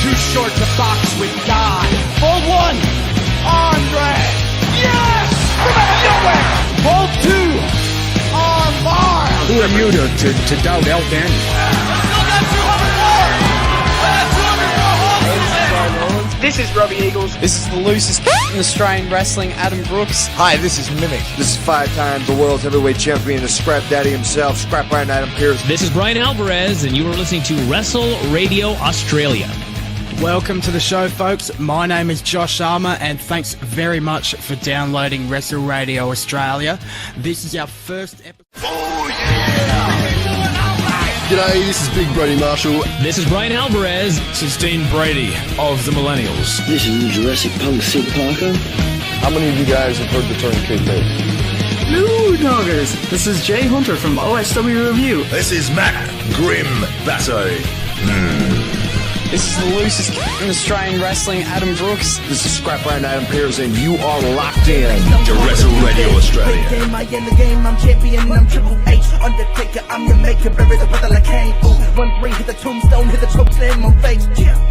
too short to box with God. Hold one, Andre. Yes! From out of nowhere. Hold two, armbar. Who are you to doubt El Dandy? Still got 200 more. This is Robbie Eagles. This is the loosest in Australian wrestling, Adam Brooks. Hi, this is Mimic. This is 5 times the world's heavyweight champion, the Scrap Daddy himself, Scrap Iron Adam Pearce. This is Brian Alvarez, and you are listening to Wrestle Radio Australia. Welcome to the show, folks. My name is Josh Armour, and thanks very much for downloading Wrestle Radio Australia. This is our first episode. Oh, yeah! G'day, this is Big Brody Marshall. This is Brian Alvarez. This is Dean Brady of the Millennials. This is Jurassic Punk Sid Parker. How many of you guys have heard the term kayfabe? Hello, doggers. This is Jay Hunter from OSW Review. This is Matt Grim Basso. This is the loosest in Australian wrestling, Adam Brooks. This is Scrap Iron Adam Pearce, and you are locked in to Wrestle Radio Australia. I in the game, I'm champion, I'm Triple H, Undertaker, I'm your maker, bury the brother like Kane. Ooh, 1-3, hit the tombstone, hit the choke slam on face.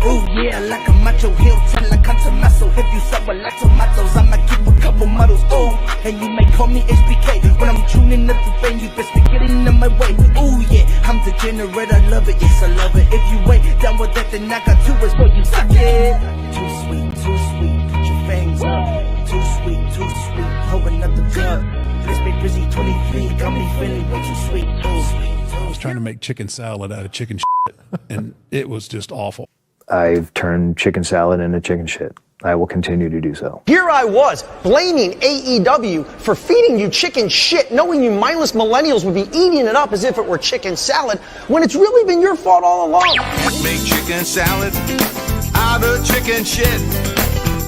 Ooh, yeah, like a macho heel, tell a cunt to muscle. If you suffer like tomatoes, I'ma keep a couple models. Ooh, and you may call me HBK. When I'm tuning up the vein, you best be getting in my way. Ooh, yeah, I'm degenerate, I love it, yes, I love it. If you wait down with that, then I got 2 words for you, suck it. Too sweet, put your fangs up. Too sweet, holding up the club. Let's be busy, 23, got me feeling way too sweet. I was trying to make chicken salad out of chicken shit, and it was just awful. I've turned chicken salad into chicken shit. I will continue to do so. Here I was, blaming AEW for feeding you chicken shit, knowing you mindless millennials would be eating it up as if it were chicken salad, when it's really been your fault all along. Make chicken salad out of chicken shit.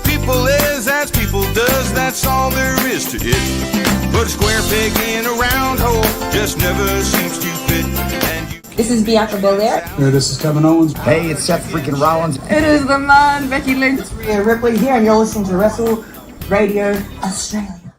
People is as people does, that's all there is to it. Put a square peg in a round hole, just never seems to fit. And you This is Bianca Belair. Hey, this is Kevin Owens. Hey, it's Seth freaking Rollins. It is the man, Becky Lynch. It's Rhea Ripley here, and you're listening to Wrestle Radio Australia.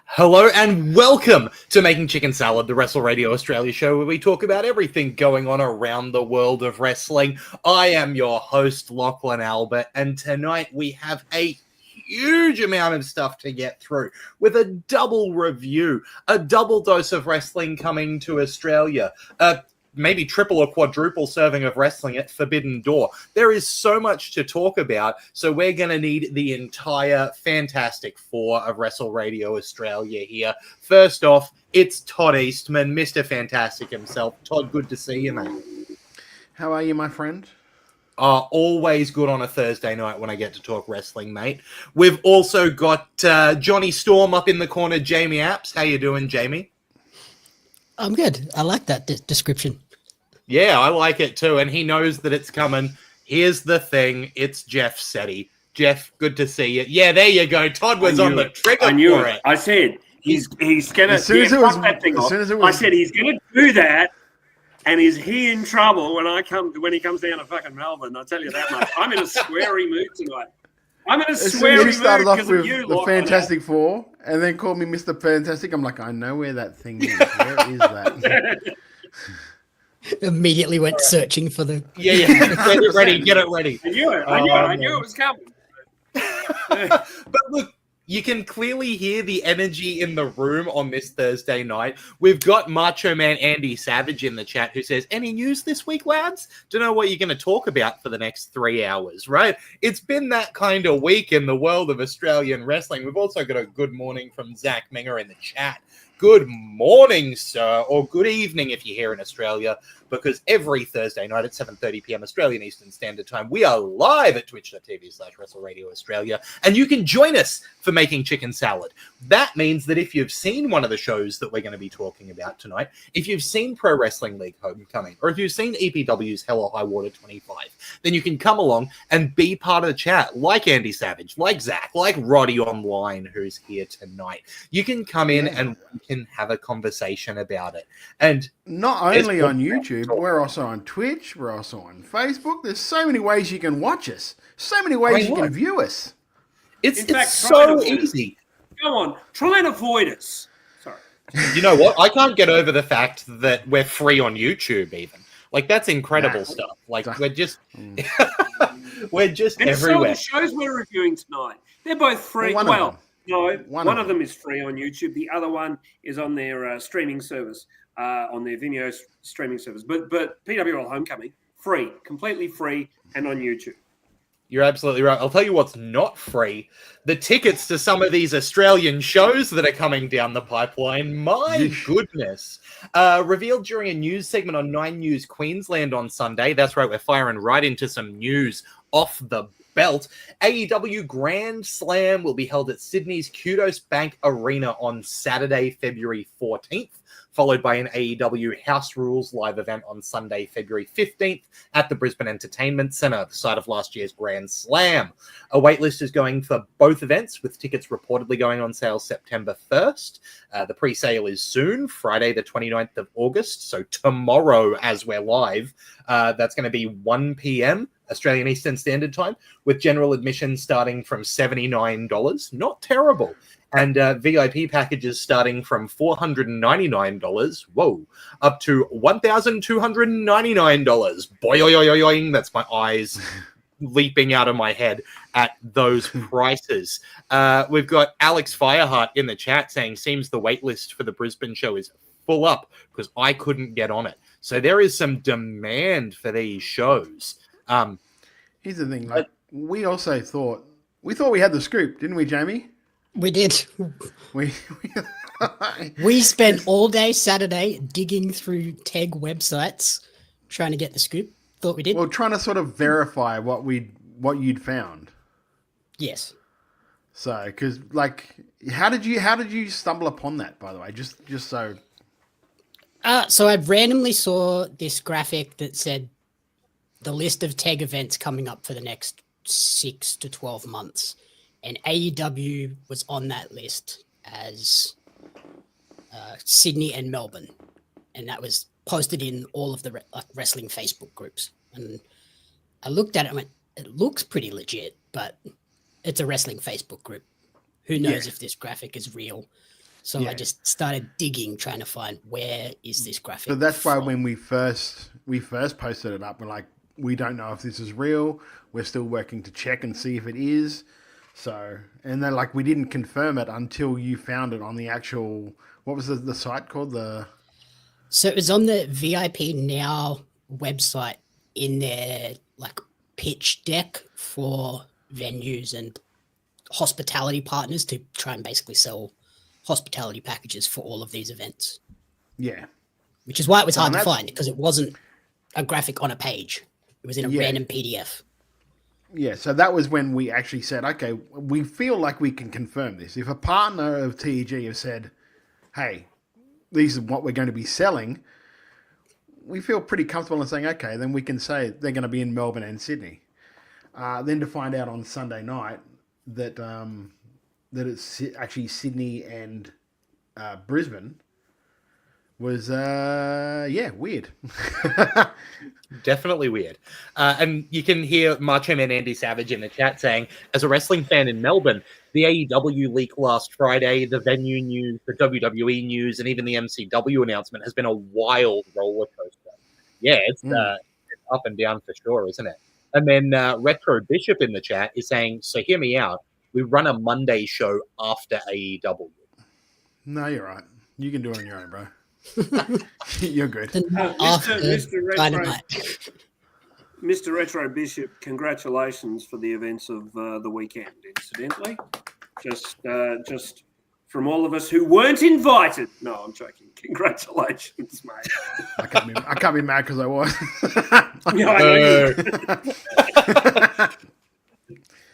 Hello and welcome to Making Chicken Salad, the Wrestle Radio Australia show where we talk about everything going on around the world of wrestling. I am your host, Lachlan Albert, and tonight we have a huge amount of stuff to get through with a double review, a double dose of wrestling coming to Australia, maybe triple or quadruple serving of wrestling at Forbidden Door. There is so much to talk about, so we're going to need the entire Fantastic Four of Wrestle Radio Australia here. First off, it's Todd Eastman, Mr. Fantastic himself. Todd, good to see you, mate. How are you, my friend? Always good on a Thursday night when I get to talk wrestling, mate. We've also got Johnny Storm up in the corner, Jamie Apps. How you doing, Jamie? I'm good. I like that description. Yeah, I like it too. And he knows that it's coming. Here's the thing. It's Jeff Setti. Jeff, good to see you. Yeah, there you go. Todd was on the trigger for it. I said he's gonna I said he's gonna do that. And is he in trouble when he comes down to fucking Melbourne? I'll tell you that much. I'm in a sweary mood tonight. I'm in a sweary mood started off because with of you, the Fantastic Four, and then called me Mr. Fantastic. I'm like, I know where that thing is. Where is that? Immediately went searching for the. Yeah. Get it ready. Get it ready. I knew it was coming. But look, you can clearly hear the energy in the room on this Thursday night. We've got Macho Man Andy Savage in the chat who says, any news this week, lads? Don't know what you're going to talk about for the next 3 hours, right? It's been that kind of week in the world of Australian wrestling. We've also got a good morning from Zach Minger in the chat. Good morning, sir, or good evening if you're here in Australia, because every Thursday night at 7:30 p.m. Australian Eastern Standard Time, we are live at twitch.tv/Wrestle Radio Australia, and you can join us for Making Chicken Salad. That means that if you've seen one of the shows that we're going to be talking about tonight, if you've seen Pro Wrestling League Homecoming, or if you've seen EPW's Hell or Highwater 25, then you can come along and be part of the chat, like Andy Savage, like Zach, like Roddy Online, who's here tonight. You can come in and we can have a conversation about it. And not only on YouTube, we're also on Twitch, we're also on Facebook. There's so many ways you can watch us, so many ways you can view us. It's so easy. Come on, try and avoid us. Sorry. You know what? I can't get over the fact that we're free on YouTube even. Like, that's incredible stuff. Like, we're just we're just and everywhere. So the shows we're reviewing tonight, they're both free. One of them is free on YouTube. The other one is on their streaming service, on their Vimeo streaming service. But PWL Homecoming, free, completely free, and on YouTube. You're absolutely right. I'll tell you what's not free. The tickets to some of these Australian shows that are coming down the pipeline. My goodness. Revealed during a news segment on 9 News Queensland on Sunday. That's right, we're firing right into some news off the belt. AEW Grand Slam will be held at Sydney's Kudos Bank Arena on Saturday, February 14th. Followed by an AEW House Rules live event on Sunday, February 15th at the Brisbane Entertainment Centre, the site of last year's Grand Slam. A waitlist is going for both events, with tickets reportedly going on sale September 1st. The pre-sale is soon, Friday the 29th of August, so tomorrow as we're live. That's going to be 1 p.m. Australian Eastern Standard Time, with general admission starting from $79. Not terrible. And VIP packages starting from $499, whoa, up to $1,299. Boing, that's my eyes leaping out of my head at those prices. We've got Alex Fireheart in the chat saying, seems the waitlist for the Brisbane show is full up because I couldn't get on it. So there is some demand for these shows. Here's the thing, like, we also thought we had the scoop, didn't we, Jamie? We did. We spent all day Saturday digging through TEG websites trying to get the scoop. Thought we did. Well, trying to sort of verify what you'd found. Yes. So, because like, how did you stumble upon that? By the way, just so. So I randomly saw this graphic that said the list of TEG events coming up for the next 6 to 12 months. And AEW was on that list as Sydney and Melbourne. And that was posted in all of the wrestling Facebook groups. And I looked at it and went, it looks pretty legit, but it's a wrestling Facebook group. Who knows if this graphic is real? So I just started digging, trying to find where is this graphic. So that's why when we first posted it up, we're like, we don't know if this is real. We're still working to check and see if it is. So, and then like we didn't confirm it until you found it on the actual, what was the site called? So it was on the VIP Now website in their like pitch deck for venues and hospitality partners to try and basically sell hospitality packages for all of these events. Yeah. Which is why it was hard to find, because it wasn't a graphic on a page. It was in a random PDF. Yeah, so that was when we actually said, okay, we feel like we can confirm this. If a partner of TEG has said, hey, these are what we're going to be selling, we feel pretty comfortable in saying, okay, then we can say they're going to be in Melbourne and Sydney. Then to find out on Sunday night that that it's actually Sydney and Brisbane was, weird. Definitely weird. And you can hear Macho Man Andy Savage in the chat saying, as a wrestling fan in Melbourne, the AEW leak last Friday, the venue news, the WWE news, and even the MCW announcement has been a wild roller coaster. Yeah, it's up and down for sure, isn't it? And then Retro Bishop in the chat is saying, so hear me out. We run a Monday show after AEW. No, you're right. You can do it on your own, bro. You're good. Mr. Retro Bishop, congratulations for the events of the weekend, incidentally. Just from all of us who weren't invited. No, I'm joking. Congratulations, mate. I can't be mad because I was. Yeah, I know.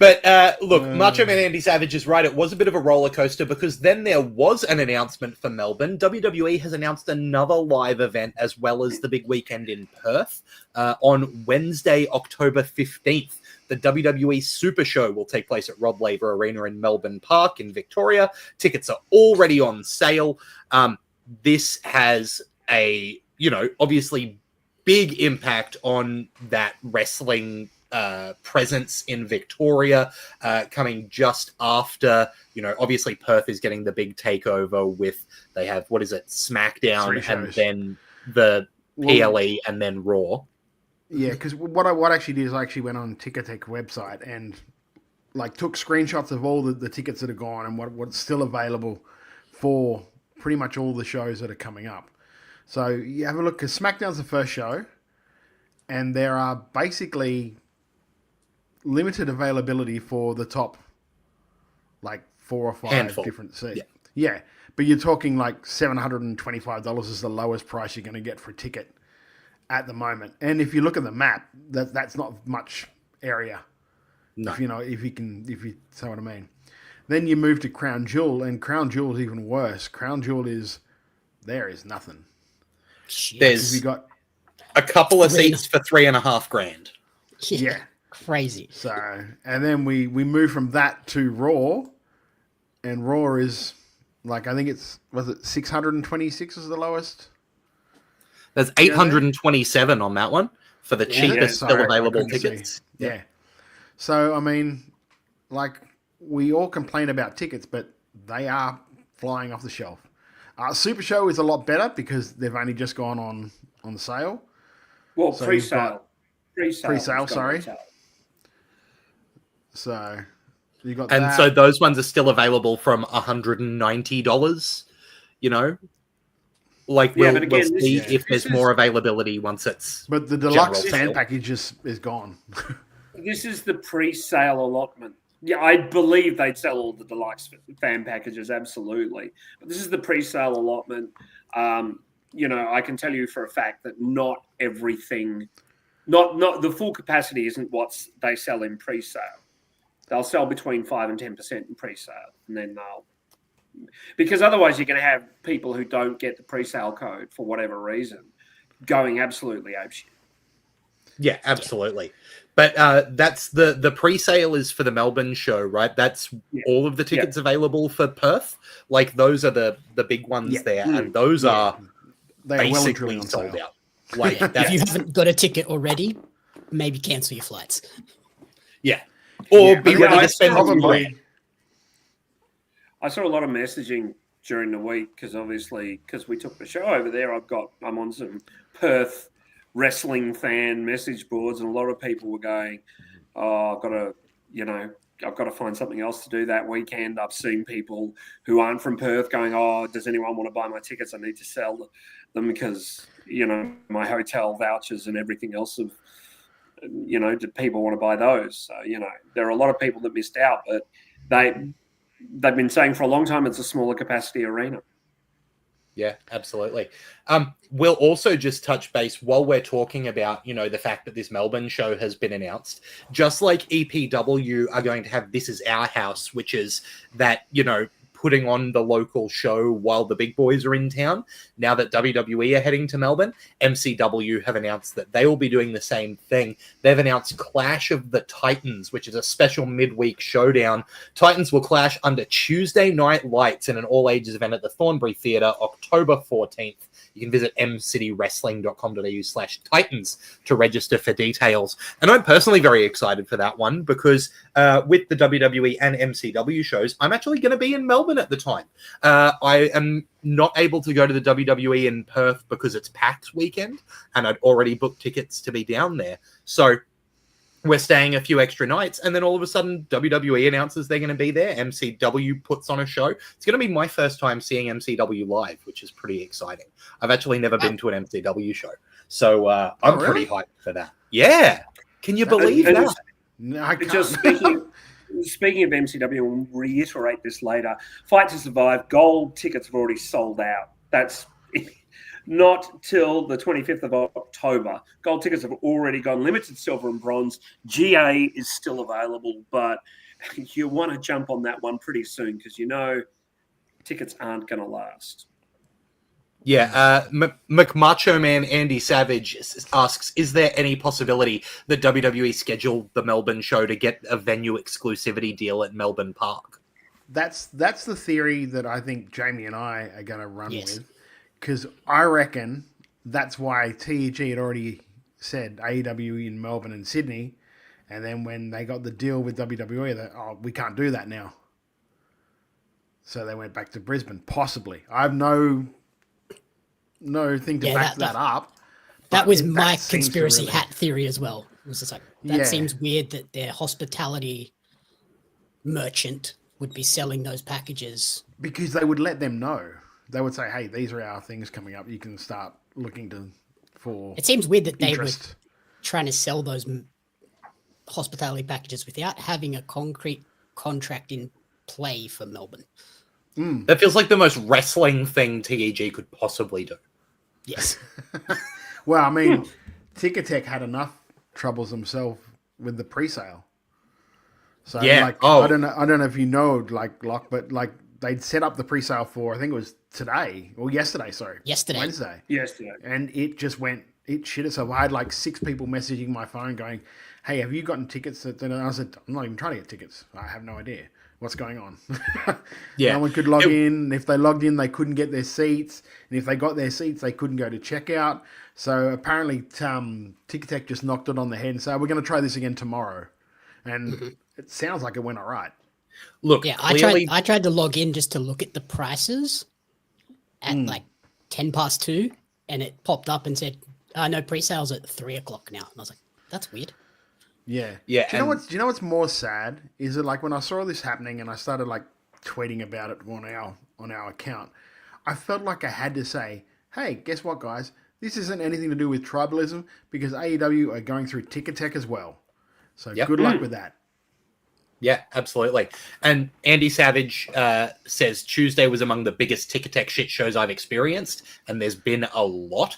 But look, Macho Man Andy Savage is right. It was a bit of a roller coaster because then there was an announcement for Melbourne. WWE has announced another live event as well as the big weekend in Perth on Wednesday, October 15th. The WWE Super Show will take place at Rod Laver Arena in Melbourne Park in Victoria. Tickets are already on sale. This has a, obviously big impact on that wrestling presence in Victoria, coming just after, obviously Perth is getting the big takeover with, they have, SmackDown, and then the PLE, and then Raw. Yeah, because what I actually did is I actually went on Ticketek website and like took screenshots of all the tickets that are gone and what's still available for pretty much all the shows that are coming up. So you have a look, because SmackDown's the first show, and there are basically limited availability for the top like 4 or 5 different seats. Yeah, but you're talking like $725 is the lowest price you're going to get for a ticket at the moment. And if you look at the map, that's not much area. No. If you say what I mean. Then you move to Crown Jewel, and Crown Jewel is even worse. Crown Jewel there is nothing. There's you got a couple of seats for $3,500. Yeah. Crazy. So, and then we move from that to Raw, and Raw is like, I think was it 626 is the lowest? There's 827 on that one for the cheapest still available tickets. Yeah. So, I mean, like, we all complain about tickets, but they are flying off the shelf. Super Show is a lot better because they've only just gone on sale. Well, so pre-sale. Pre-sale, sorry. So, you got and that. So those ones are still available from $190, Like, we'll see if there's more availability once it's... But the deluxe fan package is gone. This is the pre-sale allotment. Yeah, I believe they'd sell all the deluxe fan packages, absolutely. But this is the pre-sale allotment. I can tell you for a fact that not everything... Not the full capacity isn't what they sell in pre-sale. They'll sell between 5 and 10% in pre-sale, and then because otherwise you're going to have people who don't get the pre-sale code for whatever reason going absolutely apeshit. Yeah, absolutely. But that's the pre-sale is for the Melbourne show, right? That's all of the tickets available for Perth. Like, those are the big ones there, and those are basically sold out. Like, if you haven't got a ticket already, maybe cancel your flights. Yeah. Or be ready to spend probably. I saw a lot of messaging during the week because we took the show over there, I'm on some Perth wrestling fan message boards, and a lot of people were going, "Oh, I've got to find something else to do that weekend." I've seen people who aren't from Perth going, "Oh, does anyone want to buy my tickets? I need to sell them because my hotel vouchers and everything else do people want to buy those?" So, there are a lot of people that missed out, but they've been saying for a long time it's a smaller capacity arena. Yeah, absolutely. We'll also just touch base while we're talking about, the fact that this Melbourne show has been announced. Just like EPW are going to have This Is Our House, which is that, putting on the local show while the big boys are in town. Now that WWE are heading to Melbourne, MCW have announced that they will be doing the same thing. They've announced Clash of the Titans, which is a special midweek showdown. Titans will clash under Tuesday night lights in an all-ages event at the Thornbury Theatre, October 14th. You can visit mcitywrestling.com.au/Titans to register for details. And I'm personally very excited for that one because with the WWE and MCW shows, I'm actually going to be in Melbourne at the time. I am not able to go to the WWE in Perth because it's PAX weekend, and I'd already booked tickets to be down there. So we're staying a few extra nights, and then all of a sudden WWE announces they're going to be there. MCW puts on a show. It's going to be my first time seeing MCW live, which is pretty exciting. I've actually never been to an MCW show, so I'm pretty hyped for that. Yeah. Can you believe that? No, I can't. Just speaking of MCW, we'll reiterate this later. Fight to Survive, gold tickets have already sold out. That's not till the 25th of October. Gold tickets have already gone. Limited silver and bronze. GA is still available, but you want to jump on that one pretty soon because tickets aren't going to last. Yeah, McMacho Man Andy Savage asks, is there any possibility that WWE scheduled the Melbourne show to get a venue exclusivity deal at Melbourne Park? That's the theory that I think Jamie and I are going to run with. Because I reckon that's why TEG had already said AEW in Melbourne and Sydney. And then when they got the deal with WWE, we can't do that now. So they went back to Brisbane, possibly. I have no thing to back that up. That was my seems to conspiracy really- hat theory as well. It was just like, that Yeah. seems weird that their hospitality merchant would be selling those packages. Because they would let them know. They would say, hey, these are our things coming up. You can start looking for It seems weird that they interest. were trying to sell those hospitality packages without having a concrete contract in play for Melbourne. That feels like the most wrestling thing TEG could possibly do. Yes. Well, I mean, Ticketek had enough troubles themselves with the pre-sale. So, Yeah. like, Oh. I don't know if you know, like, Locke, but like they'd set up the pre-sale for, I think it was today or yesterday. Sorry, Wednesday. Yesterday. And it just went, it shit itself. I had like 6 people messaging my phone going, "Hey, have you gotten tickets?" And I said, "I'm not even trying to get tickets. I have no idea what's going on." Yeah. No one could log in. If they logged in, they couldn't get their seats. And if they got their seats, they couldn't go to checkout. So apparently, Ticketek just knocked it on the head and said, "We're going to try this again tomorrow." And it sounds like it went all right. Look, Yeah, clearly... I tried to log in just to look at the prices at like 2:10, and it popped up and said, "No, pre-sales at 3:00 now." And I was like, "That's weird." Yeah. Yeah. Do you know what's more sad? Is it like when I saw this happening and I started like tweeting about it on our account, I felt like I had to say, "Hey, guess what, guys? This isn't anything to do with tribalism because AEW are going through Ticketek as well. So good luck with that." Yeah, absolutely. And Andy Savage says Tuesday was among the biggest Ticketek shit shows I've experienced, and there's been a lot.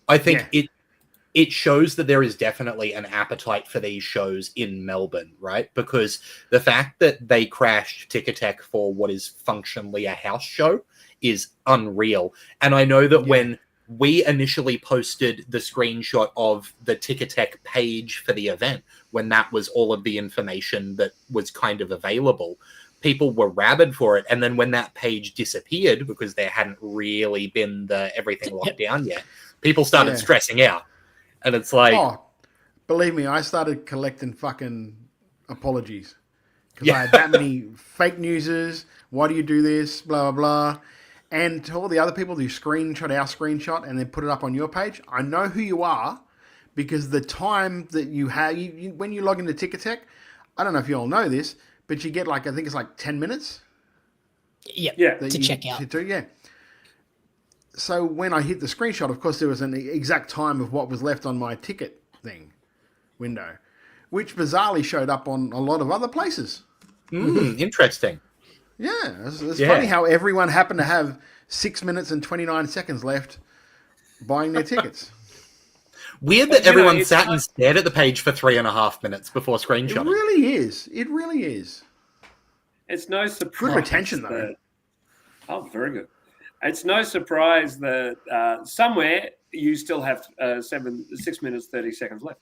I think it shows that there is definitely an appetite for these shows in Melbourne, right? Because the fact that they crashed Ticketek for what is functionally a house show is unreal. And I know that when we initially posted the screenshot of the Ticketek page for the event, when that was all of the information that was kind of available, people were rabid for it. And then when that page disappeared, because there hadn't really been the everything locked down yet, people started stressing out. And it's like... Oh, believe me, I started collecting fucking apologies. Because I had that many fake newses. Why do you do this? Blah, blah, blah. And to all the other people who screenshot our screenshot and then put it up on your page, I know who you are because the time that you have, when you log into Ticketek, I don't know if you all know this, but you get like, I think it's like 10 minutes. To check out. So when I hit the screenshot, of course, there was an exact time of what was left on my ticket thing window, which bizarrely showed up on a lot of other places. Interesting. Yeah, it's funny how everyone happened to have 6 minutes and 29 seconds left buying their tickets. Weird that everyone sat and stared at the page for 3.5 minutes before screenshotting. It really is. It really is. It's no surprise. Good retention, though. Oh, very good. It's no surprise that somewhere you still have 6 minutes, 30 seconds left.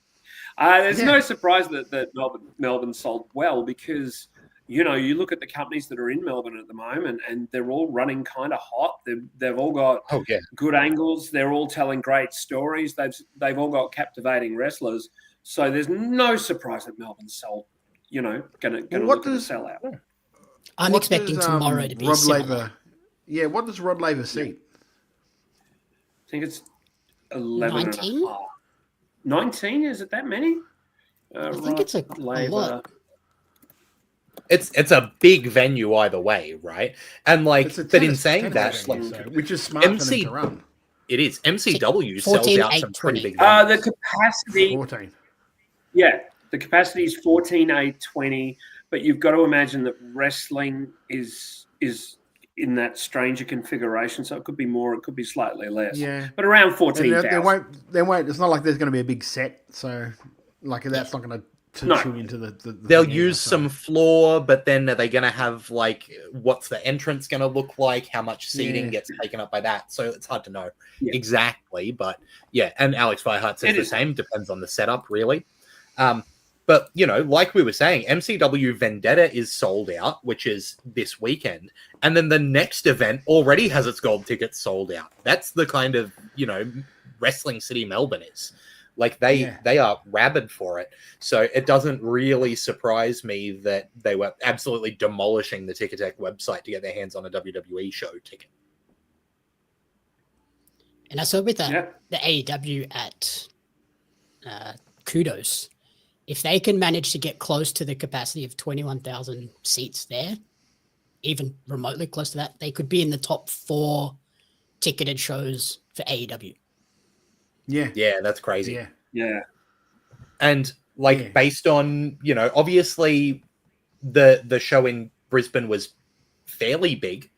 There's no surprise that Melbourne sold well because, you know, you look at the companies that are in Melbourne at the moment and they're all running kind of hot. They've all got good angles. They're all telling great stories. They've all got captivating wrestlers. So there's no surprise that Melbourne sold, you know, going to look at a sellout. I'm expecting tomorrow to be Rod similar. Laver, what does Rod Laver seat? I think it's 11 19? and a half. 19? Is it that many? I think it's a lot. It's a big venue either way, right? And like, but in saying that, venue, which is smart for them to run. It is. MCW sells out some pretty big venues. venues. The capacity... 14. Yeah, the capacity is 14,820, but you've got to imagine that wrestling is in that stranger configuration, so it could be more, it could be slightly less. Yeah. But around 14,000. There won't, it's not like there's going to be a big set, so like that's not going to chew into the They'll thing use some floor, but then are they going to have like, what's the entrance going to look like? How much seating gets taken up by that? So it's hard to know exactly, but yeah. And Alex Weihart says the same, depends on the setup really. But, you know, like we were saying, MCW Vendetta is sold out, which is this weekend. And then the next event already has its gold tickets sold out. That's the kind of, you know, wrestling city Melbourne is. Like, they are rabid for it. So it doesn't really surprise me that they were absolutely demolishing the Ticketek website to get their hands on a WWE show ticket. And I saw with the AEW at Kudos, if they can manage to get close to the capacity of 21,000 seats there, even remotely close to that, they could be in the top 4 ticketed shows for AEW. Yeah, that's crazy. Yeah. And based on, obviously the show in Brisbane was fairly big,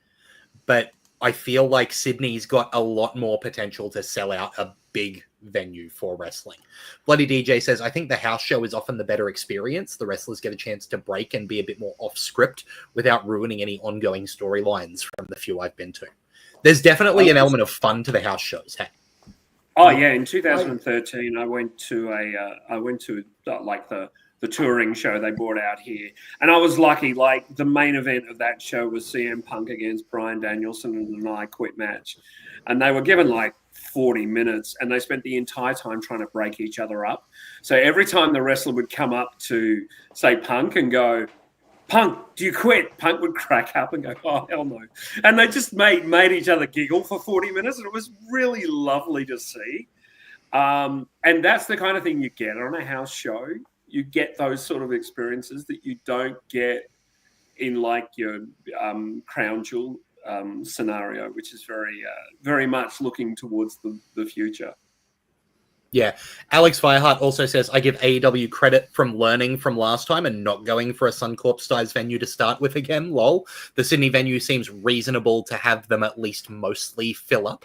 but I feel like Sydney's got a lot more potential to sell out a big venue for wrestling. Bloody DJ says, I think the house show is often the better experience. The wrestlers get a chance to break and be a bit more off script without ruining any ongoing storylines from the few I've been to. There's definitely an element of fun to the house shows. Hey. Oh yeah, in 2013, I went to the touring show they brought out here, and I was lucky. Like the main event of that show was CM Punk against Bryan Danielson in an I Quit match, and they were given like 40 minutes, and they spent the entire time trying to break each other up. So every time the wrestler would come up to say Punk and go, "Punk, do you quit?" Punk would crack up and go, "Oh, hell no." And they just made each other giggle for 40 minutes. And it was really lovely to see. And that's the kind of thing you get on a house show. You get those sort of experiences that you don't get in like your Crown Jewel scenario, which is very much looking towards the future. Yeah. Alex Fireheart also says, I give AEW credit from learning from last time and not going for a Suncorp-sized venue to start with again, lol. The Sydney venue seems reasonable to have them at least mostly fill up.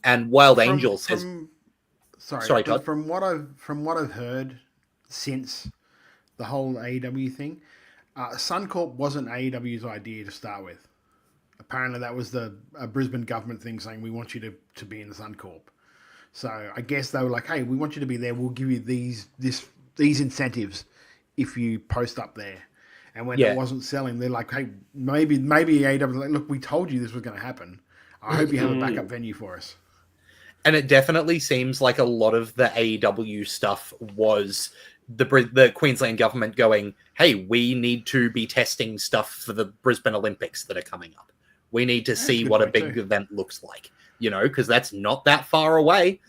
And Wild Angel says... Sorry, Todd. From what I've heard since the whole AEW thing, Suncorp wasn't AEW's idea to start with. Apparently that was the Brisbane government thing saying, we want you to be in the Suncorp. So I guess they were like, hey, we want you to be there. We'll give you these incentives if you post up there. And when it wasn't selling, they're like, hey, maybe AEW, like, look, we told you this was going to happen. I hope you have a backup venue for us. And it definitely seems like a lot of the AEW stuff was the Queensland government going, hey, we need to be testing stuff for the Brisbane Olympics that are coming up. We need to see what a big event looks like. Because that's not that far away.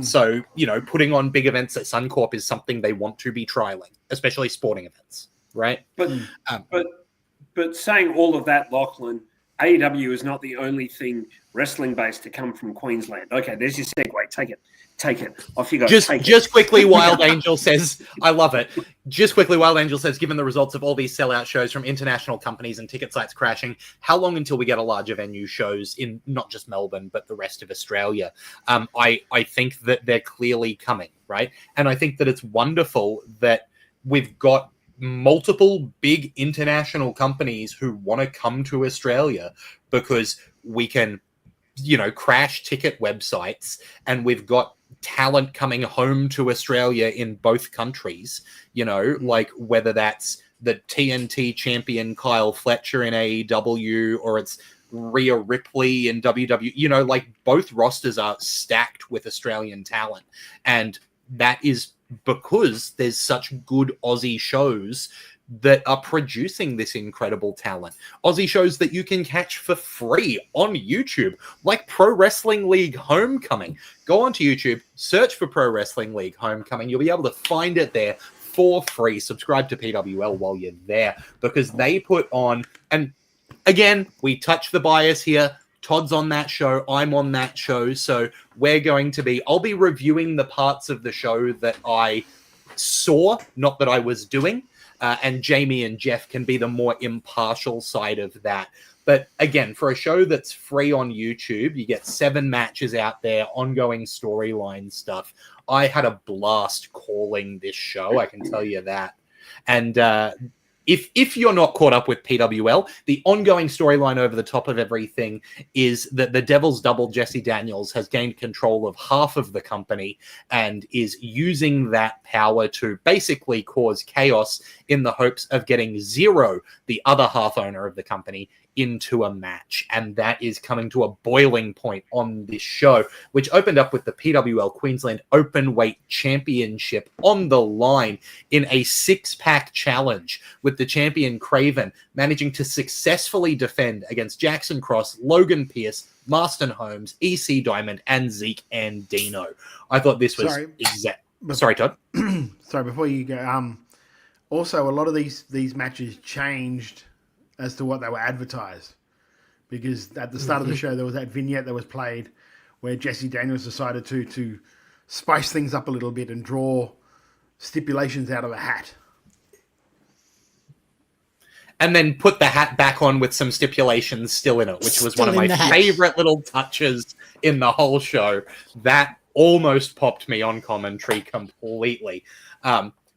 So, putting on big events at Suncorp is something they want to be trialing, especially sporting events, right? But saying all of that, Lachlan, AEW is not the only thing wrestling-based to come from Queensland. Okay, there's your segue. Take it. Off you go. Just quickly, Wild Angel says, I love it. Just quickly, Wild Angel says, given the results of all these sellout shows from international companies and ticket sites crashing, how long until we get a larger venue shows in not just Melbourne, but the rest of Australia? I think that they're clearly coming, right? And I think that it's wonderful that we've got multiple big international companies who want to come to Australia because we can, crash ticket websites, and we've got talent coming home to Australia in both countries, like whether that's the TNT champion Kyle Fletcher in AEW or it's Rhea Ripley in WWE, like both rosters are stacked with Australian talent. And that is because there's such good Aussie shows that are producing this incredible talent. Aussie shows that you can catch for free on YouTube, like Pro Wrestling League Homecoming. Go onto YouTube, search for Pro Wrestling League Homecoming. You'll be able to find it there for free. Subscribe to PWL while you're there, because they put on, and again, we touch the bias here. Todd's on that show. I'm on that show. So I'll be reviewing the parts of the show that I saw, not that I was doing. And Jamie and Jeff can be the more impartial side of that. But again, for a show that's free on YouTube, you get 7 matches out there, ongoing storyline stuff. I had a blast calling this show, I can tell you that. And if you're not caught up with PWL, the ongoing storyline over the top of everything is that the Devil's Double Jesse Daniels has gained control of half of the company and is using that power to basically cause chaos in the hopes of getting Zero, the other half owner of the company, into a match, and that is coming to a boiling point on this show, which opened up with the PWL Queensland Openweight Championship on the line in a 6-pack challenge, with the champion Craven managing to successfully defend against Jackson Cross, Logan Pierce, Marston Holmes, EC Diamond, and Zeke and Dino. I thought this was Sorry, Todd. Sorry, before you go, also a lot of these matches changed as to what they were advertised, because at the start of the show there was that vignette that was played where Jesse Daniels decided to spice things up a little bit and draw stipulations out of a hat. And then put the hat back on with some stipulations still in it, which was one of my favorite little touches in the whole show. That almost popped me on commentary completely.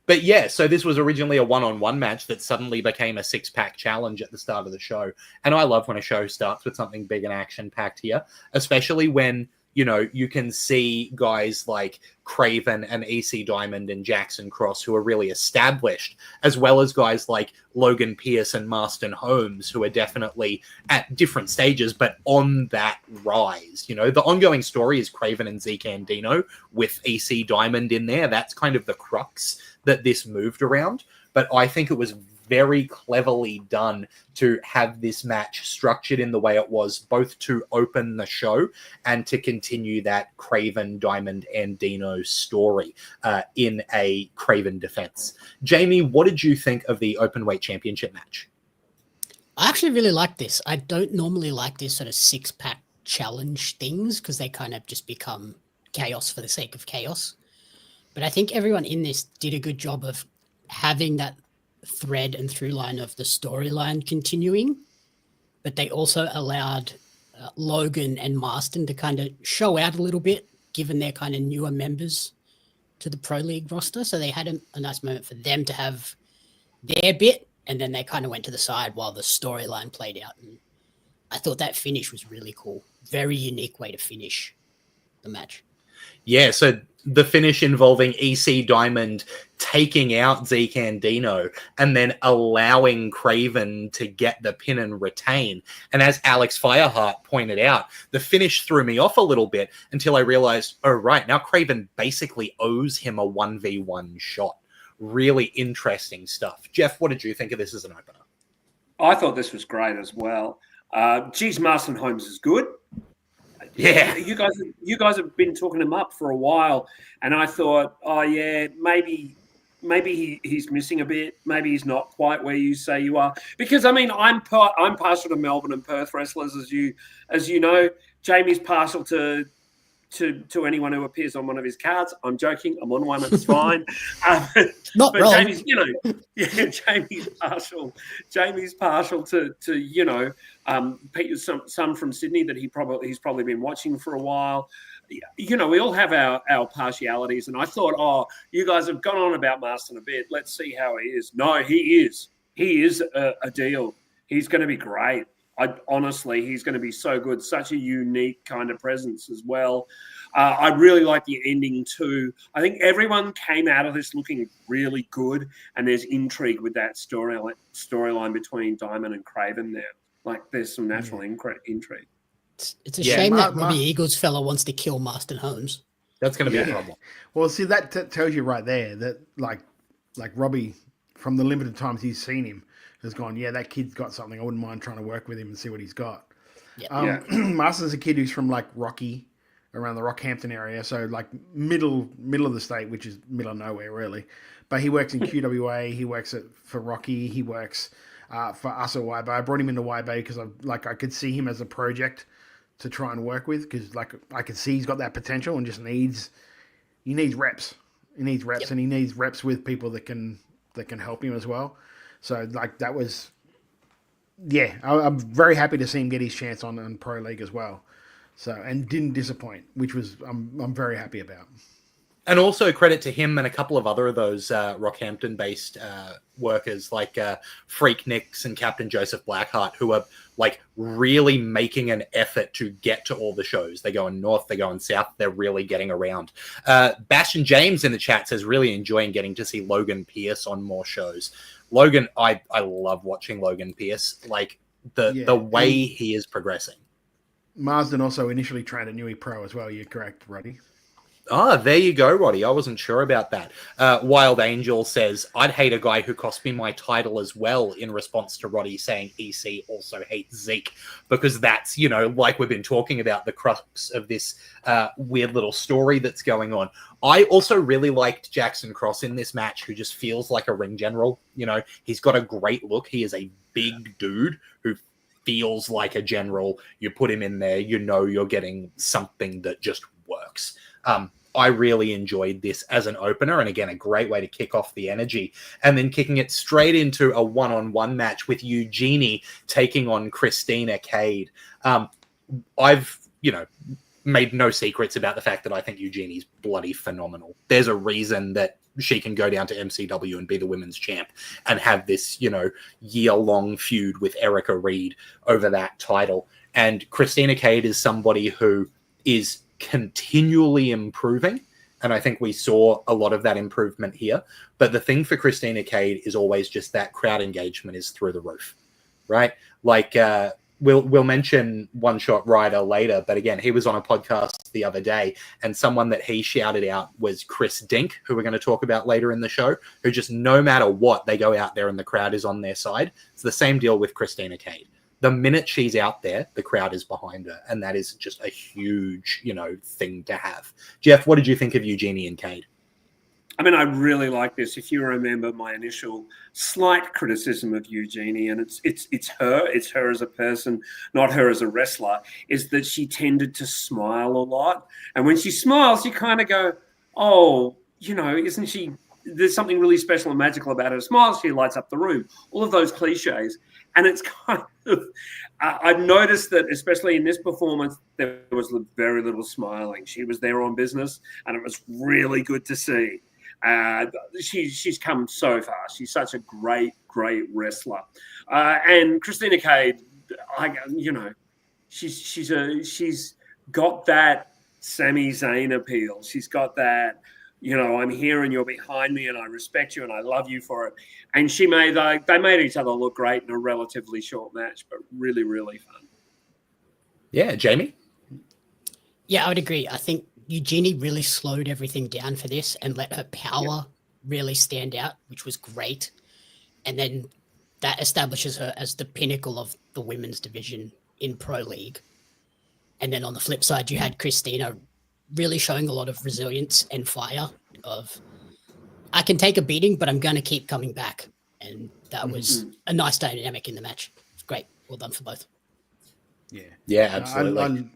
But yeah, so this was originally a one-on-one match that suddenly became a 6-pack challenge at the start of the show. And I love when a show starts with something big and action-packed here, especially when, you know, you can see guys like Craven and EC Diamond and Jackson Cross, who are really established, as well as guys like Logan Pierce and Marston Holmes, who are definitely at different stages, but on that rise. You know, the ongoing story is Craven and Zeke and Dino with EC Diamond in there. That's kind of the crux that this moved around. But I think it was very cleverly done to have this match structured in the way it was, both to open the show and to continue that Craven, Diamond, and Dino story in a Craven defense. Jamie, what did you think of the Openweight Championship match? I actually really like this. I don't normally like this sort of 6-pack challenge things because they kind of just become chaos for the sake of chaos. But I think everyone in this did a good job of having that thread and through line of the storyline continuing, but they also allowed Logan and Marston to kind of show out a little bit, given they're kind of newer members to the Pro League roster. So they had a nice moment for them to have their bit, and then they kind of went to the side while the storyline played out. And I thought that finish was really cool. Very unique way to finish the match. Yeah, so the finish involving EC Diamond taking out Zeke and Dino and then allowing Craven to get the pin and retain. And as Alex Fireheart pointed out, the finish threw me off a little bit until I realized, oh, right, now Craven basically owes him a 1v1 shot. Really interesting stuff. Jeff, what did you think of this as an opener? I thought this was great as well. Geez, Marston Holmes is good. Yeah, you guys have been talking him up for a while, and I thought, oh yeah, maybe he's missing a bit. Maybe he's not quite where you say you are. Because I mean, I'm partial to Melbourne and Perth wrestlers, as you know. Jamie's partial to anyone who appears on one of his cards. I'm joking. I'm on one. It's fine. Not but wrong. Jamie's, Jamie's partial to some from Sydney that he's probably been watching for a while. You know, we all have our partialities, and I thought, oh, you guys have gone on about Marston a bit. Let's see how he is. No, he is a deal. He's going to be great. Honestly, he's going to be so good. Such a unique kind of presence as well. I really like the ending too. I think everyone came out of this looking really good, and there's intrigue with that storyline between Diamond and Craven there. Like, there's some natural intrigue. It's a shame that Robbie Eagles fella wants to kill Marston Holmes. That's going to be a problem. Well, see, that tells you right there that like Robbie, from the limited times he's seen him, has gone, yeah, that kid's got something. I wouldn't mind trying to work with him and see what he's got. Marston's a kid who's from like Rocky, around the Rockhampton area, so like middle of the state, which is middle of nowhere really. But he works in QWA. He works for Rocky. He works for us at YB. I brought him into YB because I could see him as a project to try and work with, because like I could see he's got that potential and just needs reps. He needs reps, and he needs reps with people that can help him as well. So like that was, I'm very happy to see him get his chance on Pro League as well. So, and didn't disappoint, which was I'm very happy about. And also credit to him and a couple of other of those Rockhampton-based workers like Freak Nicks and Captain Joseph Blackheart, who are like really making an effort to get to all the shows. They're going north, they're going south, they're really getting around. Bastion James in the chat says really enjoying getting to see Logan Pierce on more shows. Logan, I love watching Logan Pierce. Like, the way he is progressing. Marsden also initially trained at Newey Pro as well. You're correct, Roddy. Ah, there you go, Roddy. I wasn't sure about that. Wild Angel says, I'd hate a guy who cost me my title as well, in response to Roddy saying EC also hates Zeke, because that's, like we've been talking about, the crux of this weird little story that's going on. I also really liked Jackson Cross in this match, who just feels like a ring general. He's got a great look. He is a big dude who feels like a general. You put him in there, you're getting something that just works. I really enjoyed this as an opener, and again, a great way to kick off the energy, and then kicking it straight into a one-on-one match with Eugenie taking on Christina Cade. I've, made no secrets about the fact that I think Eugenie's bloody phenomenal. There's a reason that she can go down to MCW and be the women's champ and have this, year-long feud with Erica Reed over that title. And Christina Cade is somebody who is continually improving, and I think we saw a lot of that improvement here. But the thing for Christina Cade is always just that crowd engagement is through the roof, right? Like we'll mention One Shot Rider later, but again, he was on a podcast the other day, and someone that he shouted out was Chris Dink, who we're going to talk about later in the show, who just, no matter what, they go out there and the crowd is on their side. It's the same deal with Christina Cade. The minute she's out there, the crowd is behind her, and that is just a huge, thing to have. Jeff, what did you think of Eugenie and Cade? I mean, I really like this. If you remember my initial slight criticism of Eugenie, and it's her as a person, not her as a wrestler, is that she tended to smile a lot. And when she smiles, you kind of go, oh, isn't she, there's something really special and magical about her smile. She lights up the room. All of those cliches. And it's kind of, I've noticed that, especially in this performance, there was very little smiling. She was there on business, and it was really good to see. She's come so far. She's such a great wrestler. And Christina Cade, she's got that Sami Zayn appeal. She's got that, I'm here and you're behind me and I respect you and I love you for it. And they made each other look great in a relatively short match, but really, really fun. Yeah, Jamie? Yeah, I would agree. I think Eugenie really slowed everything down for this and let her power really stand out, which was great. And then that establishes her as the pinnacle of the women's division in Pro League. And then on the flip side, you had Christina really showing a lot of resilience and fire of, I can take a beating, but I'm going to keep coming back. And that was a nice dynamic in the match. It's great. Well done for both. Yeah, absolutely.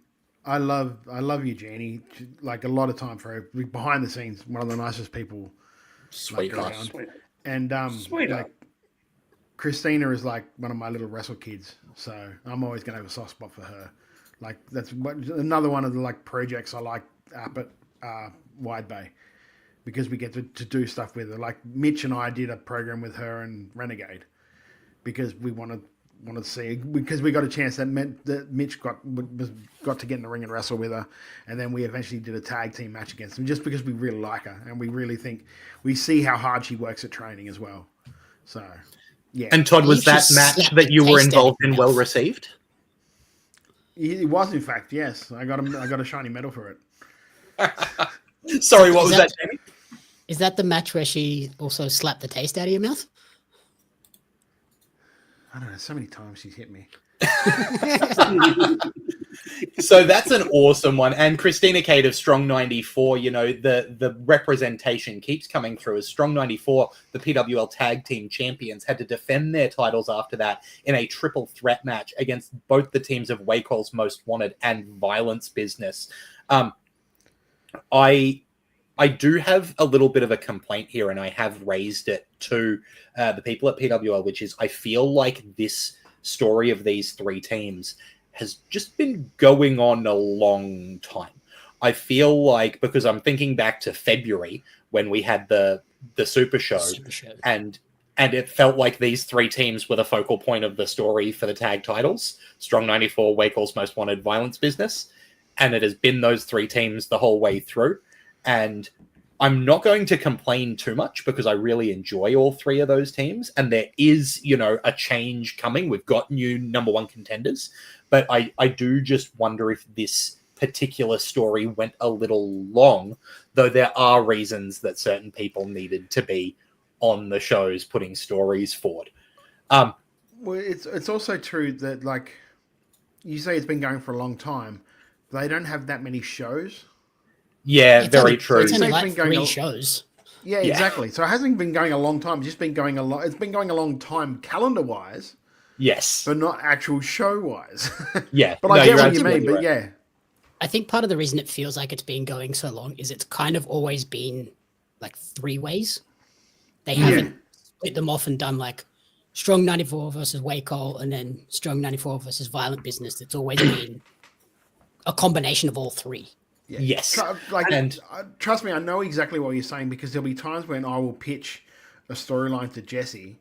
I love Eugenie. Like, a lot of time for her. Behind the scenes, one of the nicest people. Sweetheart. And like, Christina is like one of my little wrestle kids. So I'm always going to have a soft spot for her. Like, that's another one of the projects I like up at Wide Bay, because we get to do stuff with her. Like, Mitch and I did a program with her and Renegade because we wanted to see, because we got a chance that meant that Mitch got to get in the ring and wrestle with her, and then we eventually did a tag team match against them just because we really like her and we really think we see how hard she works at training as well. So yeah. And Todd, was that match that you were involved in well received? It was, in fact, yes. I got a shiny medal for it. Sorry, what was that, Jamie? Is that the match where she also slapped the taste out of your mouth? I don't know. So many times she's hit me. So that's an awesome one. And Christina Cade of Strong 94, the representation keeps coming through. As Strong 94, the PWL Tag Team Champions, had to defend their titles after that in a triple threat match against both the teams of Wacall's Most Wanted and Violence Business. I do have a little bit of a complaint here, and I have raised it to the people at PWL, which is I feel like this story of these three teams has just been going on a long time. I feel like, because I'm thinking back to February when we had the Super Show, and it felt like these three teams were the focal point of the story for the tag titles: Strong 94, Wacall's Most Wanted, Violence Business. And it has been those three teams the whole way through. And I'm not going to complain too much because I really enjoy all three of those teams. And there is, a change coming. We've got new number one contenders. But I do just wonder if this particular story went a little long, though there are reasons that certain people needed to be on the shows putting stories forward. Well, it's also true that, like, you say it's been going for a long time. They don't have that many shows. Yeah, very true. It's only like 3 shows. Yeah, exactly. So it hasn't been going a long time. It's just been going a long. It's been going a long time calendar-wise. Yes, but not actual show-wise. Yeah, but I get what you mean. But yeah, I think part of the reason it feels like it's been going so long is it's kind of always been like 3 ways. They haven't split them off and done like Strong 94 versus Wacol and then Strong 94 versus Violent Business. It's always been a combination of all 3. Yeah. Yes. Trust me, I know exactly what you're saying because there'll be times when I will pitch a storyline to Jesse,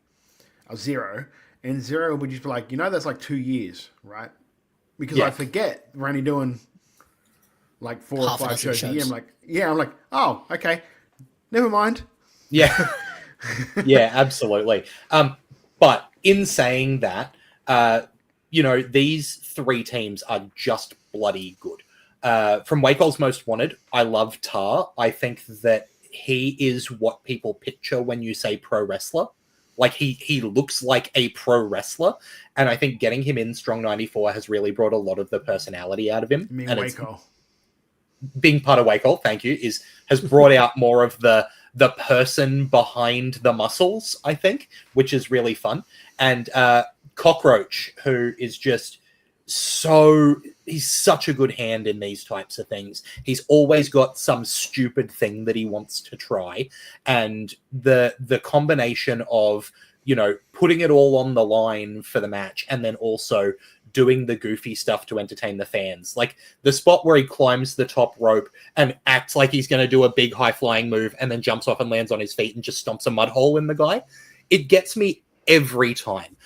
a Zero, and Zero would just be like, that's like 2 years, right? Because I forget we're only doing like 4 or 5 shows a year. I'm like, oh, okay, never mind. Yeah. Yeah, absolutely. But in saying that, these 3 teams are just bloody good. From Wacol's Most Wanted, I love Tar. I think that he is what people picture when you say pro wrestler. Like, he looks like a pro wrestler, and I think getting him in Strong 94 has really brought a lot of the personality out of him. Wacol. Being part of Wacol, thank you, has brought out more of the person behind the muscles, I think, which is really fun. And Cockroach, who is just he's such a good hand in these types of things. He's always got some stupid thing that he wants to try. And the combination of, putting it all on the line for the match and then also doing the goofy stuff to entertain the fans. Like the spot where he climbs the top rope and acts like he's going to do a big high flying move and then jumps off and lands on his feet and just stomps a mud hole in the guy. It gets me every time.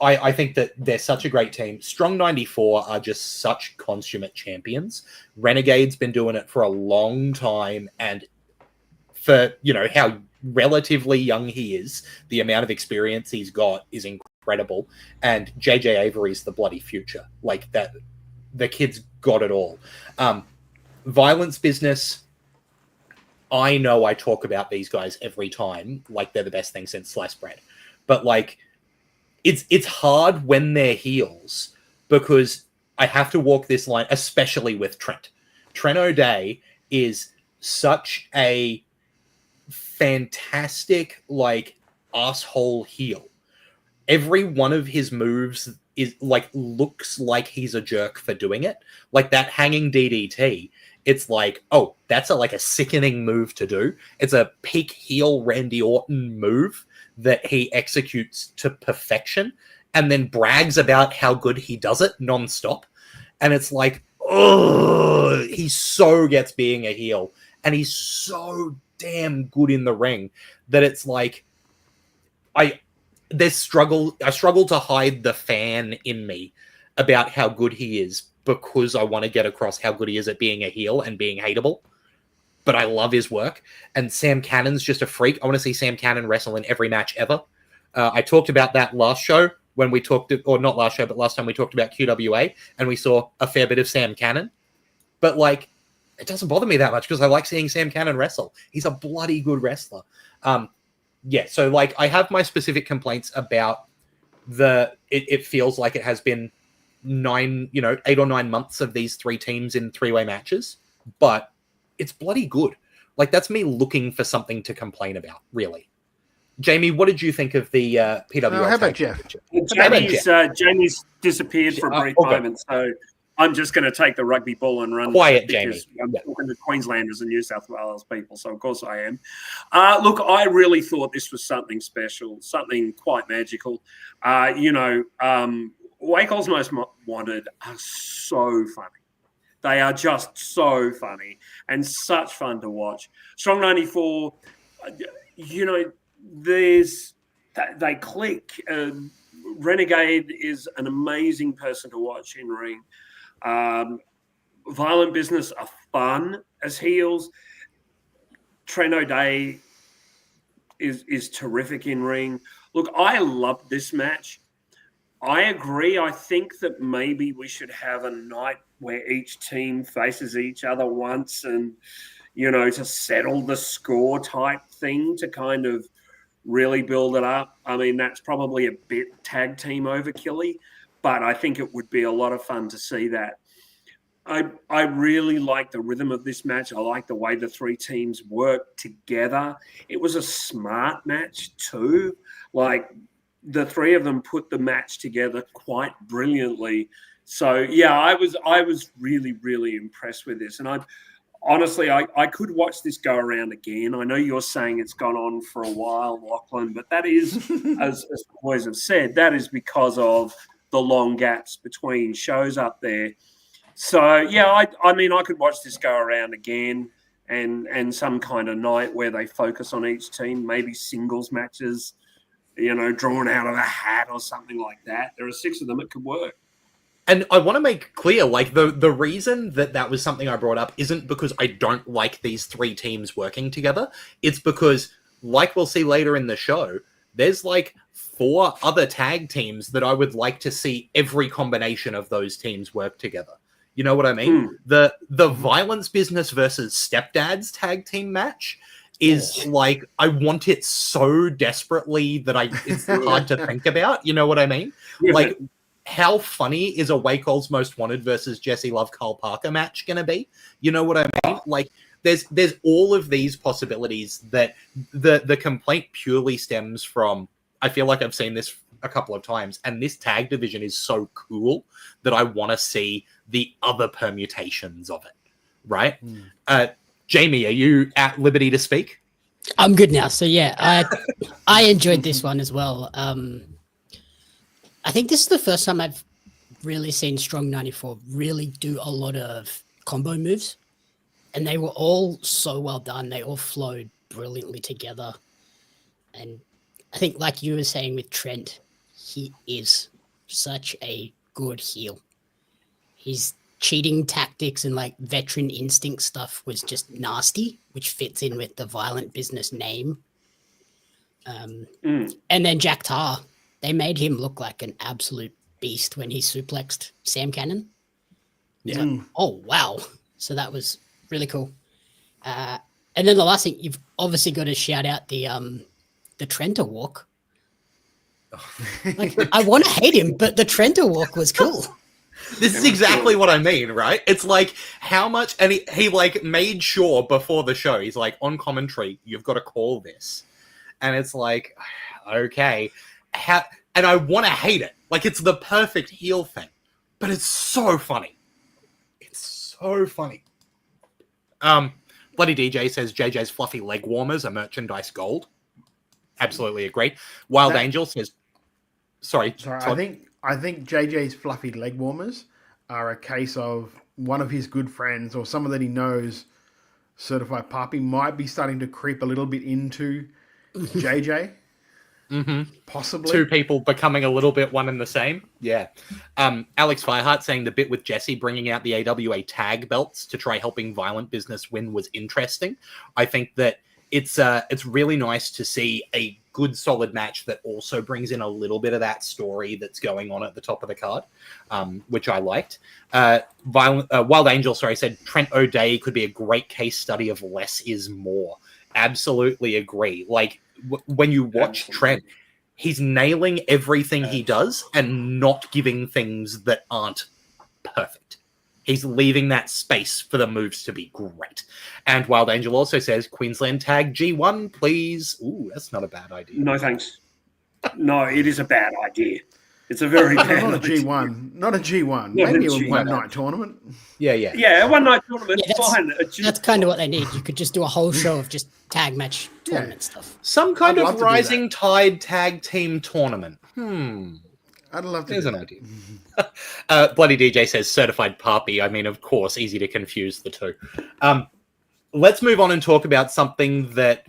I think that they're such a great team. Strong 94 are just such consummate champions. Renegade's been doing it for a long time, and for, how relatively young he is, the amount of experience he's got is incredible. And JJ Avery's the bloody future. Like that, the kid's got it all. Violence Business, I know I talk about these guys every time, like they're the best thing since sliced bread. But like, it's hard when they're heels because I have to walk this line, especially with Trent. Trent O'Day is such a fantastic, like, asshole heel. Every one of his moves is like looks like he's a jerk for doing it. Like that hanging DDT, it's like, oh, that's a sickening move to do. It's a peak heel Randy Orton move that he executes to perfection and then brags about how good he does it nonstop. And it's like, oh, he so gets being a heel and he's so damn good in the ring that it's like, I struggle to hide the fan in me about how good he is because I want to get across how good he is at being a heel and being hateable. But I love his work. And Sam Cannon's just a freak. I want to see Sam Cannon wrestle in every match ever. I talked about that last show when we talked, or not last show, but last time we talked about QWA, and we saw a fair bit of Sam Cannon. But like, it doesn't bother me that much because I like seeing Sam Cannon wrestle. He's a bloody good wrestler. So like, I have my specific complaints about it feels like it has been 8 or 9 months of these 3 teams in 3-way matches, but it's bloody good. Like, that's me looking for something to complain about, really. Jamie, what did you think of the PWL? How about Jeff? Jamie's disappeared for a brief moment, so I'm just going to take the rugby ball and run. Quiet, Jamie. I'm talking to Queenslanders and New South Wales people, so of course I am. Look, I really thought this was something special, something quite magical. Wacol's Most Wanted are so funny. They are just so funny and such fun to watch. Strong 94, they click. Renegade is an amazing person to watch in ring. Violent Business are fun as heels. Trent O'Day is terrific in ring. Look, I loved this match. I agree. I think that maybe we should have a night where each team faces each other once and, to settle the score type thing to kind of really build it up. I mean, that's probably a bit tag team overkill-y, but I think it would be a lot of fun to see that. I really like the rhythm of this match. I like the way the three teams work together. It was a smart match too. Like, the three of them put the match together quite brilliantly. So yeah, I was really, really impressed with this. And I could watch this go around again. I know you're saying it's gone on for a while, Lachlan, but that is, as the boys have said, that is because of the long gaps between shows up there. So yeah, I mean, I could watch this go around again, and some kind of night where they focus on each team, maybe singles matches, drawn out of a hat or something like that. There are 6 of them. It could work. And I want to make clear, like, the reason that was something I brought up isn't because I don't like these 3 teams working together. It's because, like we'll see later in the show, there's like 4 other tag teams that I would like to see every combination of those teams work together. You know what I mean? The Violence Business versus Stepdads tag team match is like, I want it so desperately that it's hard to think about. You know what I mean? Yeah. Like, how funny is a Way Cole's Most Wanted versus Jesse Love Carl Parker match going to be? You know what I mean? Like, there's all of these possibilities that the complaint purely stems from. I feel like I've seen this a couple of times, and this tag division is so cool that I want to see the other permutations of it, right? Jamie, are you at liberty to speak? I'm good now. So yeah, I enjoyed this one as well. I think this is the first time I've really seen Strong 94 really do a lot of combo moves, and they were all so well done. They all flowed brilliantly together. And I think, like you were saying with Trent, he is such a good heel. His cheating tactics and like veteran instinct stuff was just nasty, which fits in with the Violent Business name. And then Jack Tar, they made him look like an absolute beast when he suplexed Sam Cannon. Yeah. Like, oh, wow. So that was really cool. And then the last thing, you've obviously got to shout out the Trenta walk. Like, I want to hate him, but the Trenta walk was cool. This is exactly what I mean, right? It's like how much, and he like made sure before the show, he's like, on commentary, you've got to call this. And it's like, okay. And I want to hate it. Like, it's the perfect heel thing, but it's so funny. It's so funny. Bloody DJ says JJ's fluffy leg warmers are merchandise gold. Absolutely agree. Wild Angel says, sorry. I think JJ's fluffy leg warmers are a case of one of his good friends or someone that he knows, Certified Papi, might be starting to creep a little bit into JJ. Mm-hmm. Possibly. 2 people becoming a little bit one and the same. Yeah. Alex Fireheart saying the bit with Jesse bringing out the AWA tag belts to try helping Violent Business win was interesting. I think that it's really nice to see a good solid match that also brings in a little bit of that story that's going on at the top of the card, which I liked. Wild Angel, said Trent O'Day could be a great case study of less is more. Absolutely agree. Like, when you watch Trent, he's nailing everything he does and not giving things that aren't perfect. He's leaving that space for the moves to be great. And Wild Angel also says, Queensland tag G1, please. Ooh, that's not a bad idea. No, thanks. No, it is a bad idea. It's a very bad Not a G1. Not a G1. Maybe a one-night tournament. Yeah. Yeah, a one-night tournament. Yeah, fine. That's kind of what they need. You could just do a whole show of just tag match tournament stuff. Some kind of Rising Tide tag team tournament. I'd love to. There's an idea. Bloody DJ says Certified Papi. I mean, of course, easy to confuse the two. Let's move on and talk about something that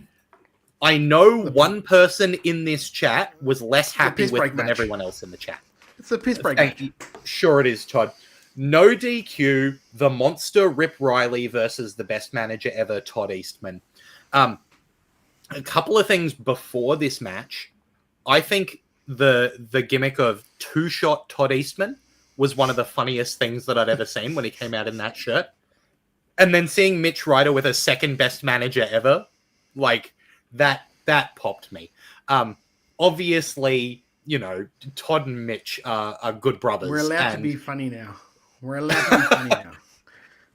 I know one person in this chat was less happy with than everyone else in the chat. It's a piss break match. Sure it is, Todd. No DQ, the monster Rip Riley versus the best manager ever, Todd Eastman. A couple of things before this match. I think the gimmick of two-shot Todd Eastman was one of the funniest things that I'd ever seen when he came out in that shirt. And then seeing Mitch Ryder with a second best manager ever, like that popped me. Obviously, you know, Todd and Mitch are good brothers. We're allowed to be funny now. We're allowed to be funny now.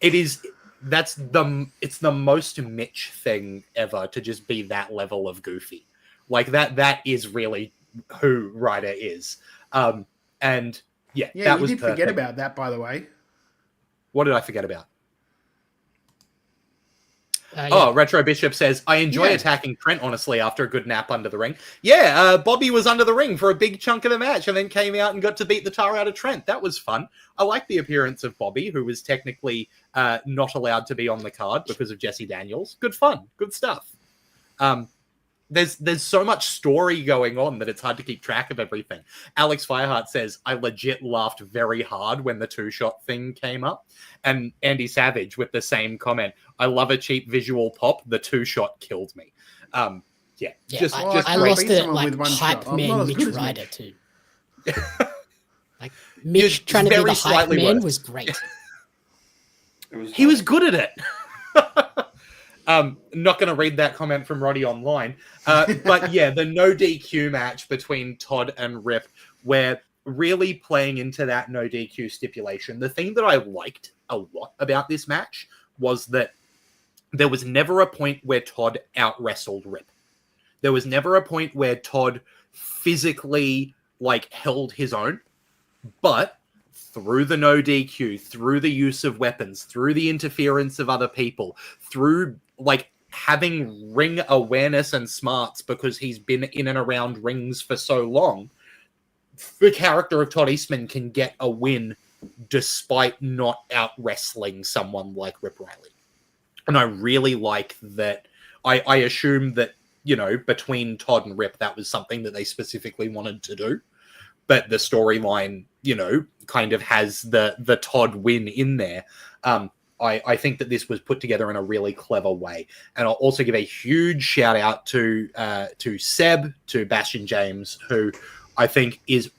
It's the most Mitch thing ever to just be that level of goofy. Like that is really who Ryder is. And yeah, Yeah, that you was did perfect. forget about that, by the way. What did I forget about? Yeah. Oh, Retro Bishop says, I enjoy attacking Trent, honestly, after a good nap under the ring. Yeah, Bobby was under the ring for a big chunk of the match and then came out and got to beat the tar out of Trent. That was fun. I like the appearance of Bobby, who was technically not allowed to be on the card because of Jesse Daniels. Good fun. Good stuff. There's so much story going on that it's hard to keep track of everything. Alex Fireheart says, I legit laughed very hard when the two-shot thing came up. And Andy Savage with the same comment, I love a cheap visual pop. The two-shot killed me. I lost it like hype man Mitch Ryder too. Like Mitch trying to be the hype man was great. He was good at it. Not going to read that comment from Roddy online. But yeah, the no DQ match between Todd and Rip, where really playing into that no DQ stipulation. The thing that I liked a lot about this match was that there was never a point where Todd out-wrestled Rip. There was never a point where Todd physically held his own, but through the no DQ, through the use of weapons, through the interference of other people, through having ring awareness and smarts because he's been in and around rings for so long, the character of Todd Eastman can get a win despite not out wrestling someone like Rip Riley. And I really like that. I assume that, you know, between Todd and Rip, that was something that they specifically wanted to do. But the storyline, you know, kind of has the Todd win in there. I think that this was put together in a really clever way. And I'll also give a huge shout out to Seb, to Bastion James, who I think is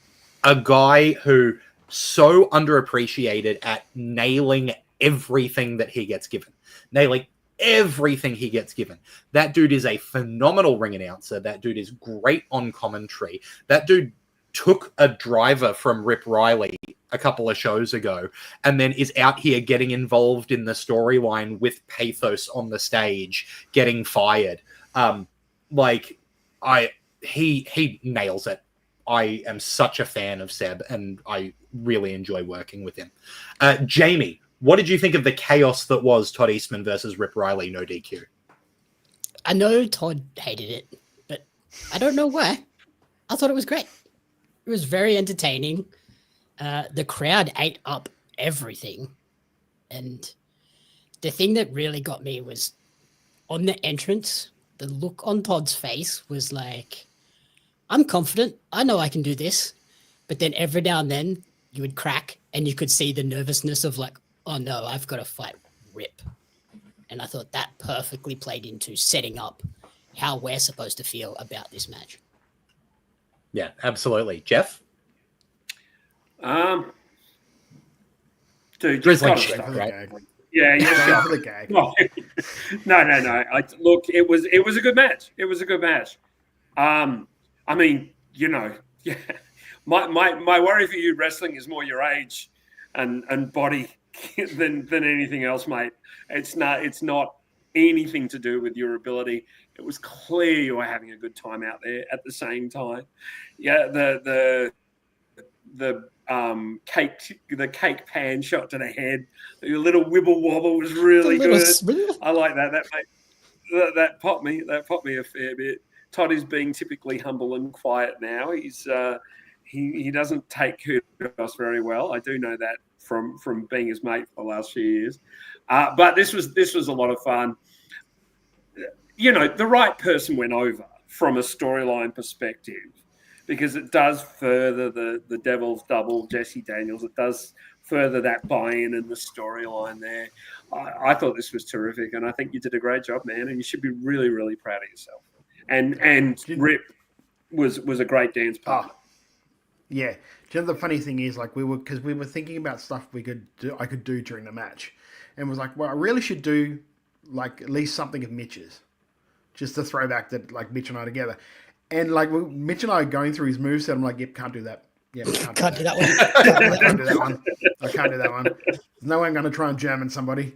a guy who so underappreciated at nailing everything that he gets given. Nailing everything he gets given. That dude is a phenomenal ring announcer. That dude is great on commentary. That dude took a driver from Rip Riley a couple of shows ago and then is out here getting involved in the storyline with pathos on the stage, getting fired. He nails it. I am such a fan of Seb and I really enjoy working with him. Jamie, what did you think of the chaos that was Todd Eastman versus Rip Riley no DQ? I know Todd hated it, but I don't know why. I thought it was great. It was very entertaining. The crowd ate up everything. And the thing that really got me was on the entrance, the look on Todd's face was like, I'm confident. I know I can do this. But then every now and then you would crack and you could see the nervousness of like, oh no, I've got to fight Rip. And I thought that perfectly played into setting up how we're supposed to feel about this match. Yeah, absolutely. Jeff? Dude, Drizzling just shit, gotta right? stop. Yeah, For the gag. No. Look, it was a good match. It was a good match. I mean, you know, yeah. My worry for you wrestling is more your age and body than anything else, mate. It's not anything to do with your ability. It was clear you were having a good time out there at the same time. Yeah, the cake pan shot to the head, the little wibble wobble was really good. I like that. That popped me. That popped me a fair bit. Todd is being typically humble and quiet now. He doesn't take kudos very well. I do know that from being his mate for the last few years. But this was a lot of fun. You know, the right person went over from a storyline perspective because it does further the Devil's Double, Jesse Daniels. It does further that buy-in and the storyline there. I thought this was terrific, and I think you did a great job, man, and you should be really, really proud of yourself. And Rip was a great dance partner. Yeah. Do you know the funny thing is, like, we were thinking about stuff I could do during the match, and was like, well, I really should do like at least something of Mitch's, just to throw back that like Mitch and I together, and like Mitch and I going through his moveset, I'm like, yep, can't do that. Yeah, can't do that one. Can't do that one. I can't do that one. There's no way I'm going to try and German somebody.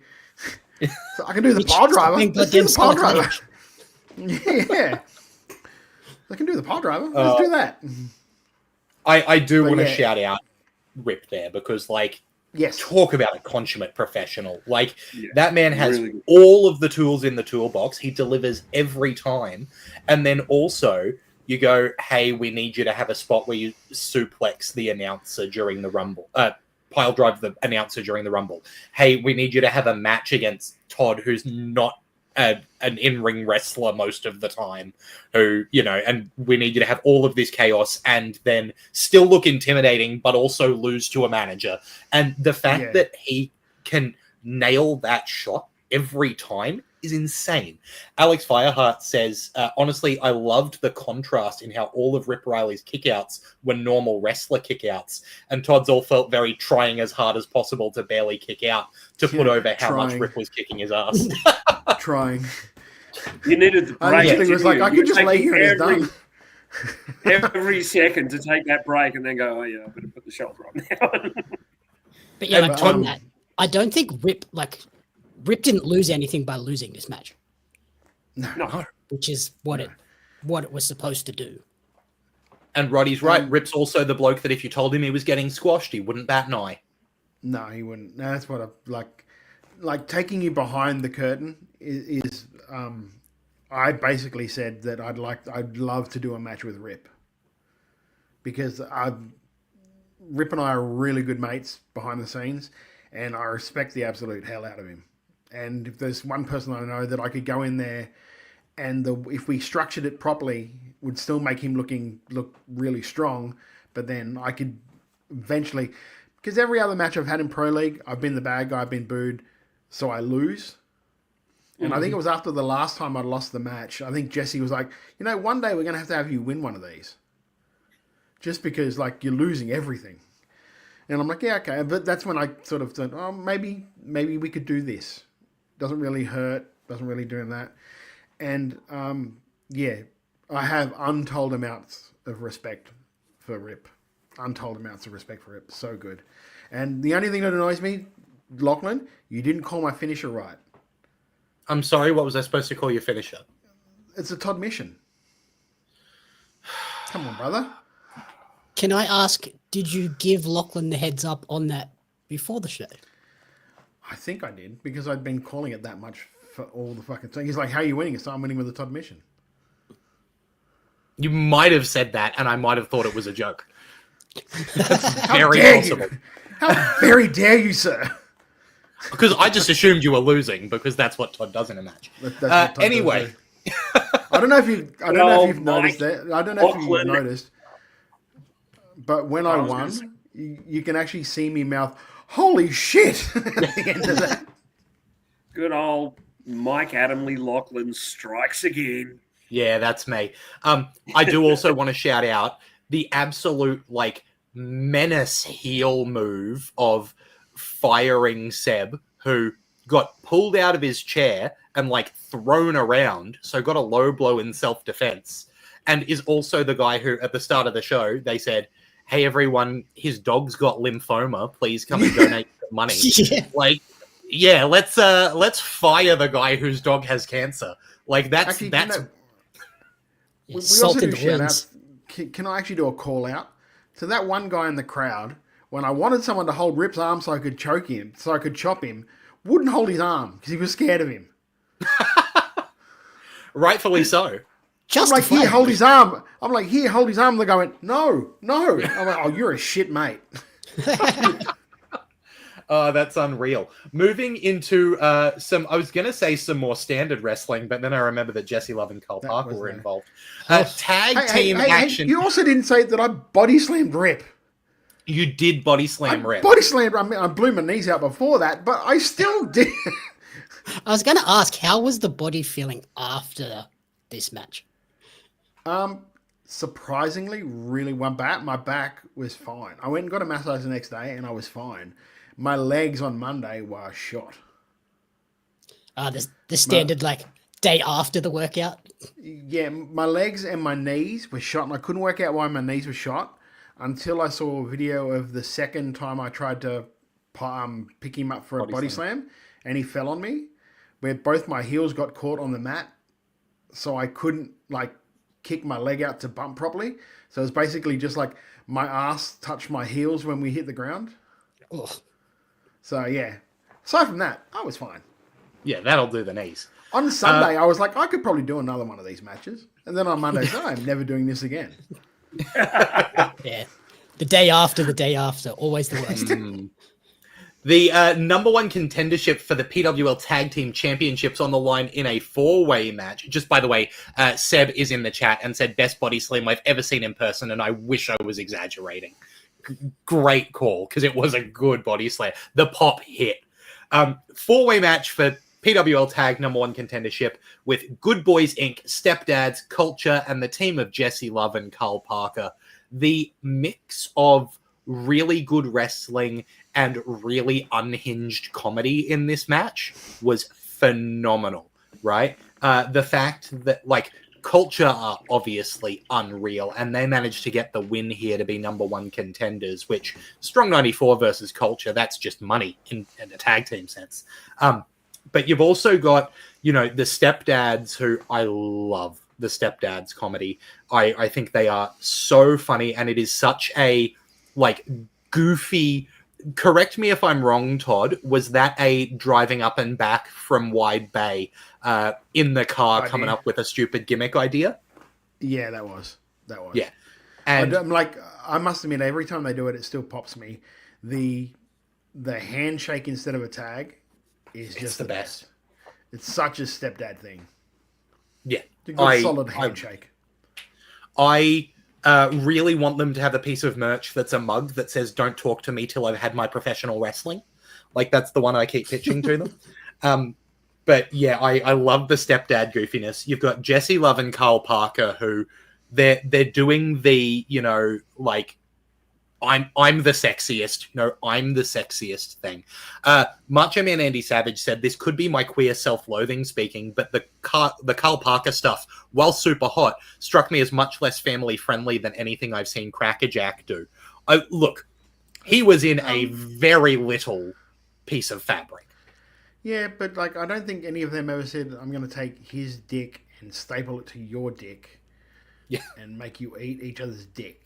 So I can do the pile driver. Let's do the pile driver. Yeah. I can do the pile driver. Let's do that. I do want to shout out Rip there because, like, talk about a consummate professional. Like, that man has really all of the tools in the toolbox. He delivers every time. And then also, you go, hey, we need you to have a spot where you suplex the announcer during the Rumble. Pile drive the announcer during the Rumble. Hey, we need you to have a match against Todd, who's not an in-ring wrestler most of the time, who, you know, and we need you to have all of this chaos and then still look intimidating, but also lose to a manager. And the fact that he can nail that shot every time is insane. Alex Fireheart says, honestly, I loved the contrast in how all of Rip Riley's kickouts were normal wrestler kickouts, and Todd's all felt very trying as hard as possible to barely kick out to put over how much Rip was kicking his ass. Trying. You needed the break. I was like, I could just lay here and it's done. Every second to take that break and then go, oh yeah, I better put the shoulder on now. But yeah, like on that, I don't think Rip didn't lose anything by losing this match. No. Which is what it was supposed to do. And Roddy's right. Rip's also the bloke that if you told him he was getting squashed, he wouldn't bat an eye. No, he wouldn't. No, that's what I like taking you behind the curtain is I basically said that I'd love to do a match with Rip. Because Rip and I are really good mates behind the scenes, and I respect the absolute hell out of him. And if there's one person I know that I could go in there and if we structured it properly, would still make him look really strong, but then I could eventually, because every other match I've had in Pro League, I've been the bad guy, I've been booed, so I lose. And I think it was after the last time I lost the match, I think Jesse was like, you know, one day we're going to have you win one of these. Just because, like, you're losing everything. And I'm like, yeah, okay. But that's when I sort of thought, oh, maybe we could do this. Doesn't really hurt. Doesn't really do that. And, I have untold amounts of respect for Rip. Untold amounts of respect for Rip. So good. And the only thing that annoys me, Lachlan, you didn't call my finisher right. I'm sorry, what was I supposed to call your finisher? It's a Todd mission. Come on, brother. Can I ask, did you give Lachlan the heads up on that before the show? I think I did, because I'd been calling it that much for all the fucking thing. He's like, how are you winning? So I'm winning with the Todd mission. You might have said that, and I might have thought it was a joke. That's very possible. How very dare you, sir? Because I just assumed you were losing, because that's what Todd does in a match. Anyway. I don't know if you've noticed that. I don't know if you've noticed. But when I won, you can actually see me mouth, holy shit, at the end of that. Good old Mike Adamley Lachlan strikes again. Yeah, that's me. I do also want to shout out the absolute, like, menace heel move of firing Seb, who got pulled out of his chair and, like, thrown around, so got a low blow in self-defense, and is also the guy who, at the start of the show, they said, hey, everyone, his dog's got lymphoma. Please come and donate some money. Let's fire the guy whose dog has cancer. Like, that's... Actually, we also do shout-outs. Can I actually do a call-out? So that one guy in the crowd, when I wanted someone to hold Rip's arm so I could choke him, so I could chop him, wouldn't hold his arm because he was scared of him. Rightfully so. I'm like, here, hold his arm. I'm like, here, hold his arm. They're going, no. I'm like, oh, you're a shit mate. That's unreal. Moving into some, I was going to say some more standard wrestling, but then I remember that Jesse Love and Carl Parker were involved. Tag team action. You also didn't say that I body slammed Rip. You did body slam Rev. Body slammed. I mean, I blew my knees out before that, but I still did. I was going to ask, how was the body feeling after this match? Surprisingly, really went back. My back was fine. I went and got a massage the next day, and I was fine. My legs on Monday were shot. The standard day after the workout. Yeah, my legs and my knees were shot, and I couldn't work out why my knees were shot until I saw a video of the second time I tried to pick him up for a body slam, and he fell on me, where both my heels got caught on the mat, so I couldn't kick my leg out to bump properly. So it was basically just like my ass touched my heels when we hit the ground. Ugh. So yeah, aside from that, I was fine. Yeah, that'll do the knees. On Sunday, I was like, I could probably do another one of these matches. And then on Monday, I'm never doing this again. Yeah. The day after, always the worst. The number one contendership for the PWL Tag Team Championships on the line in a four-way match. Just by the way, Seb is in the chat and said, best body slam I've ever seen in person, and I wish I was exaggerating. Great call, because it was a good body slam. The pop hit. Four-way match for PWL Tag number one contendership with Good Boys Inc., Stepdads, Culture, and the team of Jesse Love and Carl Parker. The mix of really good wrestling and really unhinged comedy in this match was phenomenal, right? The fact that, Culture are obviously unreal, and they managed to get the win here to be number one contenders, which Strong 94 versus Culture, that's just money in a tag team sense. But you've also got, the Stepdads, who I love the Stepdads comedy. I think they are so funny, and it is such a, goofy... Correct me if I'm wrong, Todd. Was that a driving up and back from Wide Bay in the car coming up with a stupid gimmick idea? Yeah, that was. Yeah. And I must admit, every time they do it, it still pops me. The handshake instead of a tag is just the best. It's such a Stepdad thing. Yeah. It's a good solid handshake. I really want them to have a piece of merch that's a mug that says, don't talk to me till I've had my professional wrestling. That's the one I keep pitching to them. But yeah, I love the Stepdad goofiness. You've got Jesse Love and Carl Parker, who they're doing the, I'm the sexiest. No, I'm the sexiest thing. Macho Man Andy Savage said, this could be my queer self-loathing speaking, but the Carl Parker stuff, while super hot, struck me as much less family-friendly than anything I've seen Crackerjack do. Look, he was in a very little piece of fabric. Yeah, but I don't think any of them ever said, I'm going to take his dick and staple it to your dick and make you eat each other's dick.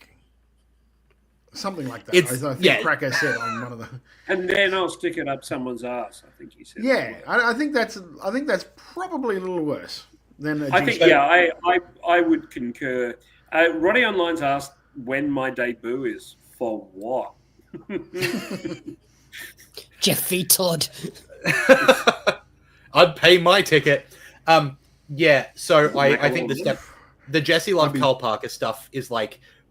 Something like that. I think Cracker said on one of the. And then I'll stick it up someone's ass. I think he said. Yeah, I think that's probably a little worse than. I would concur. Roddy Online's asked when my debut is. For what? Jeffy Todd. I'd pay my ticket. Yeah. So I think the Jesse Love Carl Parker stuff is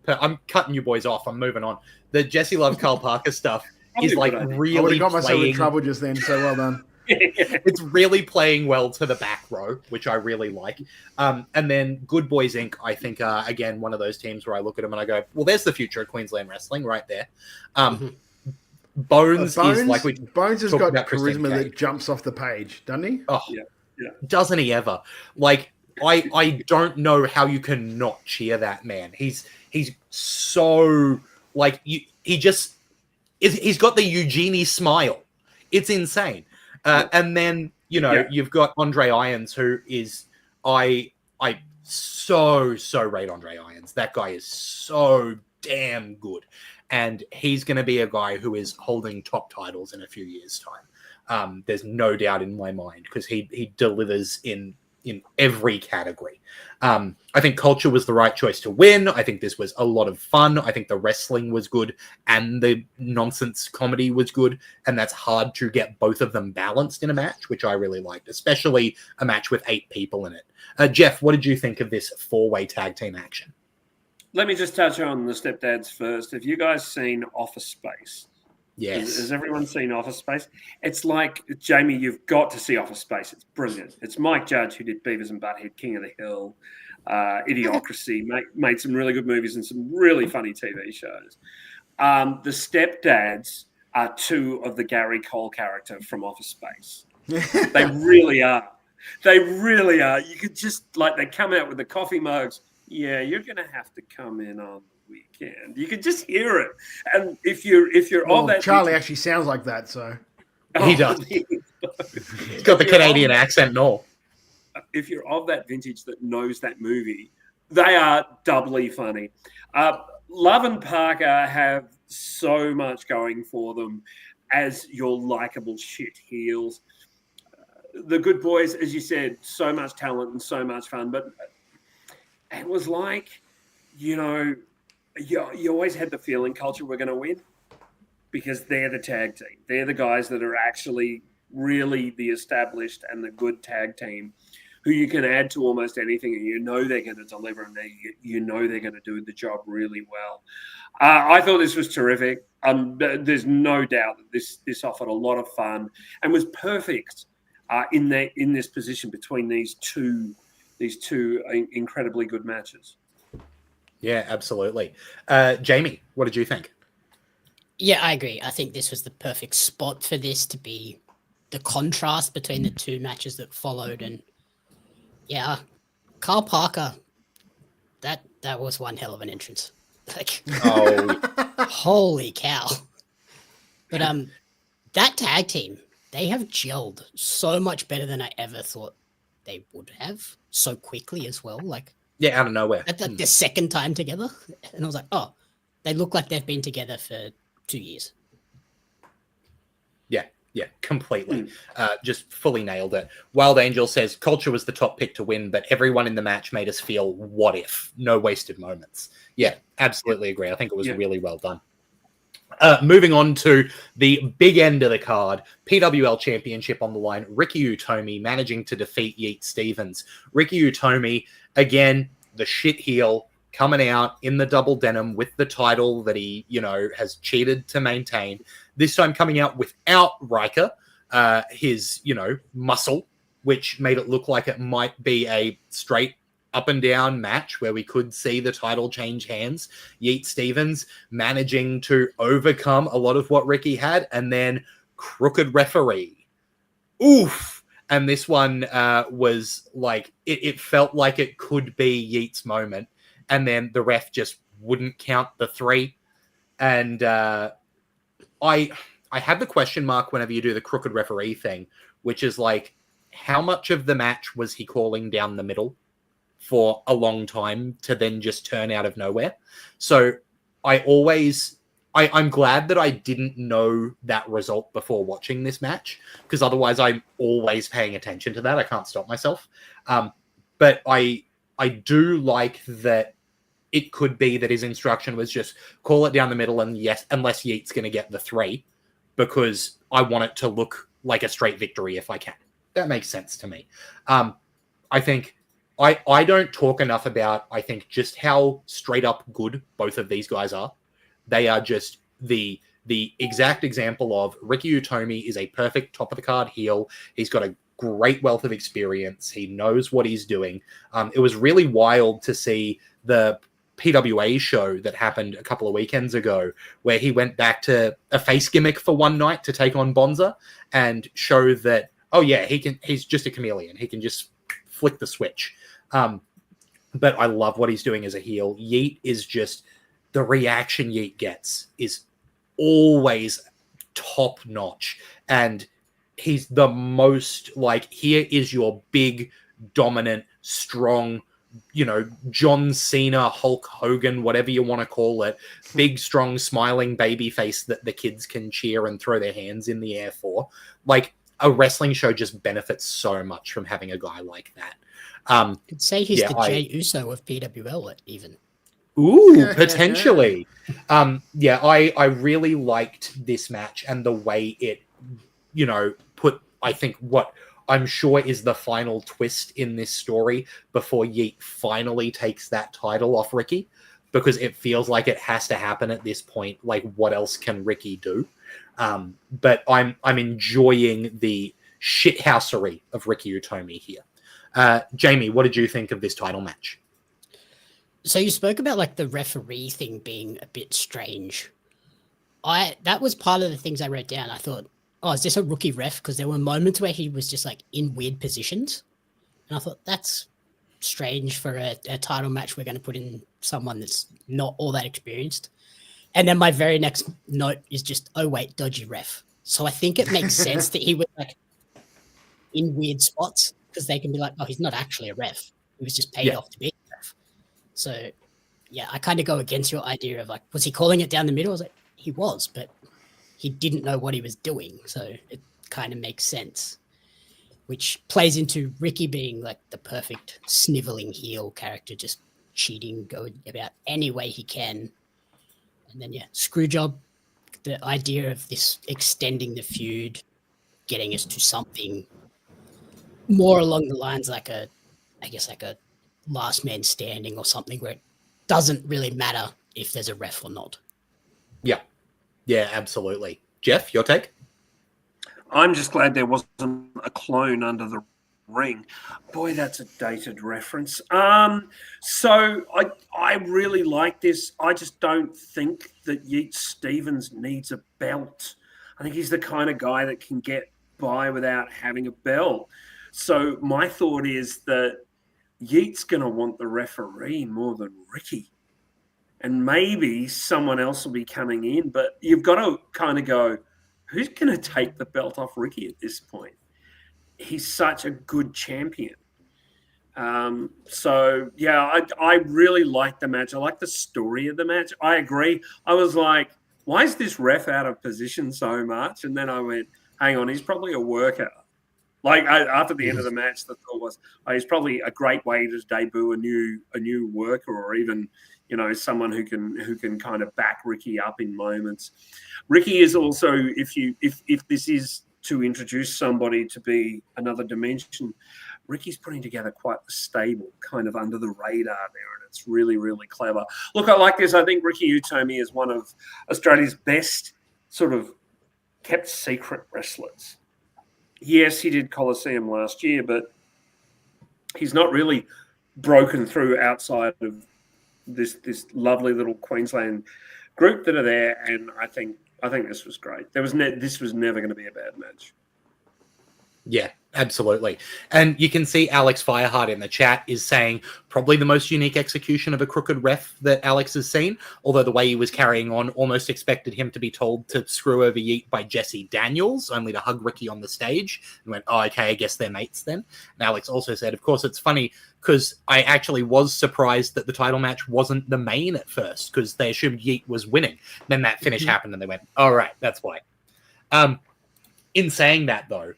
I'm cutting you boys off. I'm moving on. The Jesse Love Carl Parker stuff is really. I would have got myself in trouble just then. So well done. It's really playing well to the back row, which I really like. And then Good Boys Inc., I think, are, again, one of those teams where I look at them and I go, well, there's the future of Queensland wrestling right there. Bones has got charisma that jumps off the page, doesn't he? Oh, yeah. Doesn't he ever? I don't know how you can not cheer that man. He's so he's got the Eugenie smile. It's insane. And then you've got Andre Irons, who is I so rate Andre Irons. That guy is so damn good, and he's going to be a guy who is holding top titles in a few years' time. There's no doubt in my mind, because he delivers in every category. I think Culture was the right choice to win. I think this was a lot of fun. I think the wrestling was good and the nonsense comedy was good. And that's hard to get both of them balanced in a match, which I really liked, especially a match with 8 people in it. Jeff, what did you think of this 4-way tag team action? let me just touch on the stepdads first. Have you guys seen Office Space? Yes. Has everyone seen Office Space? It's like, Jamie, you've got to see Office Space. It's brilliant. It's Mike Judge, who did Beavis and Butthead, King of the Hill, Idiocracy, made some really good movies and some really funny TV shows. The stepdads are two of the Gary Cole character from Office Space. They really are. They really are. You could just, they come out with the coffee mugs. Yeah, you're going to have to come in on weekend. You can just hear it, and if you're of that, Charlie actually sounds like that. So he does. He's got the Canadian accent and all. If you're of that vintage that knows that movie, they are doubly funny. Love and Parker have so much going for them as your likable shit heels. The Good Boys, as you said, so much talent and so much fun, but it was like, you always had the feeling Culture were going to win because they're the tag team. They're the guys that are actually really the established and the good tag team who you can add to almost anything, and they're going to deliver, and they're going to do the job really well. I thought this was terrific. There's no doubt that this offered a lot of fun and was perfect in this position between these two incredibly good matches. Yeah, absolutely. Jamie, what did you think? Yeah, I agree. I think this was the perfect spot for this to be the contrast between the two matches that followed. And yeah, Carl Parker, that was one hell of an entrance. Holy cow. But that tag team, they have gelled so much better than I ever thought they would have, so quickly as well. Yeah, out of nowhere. The second time together. And I was like, oh, they look like they've been together for 2 years. Yeah, completely. Just fully nailed it. Wild Angel says, Culture was the top pick to win, but everyone in the match made us feel what if. No wasted moments. Yeah, absolutely agree. I think it was really well done. Moving on to the big end of the card, PWL Championship on the line. Ricky Utomi managing to defeat Yeet Stevens. Ricky Utomi, again, the shit heel, coming out in the double denim with the title that he, has cheated to maintain. This time coming out without Riker, his, muscle, which made it look like it might be a straight up and down match where we could see the title change hands. Yeet Stevens managing to overcome a lot of what Ricky had, and then crooked referee. Oof. And this one was like, it felt like it could be Yeet's moment. And then the ref just wouldn't count the 3. And I had the question mark whenever you do the crooked referee thing, which is like, how much of the match was he calling down the middle for a long time to then just turn out of nowhere? So I'm glad that I didn't know that result before watching this match, because otherwise I'm always paying attention to that. I can't stop myself. But I do like that it could be that his instruction was just call it down the middle, and yes, unless Yeet's going to get the 3, because I want it to look like a straight victory if I can. That makes sense to me. I think I don't talk enough about, I think, just how straight up good both of these guys are. They are just the exact example of Ricky Utomi is a perfect top of the card heel. He's got a great wealth of experience. He knows what he's doing. It was really wild to see the PWA show that happened a couple of weekends ago, where he went back to a face gimmick for one night to take on Bonza and show that, oh yeah, he's just a chameleon. He can just flick the switch. But I love what he's doing as a heel. Yeet is just, the reaction Yeet gets is always top notch. And he's the most here is your big, dominant, strong, John Cena, Hulk Hogan, whatever you want to call it, big, strong, smiling baby face that the kids can cheer and throw their hands in the air for. A wrestling show just benefits so much from having a guy like that. Could say he's the Jey Uso of PWL even. Ooh, potentially. I really liked this match and the way it, put, I think, what I'm sure is the final twist in this story before Yeet finally takes that title off Ricky. because it feels like it has to happen at this point. Like, what else can Ricky do? But I'm enjoying the shithousery of Ricky Utomi here. Jamie, what did you think of this title match? So you spoke about like the referee thing being a bit strange. That was part of the things I wrote down. I thought, oh, is this a rookie ref? Because there were moments where he was just like in weird positions. And I thought, that's strange for a title match. We're going to put in someone that's not all that experienced. And then my very next note is just, oh, wait, dodgy ref. So I think it makes sense that he was like in weird spots because they can be like, oh, he's not actually a ref. He was just paid off to be a ref. So, yeah, I kind of go against your idea of like, was he calling it down the middle? I was like, he was, but he didn't know what he was doing. So it kind of makes sense, which plays into Ricky being like the perfect sniveling heel character, just cheating, going about any way he can. And then, Screwjob, the idea of this extending the feud, getting us to something more along the lines like a last man standing or something where it doesn't really matter if there's a ref or not. Yeah, absolutely. Jeff, your take? I'm just glad there wasn't a clone under the ring. Boy, that's a dated reference. So I really like this. I just don't think that Yeet Stevens needs a belt. I think he's the kind of guy that can get by without having a belt. So my thought is that Yeet's going to want the referee more than Ricky. And maybe someone else will be coming in, but you've got to kind of go, who's going to take the belt off Ricky at this point? He's such a good champion. I really like the match. I like the story of the match. I agree. I was like, why is this ref out of position so much? And then I went, hang on, he's probably a worker. After the end of the match, the thought was, he's probably a great way to debut a new worker, or even, someone who can kind of back Ricky up in moments. Ricky is also, if this is to introduce somebody to be another dimension, Ricky's putting together quite the stable, kind of under the radar there, and it's really, really clever. Look, I like this. I think Ricky Utomi is one of Australia's best sort of kept secret wrestlers. Yes, he did Coliseum last year, but he's not really broken through outside of this lovely little Queensland group that are there, and I think this was great. This was never going to be a bad match. Yeah, absolutely. And you can see Alex Fireheart in the chat is saying probably the most unique execution of a crooked ref that Alex has seen, although the way he was carrying on almost expected him to be told to screw over Yeet by Jesse Daniels, only to hug Ricky on the stage, and went, oh, okay, I guess they're mates then. And Alex also said, of course, it's funny because I actually was surprised that the title match wasn't the main at first because they assumed Yeet was winning. Then that finish happened and they went, all right, that's why. In saying that, though,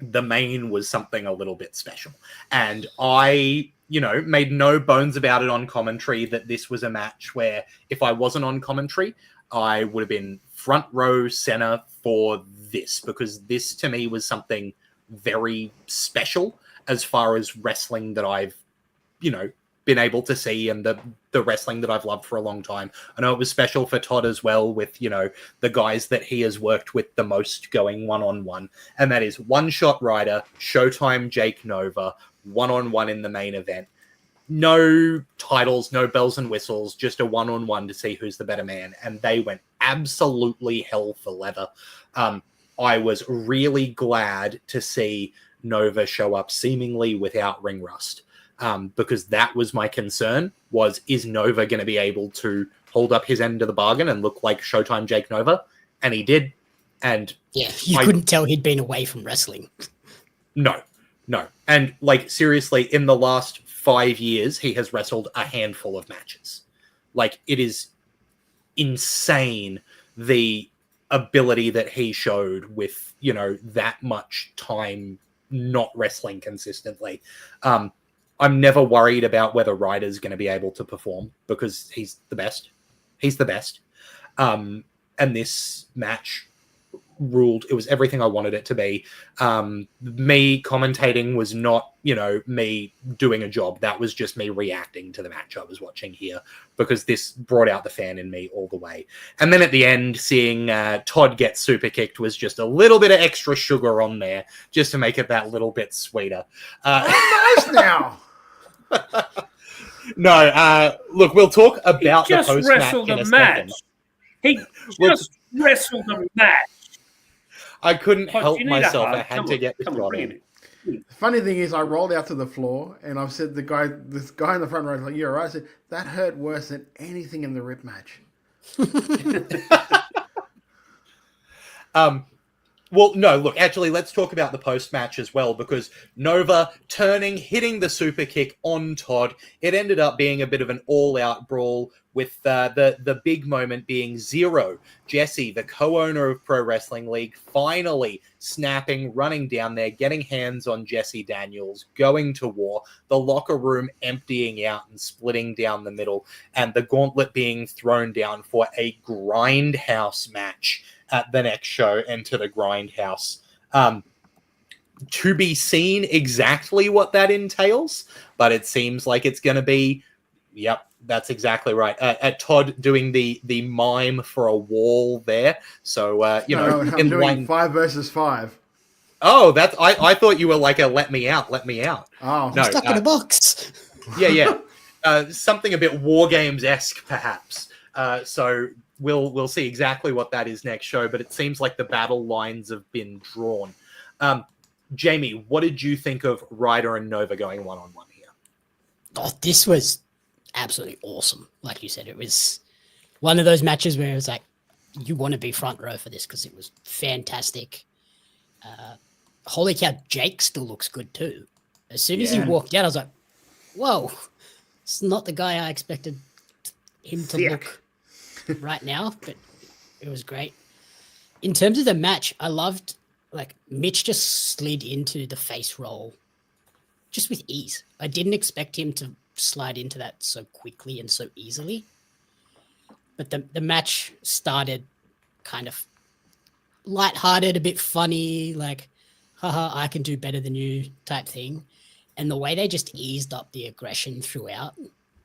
the main was something a little bit special. And I, made no bones about it on commentary that this was a match where if I wasn't on commentary, I would have been front row center for this, because this to me was something very special as far as wrestling that I've, been able to see, and the wrestling that I've loved for a long time. I know it was special for Todd as well, with, the guys that he has worked with the most going one-on-one. And that is One Shot Rider, Showtime Jake Nova, one-on-one in the main event. No titles, no bells and whistles, just a one-on-one to see who's the better man. And they went absolutely hell for leather. I was really glad to see Nova show up seemingly without ring rust. Because that was my concern, is Nova going to be able to hold up his end of the bargain and look like Showtime Jake Nova? And he did. And yeah, you couldn't tell he'd been away from wrestling. No. And seriously, in the last 5 years, he has wrestled a handful of matches. It is insane the ability that he showed with, that much time not wrestling consistently. I'm never worried about whether Ryder's going to be able to perform because he's the best. He's the best. And this match ruled. It was everything I wanted it to be. Me commentating was not, me doing a job. That was just me reacting to the match I was watching here, because this brought out the fan in me all the way. And then at the end, seeing Todd get super kicked was just a little bit of extra sugar on there, just to make it that little bit sweeter. Nice now. No, look, we'll talk about the post-match wrestled in a a match. second. He just wrestled a match. I couldn't But help you need a myself. hug. I had Come to on, get this come on, shot bring in. it in. The funny thing is, I rolled out to the floor and I've said, this guy in the front row is like, "You're right." I said, "That hurt worse than anything in the rip match." Well, no, look, actually, let's talk about the post-match as well, because Nova hitting the super kick on Todd. It ended up being a bit of an all-out brawl, with the big moment being Zero, Jesse, the co-owner of Pro Wrestling League, finally snapping, running down there, getting hands on Jesse Daniels, going to war, the locker room emptying out and splitting down the middle, and the gauntlet being thrown down for a grindhouse match at the next show, Enter the Grindhouse. To be seen exactly what that entails, but it seems like it's going to be, yep, that's exactly right. Todd doing the mime for a wall there. So, I'm doing 5 versus 5. Oh, that's, I thought you were like a let me out. Oh, no, Stuck in a box. Yeah. Something a bit War Games-esque, perhaps. So we'll see exactly what that is next show, but it seems like the battle lines have been drawn. Jamie, what did you think of Ryder and Nova going one-on-one here? Oh, this was absolutely awesome. Like you said, it was one of those matches where it was like, you want to be front row for this, because it was fantastic. Holy cow, Jake still looks good too. As soon as he walked out, I was like, whoa, it's not the guy I expected him to look right now, but it was great. In terms of the match, I loved, like, Mitch just slid into the face roll just with ease. I didn't expect him to slide into that so quickly and so easily. But the match started kind of lighthearted, a bit funny, like, haha, I can do better than you type thing. And the way they just eased up the aggression throughout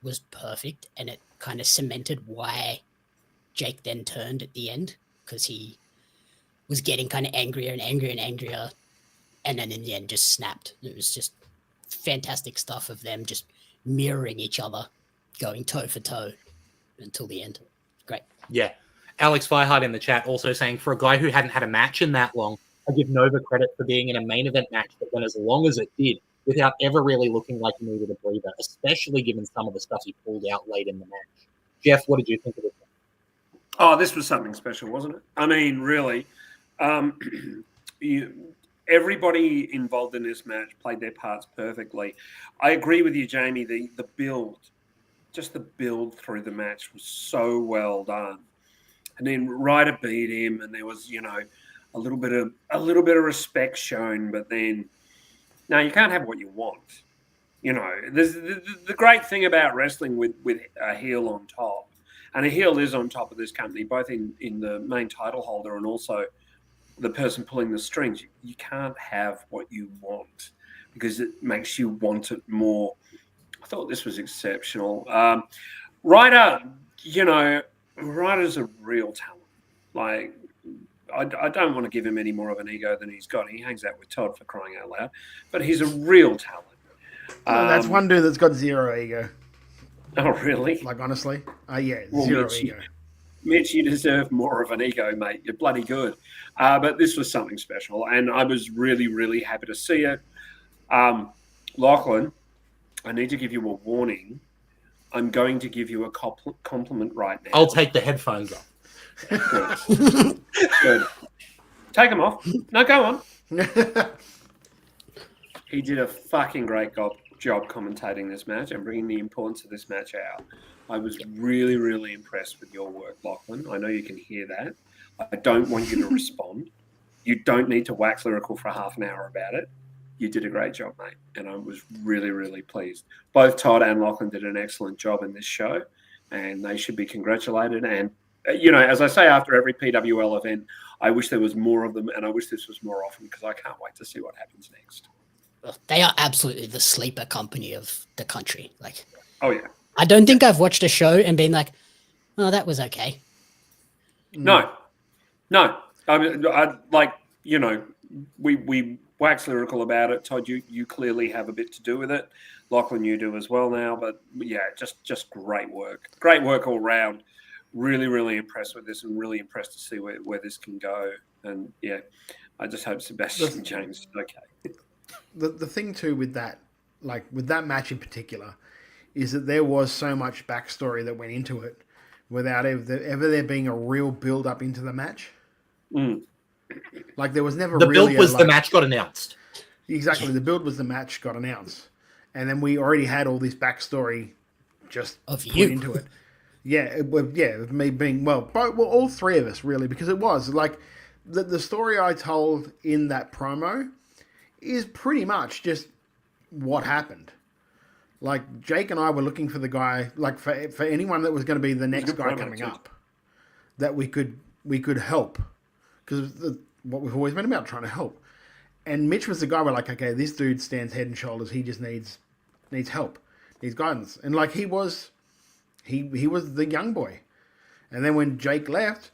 was perfect, and it kind of cemented why Jake then turned at the end, because he was getting kind of angrier and angrier and angrier, and then in the end just snapped. It was just fantastic stuff of them just mirroring each other, going toe for toe until the end. Great. Yeah. Alex Feihart in the chat also saying, for a guy who hadn't had a match in that long, I give Nova credit for being in a main event match that went as long as it did without ever really looking like he needed a breather, especially given some of the stuff he pulled out late in the match. Jeff, what did you think of it? Oh, this was something special, wasn't it? I mean, really, everybody involved in this match played their parts perfectly. I agree with you, Jamie. The build, just the build through the match was so well done. And then Ryder beat him, and there was, a little bit of respect shown. But then, no, you can't have what you want. There's the great thing about wrestling with a heel on top. And a heel is on top of this company, both in the main title holder and also the person pulling the strings. You can't have what you want because it makes you want it more. I thought this was exceptional. Ryder, Ryder's a real talent. Like, I don't want to give him any more of an ego than he's got. He hangs out with Todd, for crying out loud. But he's a real talent. That's one dude that's got zero ego. Oh, really? Like, honestly? Yeah, well, zero ego. Mitch, you deserve more of an ego, mate. You're bloody good. But this was something special, and I was really, really happy to see it. Lachlan, I need to give you a warning. I'm going to give you a compliment right now. I'll take the headphones off. Good. Good. Take them off. No, go on. He did a fucking great job commentating this match and bringing the importance of this match out. I was really, really impressed with your work, Lachlan. I know you can hear that. I don't want you to respond. You don't need to wax lyrical for half an hour about it. You did a great job, mate. And I was really, really pleased. Both Todd and Lachlan did an excellent job in this show, and they should be congratulated. And, as I say after every PWL event, I wish there was more of them, and I wish this was more often because I can't wait to see what happens next. They are absolutely the sleeper company of the country. Like, oh yeah, I don't think I've watched a show and been like, "Oh, that was okay." No. I mean, we wax lyrical about it. Todd, you clearly have a bit to do with it. Lachlan, you do as well now. But yeah, just great work. Great work all round. Really, really impressed with this, and really impressed to see where this can go. And yeah, I just hope Sebastian James is okay. The thing too with that, like with that match in particular, is that there was so much backstory that went into it without ever there being a real build up into the match. Like there was never the really build was the match got announced. Exactly, the build was the match got announced, and then we already had all this backstory just of put you into it. Yeah, me being all three of us really, because it was like the story I told in that promo is pretty much just what happened. Like Jake and I were looking for the guy, like for anyone that was going to be the next guy coming up, that we could help, because what we've always been about, trying to help. And Mitch was the guy. We're like, okay, this dude stands head and shoulders. He just needs help, needs guidance. And like he was the young boy. And then when Jake left,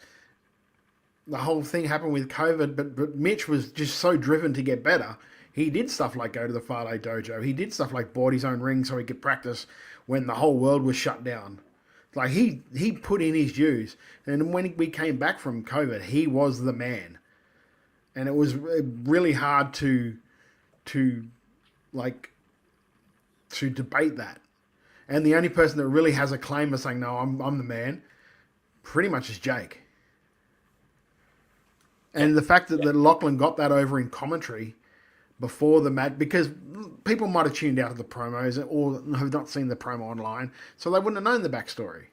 the whole thing happened with COVID. But Mitch was just so driven to get better. He did stuff like go to the Farley dojo. He did stuff like bought his own ring so he could practice when the whole world was shut down. Like he put in his dues. And when we came back from COVID, he was the man. And it was really hard to debate that. And the only person that really has a claim of saying, no, I'm the man, pretty much is Jake. And the fact that Lachlan got that over in commentary before the match, because people might have tuned out of the promos or have not seen the promo online, so they wouldn't have known the backstory.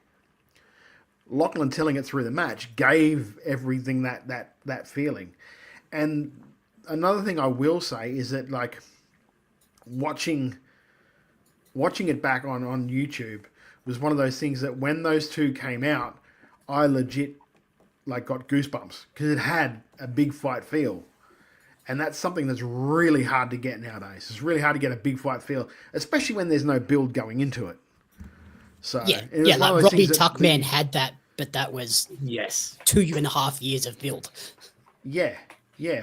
Lachlan telling it through the match gave everything that feeling. And another thing I will say is that, like, watching it back on YouTube was one of those things that when those two came out, I legit got goosebumps because it had a big fight feel. And that's something that's really hard to get nowadays. It's really hard to get a big fight feel, especially when there's no build going into it. So like Robbie Tuckman had that, but that was 2.5 years of build. Yeah,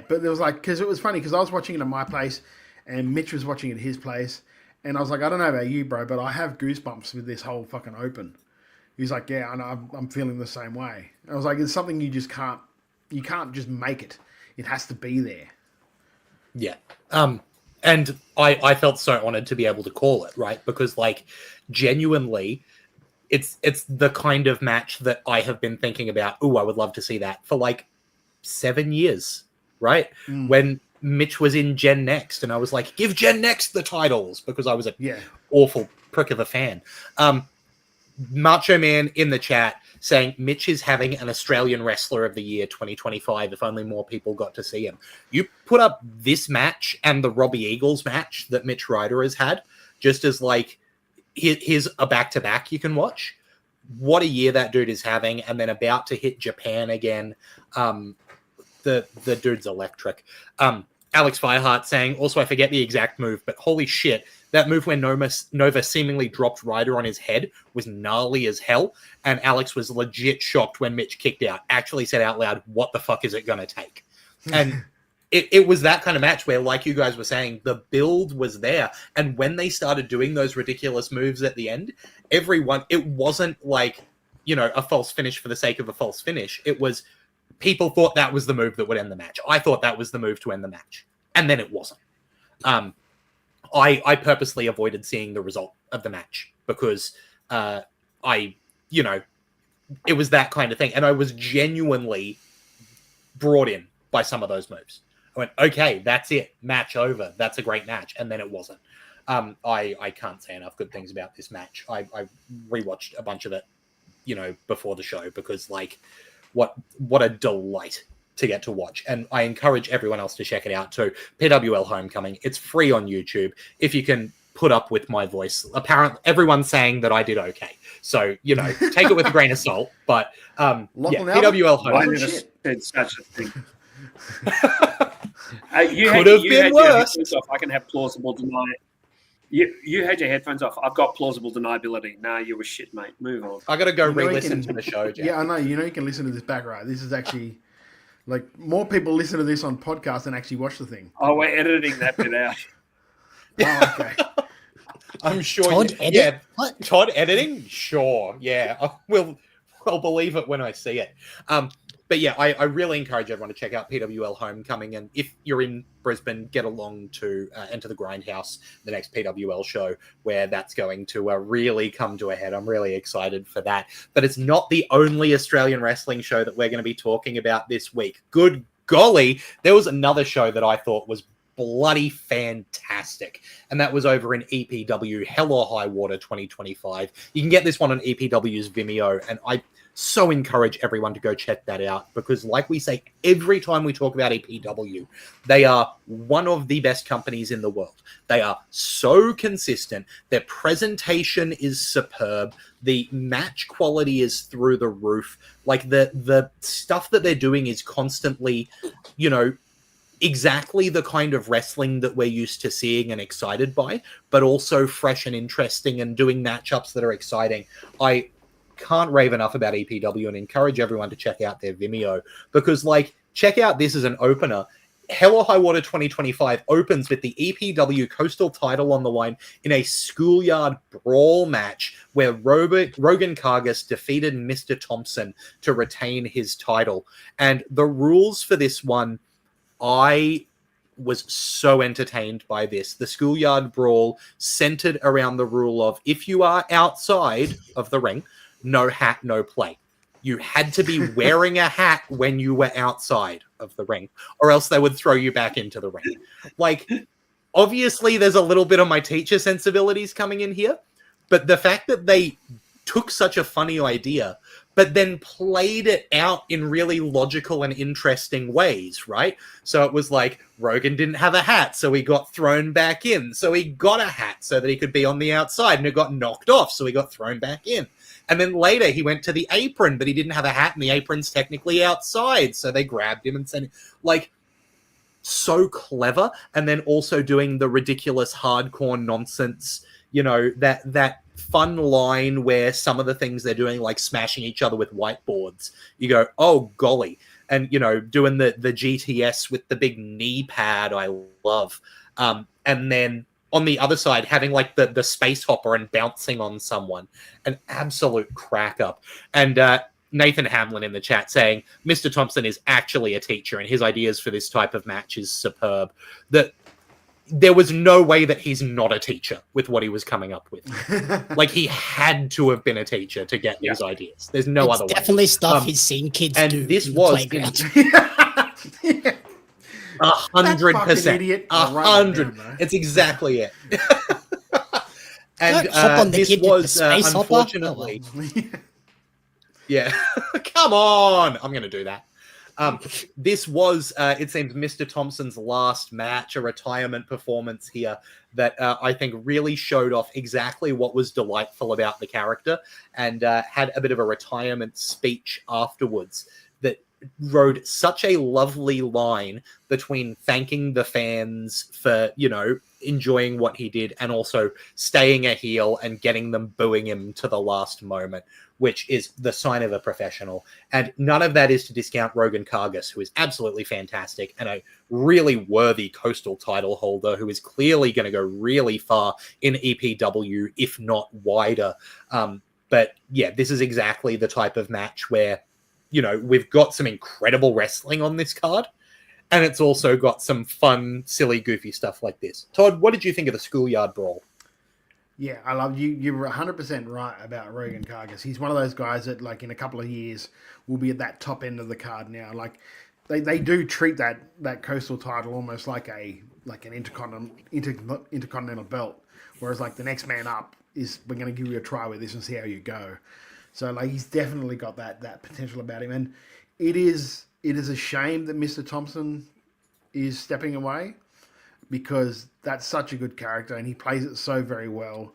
but there was because it was funny because I was watching it at my place and Mitch was watching it at his place, and I was like, I don't know about you, bro, but I have goosebumps with this whole fucking open. He's like, yeah, I know, I'm feeling the same way. I was like, it's something you can't just make it. It has to be there. Yeah. And I felt so honored to be able to call it, right? Because genuinely, it's the kind of match that I have been thinking about. I would love to see that for 7 years, right? When Mitch was in Gen Next, and I was like, give Gen Next the titles, because I was a awful prick of a fan. Macho Man in the chat saying Mitch is having an Australian Wrestler of the Year 2025 if only more people got to see him. You put up this match and the Robbie Eagles match that Mitch Ryder has had just as here's a back-to-back you can watch. What a year that dude is having, and then about to hit Japan again. The dude's electric. Alex Fireheart saying, also I forget the exact move, but holy shit, that move when Nova seemingly dropped Ryder on his head was gnarly as hell, and Alex was legit shocked when Mitch kicked out, actually said out loud, what the fuck is it going to take? And it was that kind of match where, like you guys were saying, the build was there, and when they started doing those ridiculous moves at the end, it wasn't a false finish for the sake of a false finish. It was people thought that was the move that would end the match. I thought that was the move to end the match, and then it wasn't. I purposely avoided seeing the result of the match because it was that kind of thing. And I was genuinely brought in by some of those moves. I went, okay, that's it. Match over. That's a great match. And then it wasn't. I can't say enough good things about this match. I rewatched a bunch of it, before the show because what a delight to get to watch. And I encourage everyone else to check it out too. PWL Homecoming. It's free on YouTube. If you can put up with my voice. Apparently, everyone's saying that I did okay. So, you know, take it with a grain of salt. But, PWL Home. I never said such a thing. Could have been worse. I can have plausible denial. You had your headphones off. I've got plausible deniability. Nah, you were shit, mate. Move on. I got to go re-listen to the show, Jack. Yeah, I know. You know, you can listen to this back, right? This is actually, like, more people listen to this on podcast than actually watch the thing. Oh, we're editing that bit out. Oh, okay. I'm sure. Todd editing? Sure. Yeah. I'll believe it when I see it. But yeah, I really encourage everyone to check out PWL Homecoming. And if you're in Brisbane, get along to Enter the Grindhouse, the next PWL show, where that's going to really come to a head. I'm really excited for that. But it's not the only Australian wrestling show that we're going to be talking about this week. Good golly, there was another show that I thought was bloody fantastic, and that was over in EPW Hell or Highwater 2025. You can get this one on EPW's Vimeo, and I so encourage everyone to go check that out, because like we say every time we talk about EPW, they are one of the best companies in the world. They are so consistent. Their presentation is superb. The match quality is through the roof. Like the stuff that they're doing is constantly, you know, exactly the kind of wrestling that we're used to seeing and excited by, but also fresh and interesting and doing matchups that are exciting. I can't rave enough about EPW and encourage everyone to check out their Vimeo, because, like, check out this as an opener. Hell or Highwater 2025 opens with the EPW Coastal title on the line in a schoolyard brawl match where Rogan Kargas defeated Mr. Thompson to retain his title. And the rules for this one, I was so entertained by this. The schoolyard brawl centered around the rule of, if you are outside of the ring, no hat, no play. You had to be wearing a hat when you were outside of the ring, or else they would throw you back into the ring. Like, obviously, there's a little bit of my teacher sensibilities coming in here, but the fact that they took such a funny idea, but then played it out in really logical and interesting ways, right? So it was like, Rogan didn't have a hat, so he got thrown back in. So he got a hat so that he could be on the outside, and it got knocked off, so he got thrown back in. And then later he went to the apron, but he didn't have a hat, and the apron's technically outside, so they grabbed him and sent him. Like, so clever. And then also doing the ridiculous hardcore nonsense, you know, that fun line where some of the things they're doing, like smashing each other with whiteboards, you go, oh golly. And, you know, doing the GTS with the big knee pad, I love. And then on the other side, having like the space hopper and bouncing on someone, an absolute crack up. And Nathan Hamlin in the chat saying, Mr. Thompson is actually a teacher and his ideas for this type of match is superb. That there was no way that he's not a teacher with what he was coming up with. Like, he had to have been a teacher to get these ideas. There's no other way. Definitely stuff he's seen kids and do. This was 100%. 100. It's exactly it. And this was unfortunately. Yeah, come on. I'm going to do that. This was, it seems, Mr. Thompson's last match, a retirement performance here that I think really showed off exactly what was delightful about the character, and had a bit of a retirement speech afterwards that rode such a lovely line between thanking the fans for, you know, enjoying what he did and also staying a heel and getting them booing him to the last moment, which is the sign of a professional. And none of that is to discount Rogan Kargas, who is absolutely fantastic and a really worthy Coastal title holder who is clearly going to go really far in EPW, if not wider. But yeah, this is exactly the type of match where, you know, we've got some incredible wrestling on this card, and it's also got some fun, silly, goofy stuff like this. Todd, what did you think of the schoolyard brawl? Yeah, I love you. You're 100% right about Rogan Kargas. He's one of those guys that, like, in a couple of years will be at that top end of the card now. Like, they do treat that Coastal title almost like an intercontinental belt, whereas like the next man up is, we're going to give you a try with this and see how you go. So, like, he's definitely got that potential about him, and it is a shame that Mr. Thompson is stepping away. because that's such a good character and he plays it so very well.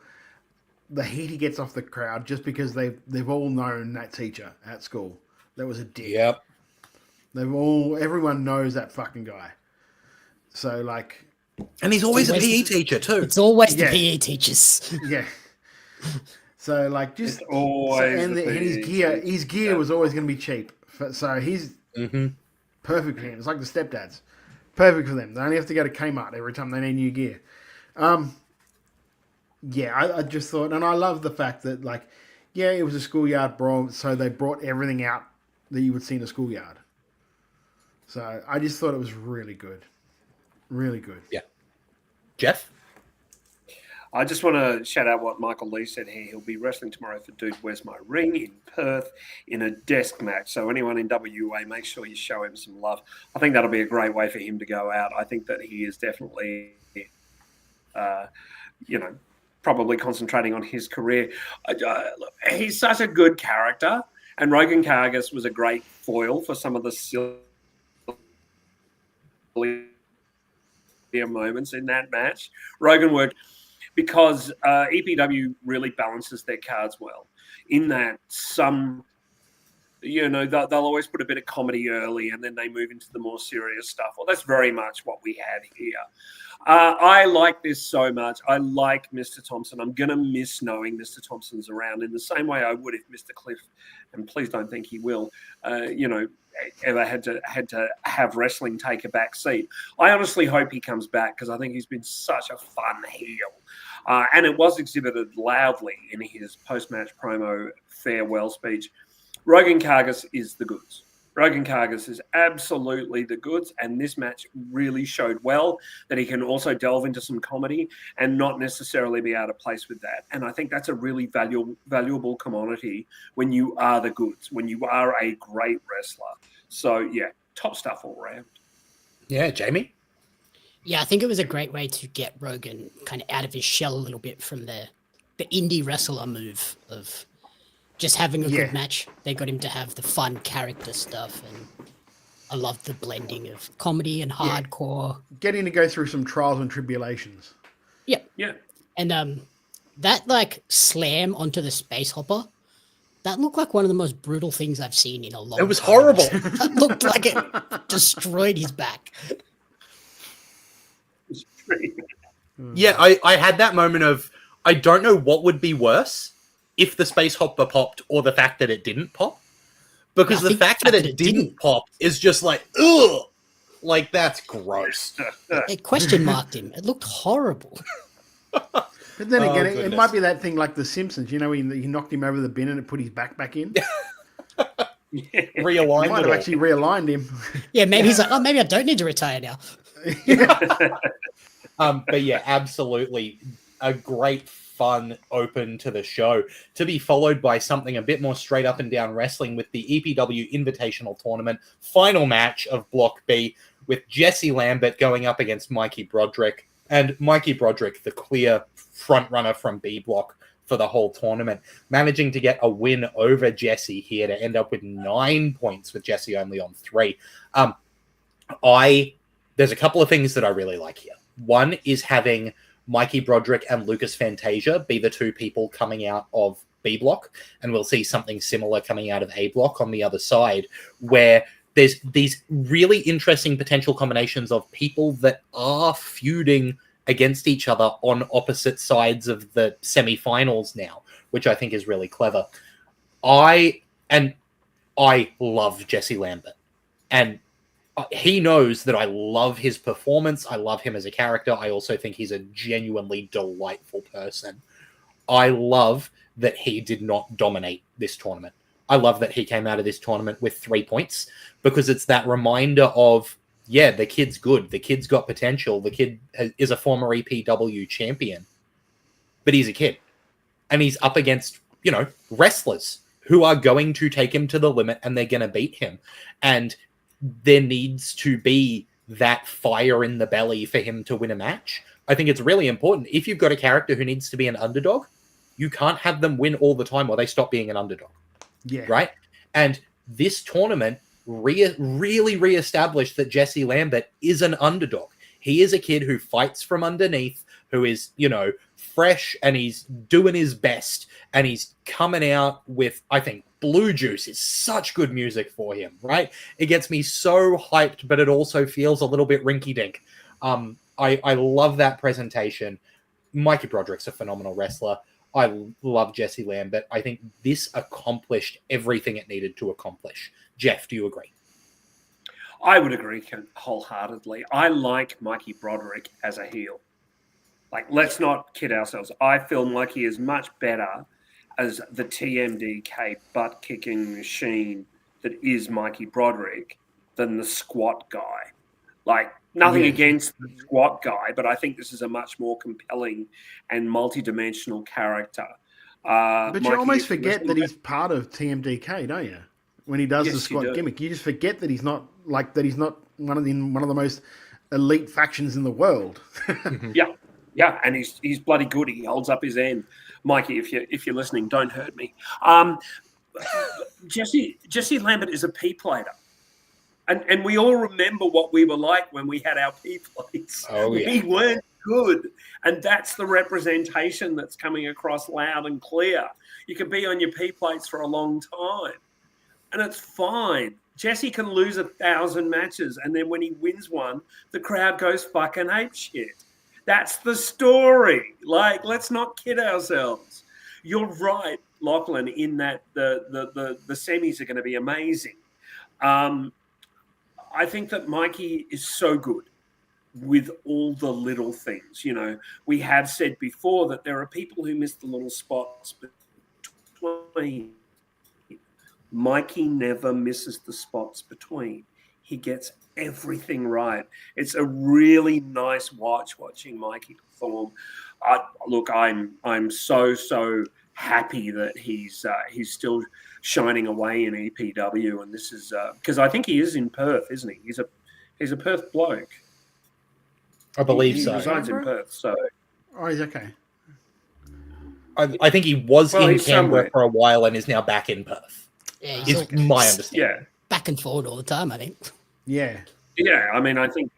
The heat he gets off the crowd just because they've all known that teacher at school. That was a dick. Yep. Everyone knows that fucking guy. So like, and he's always a PE teacher too. It's always the PE teachers. Yeah. So like, just always and his gear was always going to be cheap. So he's perfect for him. It's like the stepdads, perfect for them. They only have to go to Kmart every time they need new gear. Yeah, I just thought, and I love the fact that like, yeah, it was a schoolyard brawl, so they brought everything out that you would see in a schoolyard. So I just thought it was really good. Really good. Yeah. Jeff? I just want to shout out what Michael Lee said here. He'll be wrestling tomorrow for Dude Where's My Ring in Perth in a desk match. So anyone in WA, make sure you show him some love. I think that'll be a great way for him to go out. I think that he is definitely, probably concentrating on his career. Look, he's such a good character. And Rogan Kargas was a great foil for some of the silly moments in that match. Rogan worked because EPW really balances their cards well in that some, they'll always put a bit of comedy early and then they move into the more serious stuff. Well, that's very much what we had here. I like this so much. I like Mr. Thompson. I'm going to miss knowing Mr. Thompson's around in the same way I would if Mr. Cliff, and please don't think he will, ever had to have wrestling take a back seat. I honestly hope he comes back because I think he's been such a fun heel. And it was exhibited loudly in his post-match promo farewell speech. Rogan Kargas is the goods. Rogan Kargas is absolutely the goods, and this match really showed well that he can also delve into some comedy and not necessarily be out of place with that. And I think that's a really valuable commodity when you are the goods, when you are a great wrestler. So, yeah, top stuff all around. Yeah, Jamie? Yeah, I think it was a great way to get Rogan kind of out of his shell a little bit from the indie wrestler move of just having a good match. They got him to have the fun character stuff, and I love the blending of comedy and hardcore. Getting to go through some trials and tribulations. Yeah. Yeah. And that like slam onto the space hopper, that looked like one of the most brutal things I've seen in a long time. It was horrible. It looked like it destroyed his back. Yeah, I had that moment of, I don't know what would be worse, if the space hopper popped or the fact that it didn't pop. Because the fact that it didn't pop is just like, ugh! Like, that's gross. It question marked him. It looked horrible. But then again, it might be that thing like The Simpsons. He knocked him over the bin and it put his back in. Realigned. Might have actually realigned him. Yeah, maybe he's like, oh, maybe I don't need to retire now. But yeah, absolutely a great fun open to the show, to be followed by something a bit more straight up and down wrestling with the EPW Invitational Tournament final match of Block B, with Jesse Lambert going up against Mikey Broderick, and Mikey Broderick, the clear front runner from B Block for the whole tournament, managing to get a win over Jesse here to end up with 9 points with Jesse only on 3. There's a couple of things that I really like here. One is having Mikey Broderick and Lucas Fantasia be the two people coming out of B Block, and we'll see something similar coming out of A Block on the other side, where there's these really interesting potential combinations of people that are feuding against each other on opposite sides of the semi-finals now, which I think is really clever. I love Jesse Lambert, and he knows that I love his performance. I love him as a character. I also think he's a genuinely delightful person. I love that he did not dominate this tournament. I love that he came out of this tournament with 3 points, because it's that reminder of, yeah, the kid's good. The kid's got potential. The kid is a former EPW champion, but he's a kid. And he's up against, wrestlers who are going to take him to the limit, and they're going to beat him. And there needs to be that fire in the belly for him to win a match. I think it's really important. If you've got a character who needs to be an underdog, you can't have them win all the time or they stop being an underdog. Yeah. Right? And this tournament really reestablished that Jesse Lambert is an underdog. He is a kid who fights from underneath, who is, fresh, and he's doing his best, and he's coming out with, I think, Blue Juice is such good music for him, right? It gets me so hyped, but it also feels a little bit rinky-dink. I love that presentation. Mikey Broderick's a phenomenal wrestler. I love Jesse Lambert. I think this accomplished everything it needed to accomplish. Jeff, do you agree? I would agree wholeheartedly. I like Mikey Broderick as a heel. Like, let's not kid ourselves. I feel Mikey is much better as the TMDK butt-kicking machine that is Mikey Broderick than the squat guy. Like, nothing against the squat guy, but I think this is a much more compelling and multi-dimensional character. But Mikey, you almost forget that he's part of TMDK, don't you? When he does the squat gimmick, you just forget that he's not one of the most elite factions in the world. Yeah, and he's bloody good. He holds up his end. Mikey, if you're listening, don't hurt me. Jesse Lambert is a P plater. And we all remember what we were like when we had our P plates. Oh, yeah. We weren't good. And that's the representation that's coming across loud and clear. You can be on your P plates for a long time. And it's fine. Jesse can lose 1,000 matches. And then when he wins one, the crowd goes fucking apeshit. That's the story. Like, let's not kid ourselves. You're right, Lachlan, in that the semis are going to be amazing. I think that Mikey is so good with all the little things. We have said before that there are people who miss the little spots between. Mikey never misses the spots between. He gets everything right. It's a really nice watching Mikey perform. I'm so happy that he's still shining away in EPW, and this is because I think he is in Perth, isn't he? He's a Perth bloke. I believe so. He resides in Perth, so. Oh, he's okay. I think he was in Canberra for a while and is now back in Perth. Yeah, is my understanding. Yeah, back and forward all the time, I think. Yeah. I mean, I think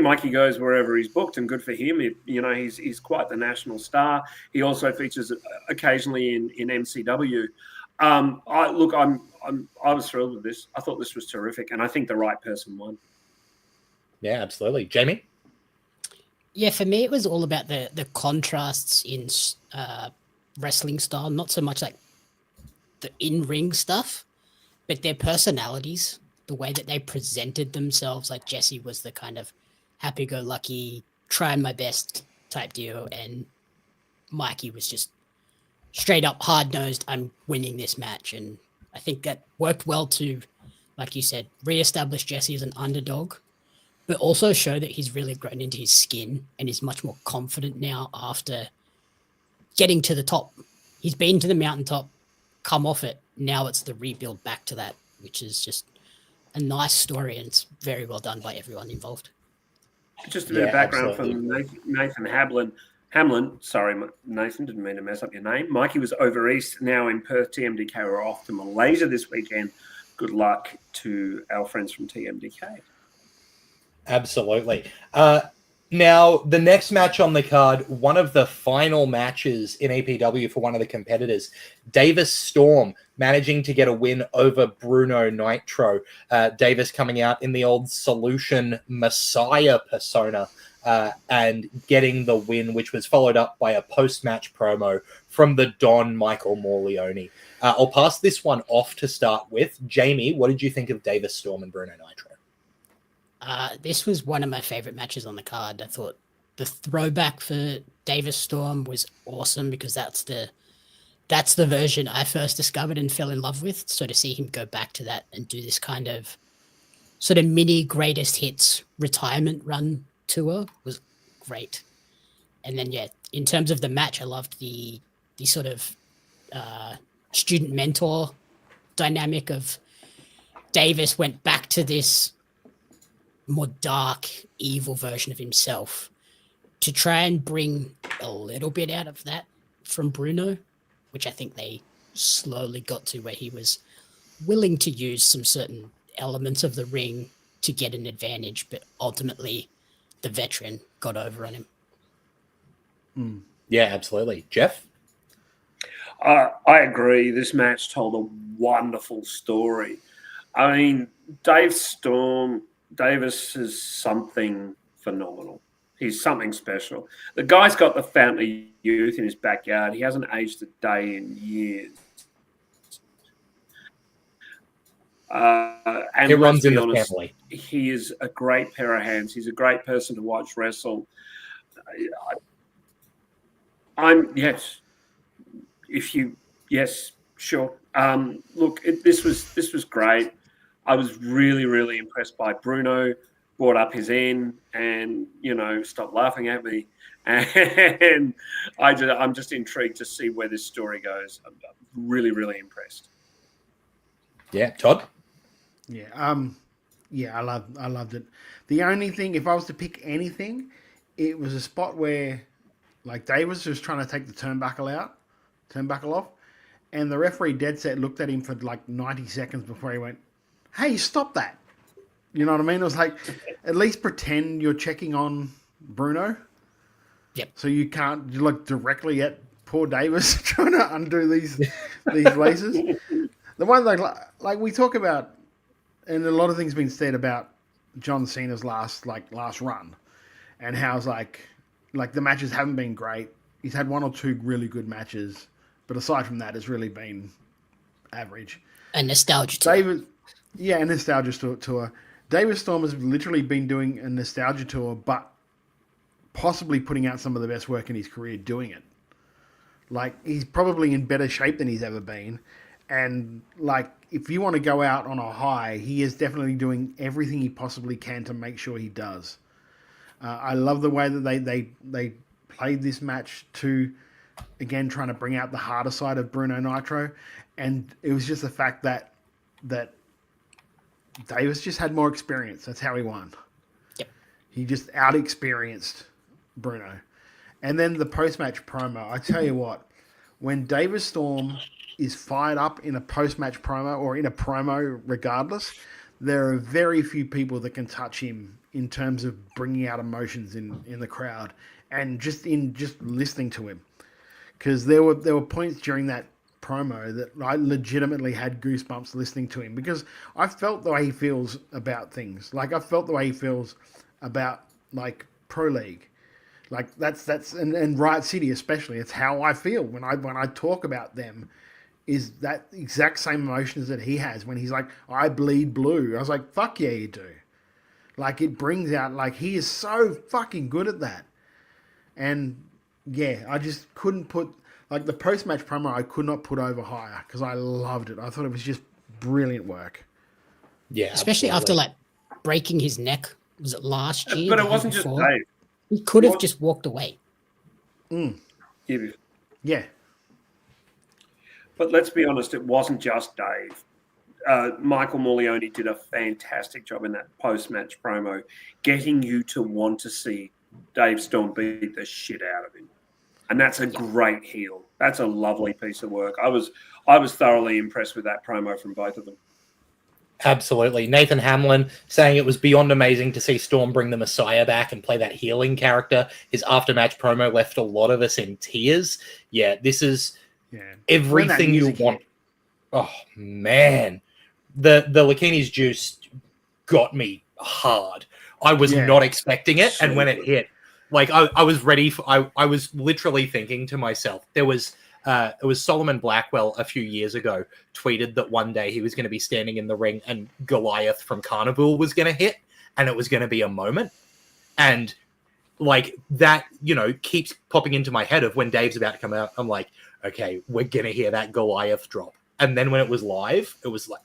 Mikey goes wherever he's booked, and good for him. He's quite the national star. He also features occasionally in MCW. I was thrilled with this. I thought this was terrific, and I think the right person won. Yeah, absolutely. Jamie? Yeah, for me, it was all about the contrasts in wrestling style, not so much like the in-ring stuff, but their personalities, the way that they presented themselves. Like Jesse was the kind of happy-go-lucky, trying my best type deal, and Mikey was just straight up hard-nosed, I'm winning this match. And I think that worked well to, like you said, re-establish Jesse as an underdog, but also show that he's really grown into his skin and is much more confident now after getting to the top. He's been to the mountaintop, come off it. Now it's the rebuild back to that, which is just a nice story, and it's very well done by everyone involved. Just a bit of background from Nathan Hamlin. Sorry, Nathan, didn't mean to mess up your name. Mikey was over east, now in Perth. TMDK are off to Malaysia this weekend. Good luck to our friends from TMDK. Absolutely. Now, the next match on the card, one of the final matches in EPW for one of the competitors, Davis Storm managing to get a win over Bruno Nitro. Davis coming out in the old Solution Messiah persona and getting the win, which was followed up by a post-match promo from the Don Michael Morleone. I'll pass this one off to start with. Jamie, what did you think of Davis Storm and Bruno Nitro? This was one of my favorite matches on the card. I thought the throwback for Davis Storm was awesome because that's the version I first discovered and fell in love with. So to see him go back to that and do this kind of sort of mini greatest hits retirement run tour was great. And then, yeah, in terms of the match, I loved the sort of student mentor dynamic of Davis went back to this more dark, evil version of himself to try and bring a little bit out of that from Bruno, which I think they slowly got to where he was willing to use some certain elements of the ring to get an advantage, but ultimately the veteran got over on him. Yeah, absolutely. Jeff? I agree. This match told a wonderful story. I mean, Davis is something phenomenal. He's something special. The guy's got the fountain of youth in his backyard. He hasn't aged a day in years. And it runs in the honest, family. He is a great pair of hands. He's a great person to watch wrestle. Sure. Look, this was great. I was really, really impressed by Bruno. Brought up his end and, stopped laughing at me. And I'm just intrigued to see where this story goes. I'm really, really impressed. Yeah, Todd? Yeah, I loved it. The only thing, if I was to pick anything, it was a spot where, like, Davis was trying to take the turnbuckle off, and the referee dead set looked at him for like 90 seconds before he went, "Hey, stop that." You know what I mean? It was like, at least pretend you're checking on Bruno. Yep. So you can't look directly at poor Davis trying to undo these laces. The one like we talk about, and a lot of things been said about John Cena's last run, and how it's like the matches haven't been great. He's had one or two really good matches, but aside from that, it's really been average. A nostalgia tour. A nostalgia tour. Davis Storm has literally been doing a nostalgia tour, but possibly putting out some of the best work in his career doing it. Like, he's probably in better shape than he's ever been. And, like, if you want to go out on a high, he is definitely doing everything he possibly can to make sure he does. I love the way that they played this match to, again, trying to bring out the harder side of Bruno Nitro. And it was just the fact that Davis just had more experience. That's how he won. Yep. He just out-experienced Bruno. And then the post-match promo. I tell you what, when Davis Storm is fired up in a post-match promo or in a promo regardless, there are very few people that can touch him in terms of bringing out emotions in the crowd and just listening to him. Because there were points during that promo that I legitimately had goosebumps listening to him, because I felt the way he feels about things. Like, I felt the way he feels about, like, Pro League. Like, that's and Riot City especially. It's how I feel when I talk about them, is that exact same emotions that he has when he's like, "I bleed blue." I was like, fuck yeah, you do. Like, it brings out, like, he is so fucking good at that. And yeah, I just couldn't put, like, the post-match promo I could not put over higher because I loved it. I thought it was just brilliant work. Yeah, especially after, like, breaking his neck. Was it last year? But it wasn't just Dave. He could have just walked away. Yeah. But let's be honest, it wasn't just Dave. Michael Morleone did a fantastic job in that post-match promo, getting you to want to see Dave Storm beat the shit out of him. And that's a great heel. That's a lovely piece of work. I was thoroughly impressed with that promo from both of them. Absolutely. Nathan Hamlin saying it was beyond amazing to see Storm bring the Messiah back and play that healing character. His after-match promo left a lot of us in tears. Yeah, this is everything you want. Oh, man. The Lakini's juice got me hard. I was not expecting it, and when it hit, like, I was ready for. I was literally thinking to myself, it was Solomon Blackwell a few years ago tweeted that one day he was going to be standing in the ring and Goliath from Carnival was going to hit, and it was going to be a moment, and like that, keeps popping into my head of when Dave's about to come out. I'm like, okay, we're going to hear that Goliath drop, and then when it was live, it was like,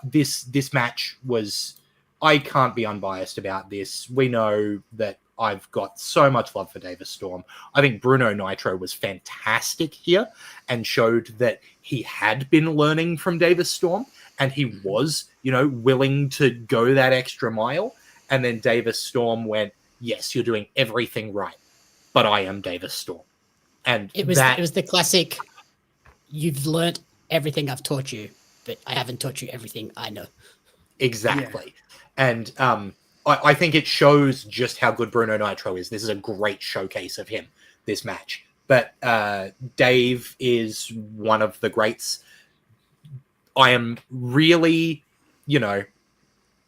this match was. I can't be unbiased about this. We know that I've got so much love for Davis Storm. I think Bruno Nitro was fantastic here and showed that he had been learning from Davis Storm and he was, willing to go that extra mile. And then Davis Storm went, yes, you're doing everything right, but I am Davis Storm. And it was the classic, you've learnt everything I've taught you, but I haven't taught you everything I know. Exactly. Yeah. And I think it shows just how good Bruno Nitro is. This is a great showcase of him, this match. But Dave is one of the greats. I am really,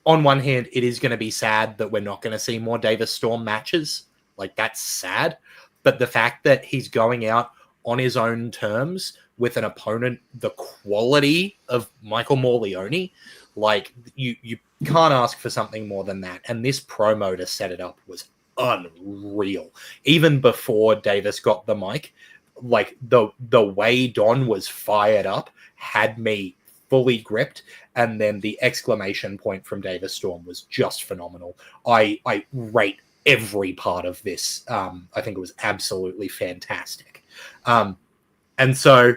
on one hand, it is going to be sad that we're not going to see more Davis Storm matches. Like, that's sad. But the fact that he's going out on his own terms with an opponent the quality of Michael Morleone, like, you can't ask for something more than that. And this promo to set it up was unreal. Even before Davis got the mic, like, the way Don was fired up had me fully gripped, and then the exclamation point from Davis Storm was just phenomenal. I rate every part of this. I think it was absolutely fantastic. And so,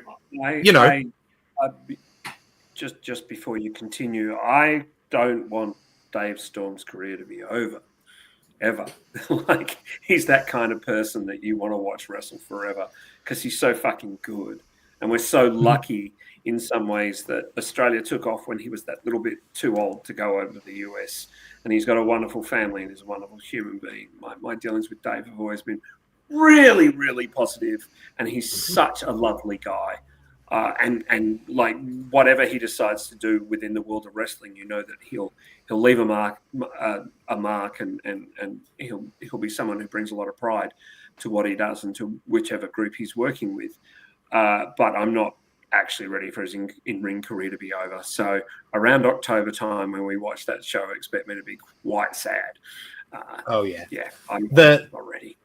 just before you continue, I don't want Dave Storm's career to be over, ever. Like, he's that kind of person that you want to watch wrestle forever because he's so fucking good. And we're so lucky in some ways that Australia took off when he was that little bit too old to go over to the US. And he's got a wonderful family and he's a wonderful human being. My dealings with Dave have always been really, really positive, and he's such a lovely guy. And like, whatever he decides to do within the world of wrestling, you know that he'll leave a mark, and he'll be someone who brings a lot of pride to what he does and to whichever group he's working with. But I'm not actually ready for his in-ring career to be over. So around October time, when we watch that show, expect me to be quite sad. I'm not ready.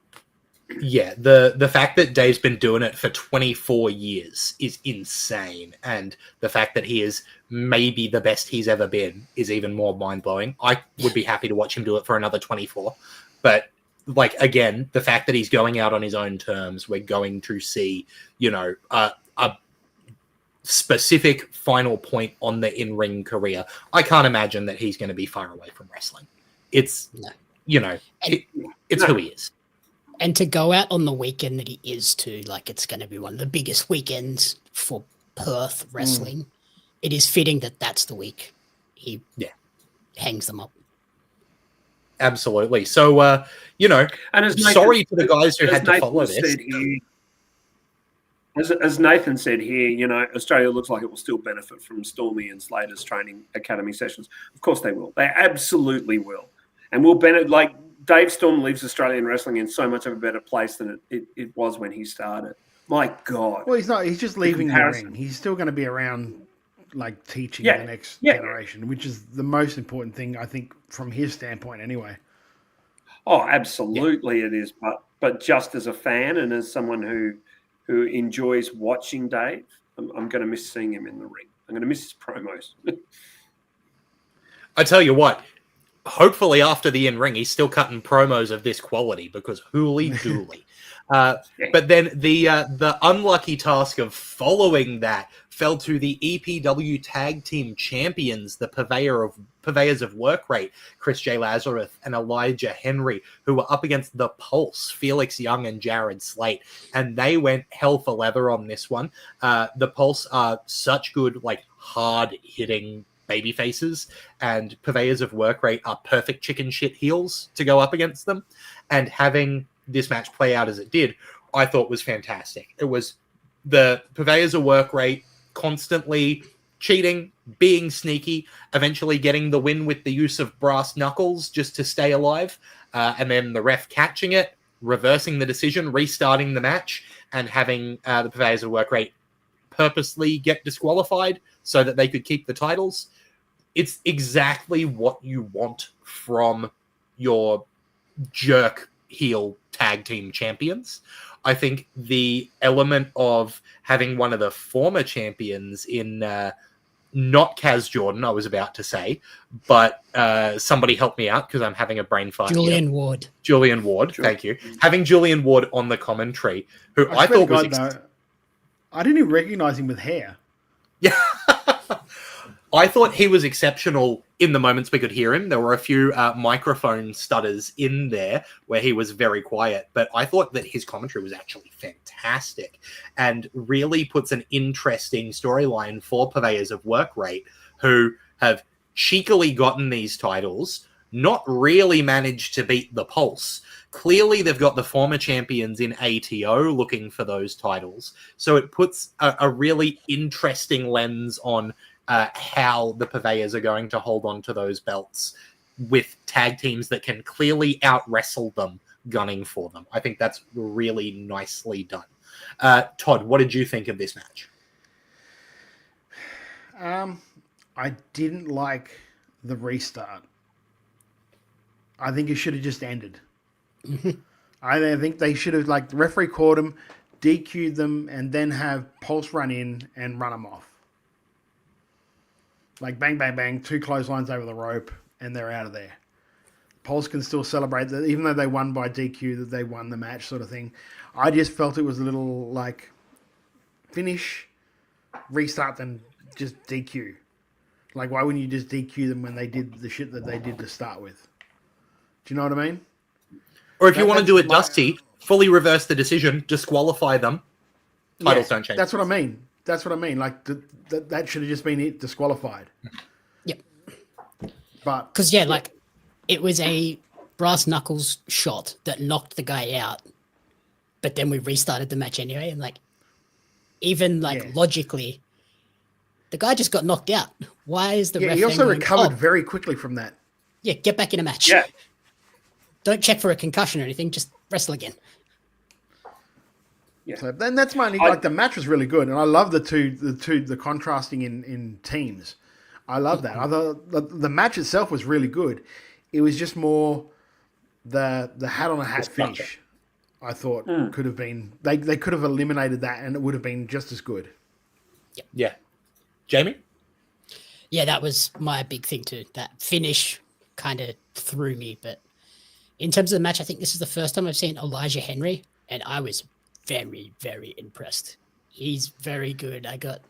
Yeah, the fact that Dave's been doing it for 24 years is insane. And the fact that he is maybe the best he's ever been is even more mind-blowing. I would be happy to watch him do it for another 24. But, like, again, the fact that he's going out on his own terms, we're going to see, a specific final point on the in-ring career. I can't imagine that he's going to be far away from wrestling. It's, it's who he is. And to go out on the weekend that he is too, like, it's going to be one of the biggest weekends for Perth wrestling. It is fitting that that's the week he hangs them up. Absolutely. So, and sorry to the guys who had to follow this. As Nathan said here, Australia looks like it will still benefit from Stormy and Slater's training academy sessions. Of course they will. They absolutely will. And we'll benefit, like, Dave Storm leaves Australian wrestling in so much of a better place than it was when he started. My God. Well, he's not. He's just leaving the ring. He's still going to be around, like, teaching the next generation, which is the most important thing, I think, from his standpoint anyway. Oh, absolutely it is. But just as a fan and as someone who enjoys watching Dave, I'm going to miss seeing him in the ring. I'm going to miss his promos. I tell you what, hopefully after the in-ring, he's still cutting promos of this quality, because hooly dooly. But then the unlucky task of following that fell to the EPW Tag Team Champions, the purveyors of work rate, Chris J. Lazarus and Elijah Henry, who were up against the Pulse, Felix Young and Jared Slate, and they went hell for leather on this one. The Pulse are such good, like, hard-hitting baby faces, and purveyors of work rate are perfect chicken shit heels to go up against them. And having this match play out as it did, I thought was fantastic. It was the purveyors of work rate constantly cheating, being sneaky, eventually getting the win with the use of brass knuckles just to stay alive, and then the ref catching it, reversing the decision, restarting the match, and having the purveyors of work rate purposely get disqualified so that they could keep the titles. It's exactly what you want from your jerk heel tag team champions. I think the element of having one of the former champions in not Kaz Jordan, I was about to say, but somebody help me out because I'm having a brain fart. Julian Ward, thank you. Having Julian Ward on the commentary, who I thought was... I didn't even recognize him with hair. Yeah. I thought he was exceptional in the moments we could hear him. There were a few microphone stutters in there where he was very quiet, but I thought that his commentary was actually fantastic and really puts an interesting storyline for purveyors of work rate, who have cheekily gotten these titles, not really managed to beat the Pulse. Clearly, they've got the former champions in ATO looking for those titles. So it puts a really interesting lens on how the purveyors are going to hold on to those belts with tag teams that can clearly out-wrestle them, gunning for them. I think that's really nicely done. Todd, what did you think of this match? I didn't like the restart. I think it should have just ended. I think they should have, like, the referee caught them, DQ'd them, and then have Pulse run in and run them off. Like, bang, bang, bang, 2 clotheslines over the rope, and they're out of there. Pulse can still celebrate that, even though they won by DQ, that they won the match, sort of thing. I just felt it was a little, like, finish, restart, then just DQ. Like, why wouldn't you just DQ them when they did the shit that they did to start with? Do you know what I mean? Or if you want to do it dusty, fully reverse the decision, disqualify them, titles don't change. That's what I mean. That's what I mean. Like, that should have just been it, disqualified. Yep. But because like, it was a brass knuckles shot that knocked the guy out, but then we restarted the match anyway, and like, even like logically, the guy just got knocked out. Why is the ref? He also going, recovered very quickly from that. Yeah, get back in a match. Yeah. Don't check for a concussion or anything. Just wrestle again. Yeah. So then that's my like the match was really good, and I love the contrasting in teams. I love that. The match itself was really good. It was just more the hat on a hat finish. I thought could have been they could have eliminated that, and it would have been just as good. Yeah. Jamie? Yeah, that was my big thing too. That finish kind of threw me, but in terms of the match, I think this is the first time I've seen Elijah Henry, and I was very, very impressed. He's very good. I got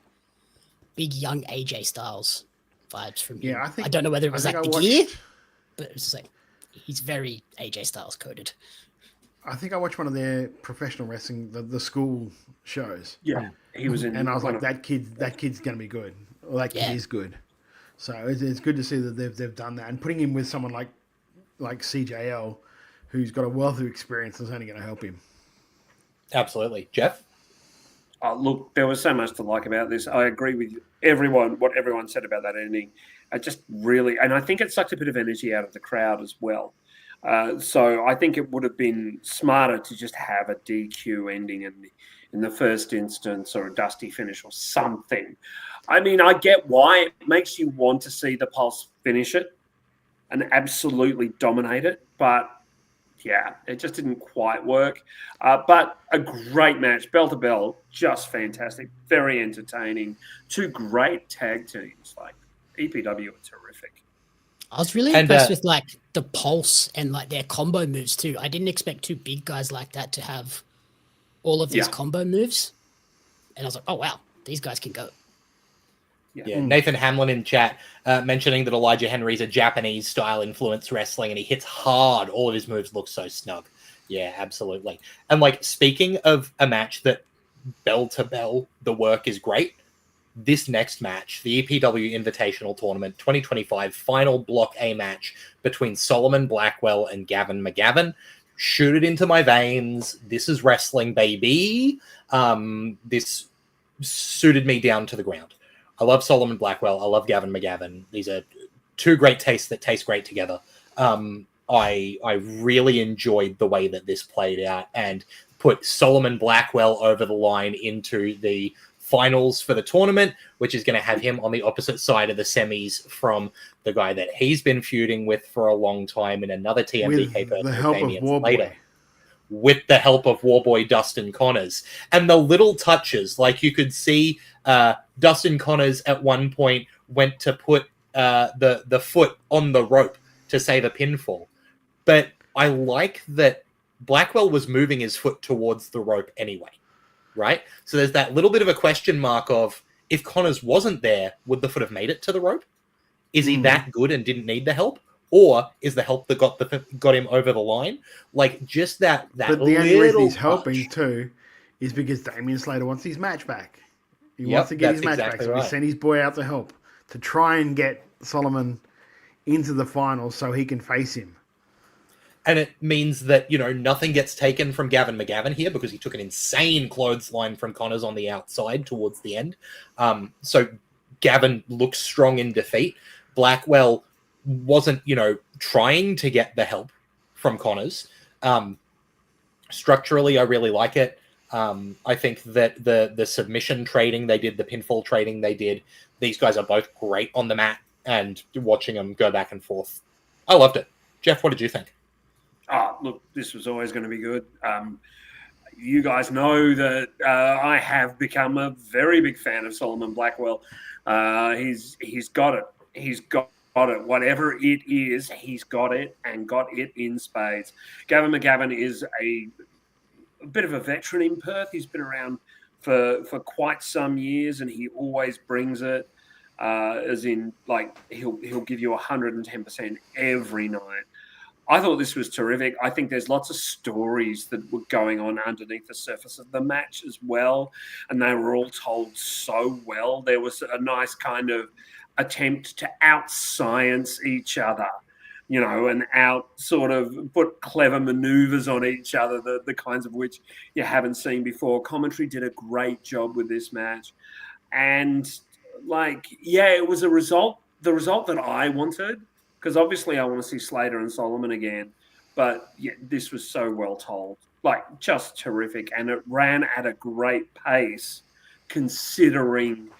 big young AJ Styles vibes from him. Yeah, I don't know whether it was like the gear, but it was just like he's very AJ Styles coded. I think I watched one of their professional wrestling, the school shows. Yeah, he was in, and I was like, that kid's going to be good. Or that kid is good. So it's good to see that they've done that, and putting him with someone like CJL, who's got a wealth of experience, is only going to help him. Absolutely, Jeff. Look, there was so much to like about this. I agree with what everyone said about that ending. I just really, and I think it sucked a bit of energy out of the crowd as well. So I think it would have been smarter to just have a DQ ending in the first instance, or a dusty finish or something. I mean, I get why it makes you want to see the Pulse finish it and absolutely dominate it, but yeah, it just didn't quite work. But a great match, bell to bell, just fantastic, very entertaining. 2 great tag teams, like EPW are terrific. I was really impressed with like the Pulse and like their combo moves too. I didn't expect 2 big guys like that to have all of these combo moves, and I was like, oh wow, these guys can go. Yeah, Nathan Hamlin in chat mentioning that Elijah Henry's a Japanese style influence wrestling, and he hits hard. All of his moves look so snug. Yeah, absolutely. And like, speaking of a match that bell to bell, the work is great. This next match, the EPW Invitational Tournament 2025 final Block A match between Solomon Blackwell and Gavin McGavin. Shoot it into my veins. This is wrestling, baby. This suited me down to the ground. I love Solomon Blackwell. I love Gavin McGavin. These are 2 great tastes that taste great together. I really enjoyed the way that this played out and put Solomon Blackwell over the line into the finals for the tournament, which is going to have him on the opposite side of the semis from the guy that he's been feuding with for a long time in another TMDK person later. With the help of Warboy Dustin Connors. And the little touches, like you could see Dustin Connors at one point went to put the foot on the rope to save a pinfall. But I like that Blackwell was moving his foot towards the rope anyway, right? So there's that little bit of a question mark of, if Connors wasn't there, would the foot have made it to the rope? Is he that good and didn't need the help? Or is the help that got him over the line? Like, just that But the only reason he's helping too is because Damian Slater wants his match back. He wants to get his match back. So he sent his boy out to help, to try and get Solomon into the finals so he can face him. And it means that, nothing gets taken from Gavin McGavin here because he took an insane clothesline from Connors on the outside towards the end. So Gavin looks strong in defeat. Blackwell wasn't, trying to get the help from Connors. Structurally, I really like it. I think that the submission trading they did, the pinfall trading they did, these guys are both great on the mat, and watching them go back and forth, I loved it. Jeff, what did you think? Oh, look, this was always going to be good. You guys know that I have become a very big fan of Solomon Blackwell. He's got it. He's got it. Whatever it is, he's got it, and got it in spades. Gavin McGavin is a bit of a veteran in Perth. He's been around for quite some years, and he always brings it. As in, like, he'll give you 110% every night. I thought this was terrific. I think there's lots of stories that were going on underneath the surface of the match as well, and they were all told so well. There was a nice kind of attempt to out-science each other, and out sort of put clever maneuvers on each other, the kinds of which you haven't seen before. Commentary did a great job with this match. And, it was the result that I wanted. Because obviously I want to see Slater and Solomon again. But yeah, this was so well told. Just terrific. And it ran at a great pace considering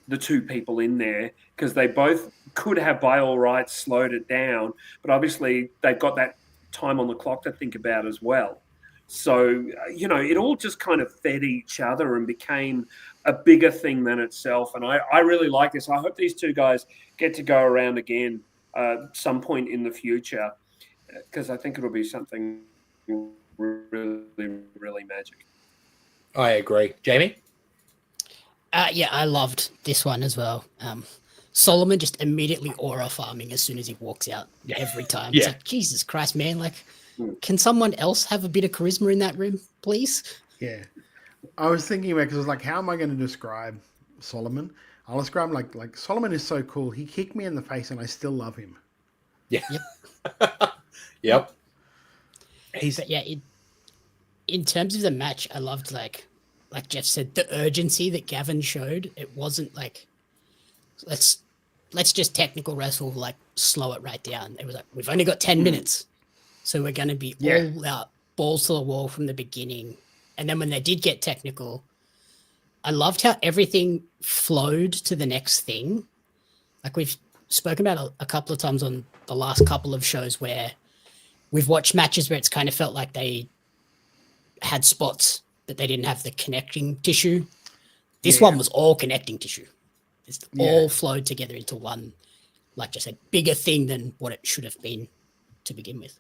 the two people in there. Because they both could have, by all rights, slowed it down. But obviously they've got that time on the clock to think about as well. So, it all just kind of fed each other and became a bigger thing than itself. And I really like this. I hope these two guys get to go around again some point in the future, because I think it'll be something really, really magic. I agree. Jamie? Yeah, I loved this one as well. Solomon just immediately aura farming as soon as he walks out every time. Yeah. It's like, Jesus Christ, man. Can someone else have a bit of charisma in that room, please? Yeah. I was thinking about, because I was like, how am I going to describe Solomon? I'll describe him like Solomon is so cool. He kicked me in the face and I still love him. Yeah. Yep. Yep. But yeah, in terms of the match, I loved like Jeff said, the urgency that Gavin showed. It wasn't like let's just technical wrestle, slow it right down. It was like, we've only got 10 minutes. So we're gonna be all out, balls to the wall from the beginning. And then when they did get technical, I loved how everything flowed to the next thing. We've spoken about a couple of times on the last couple of shows where we've watched matches where it's kind of felt like they had spots that they didn't have the connecting tissue. This one was all connecting tissue. It's all flowed together into one, like just a bigger thing than what it should have been to begin with.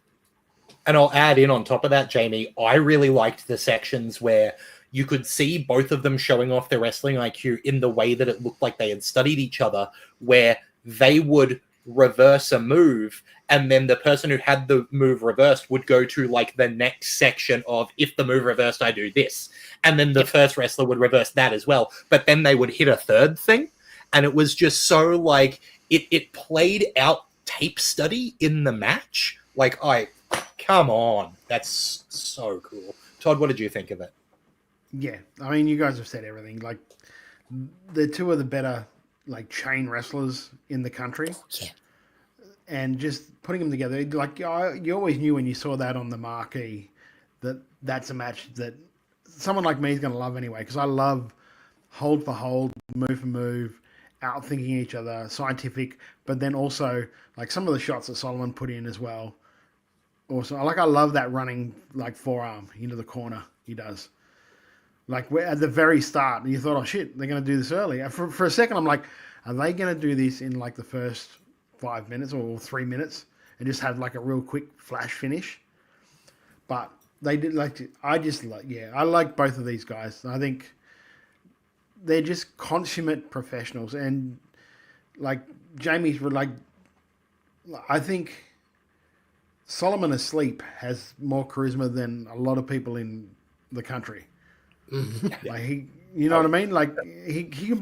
And I'll add in on top of that, Jamie, I really liked the sections where you could see both of them showing off their wrestling IQ in the way that it looked like they had studied each other, where they would reverse a move, and then the person who had the move reversed would go to the next section of, if the move reversed, I do this. And then the first wrestler would reverse that as well. But then they would hit a third thing. And it was just so it played out tape study in the match. Come on. That's so cool. Todd, what did you think of it? Yeah, I mean, you guys have said everything. They're two of the better, chain wrestlers in the country. Yeah. And just putting them together, you always knew when you saw that on the marquee that that's a match that someone like me is going to love anyway, because I love hold for hold, move for move, out-thinking each other, scientific, but then also, some of the shots that Solomon put in as well. Also, I love that running, forearm into the corner he does. At the very start, and you thought, oh shit, they're going to do this early. For a second, I'm like, are they going to do this in the first 5 minutes or 3 minutes and just have a real quick flash finish? But they did I like both of these guys. I think they're just consummate professionals, and Jamie's I think Solomon asleep has more charisma than a lot of people in the country. Like you know what I mean? Like he can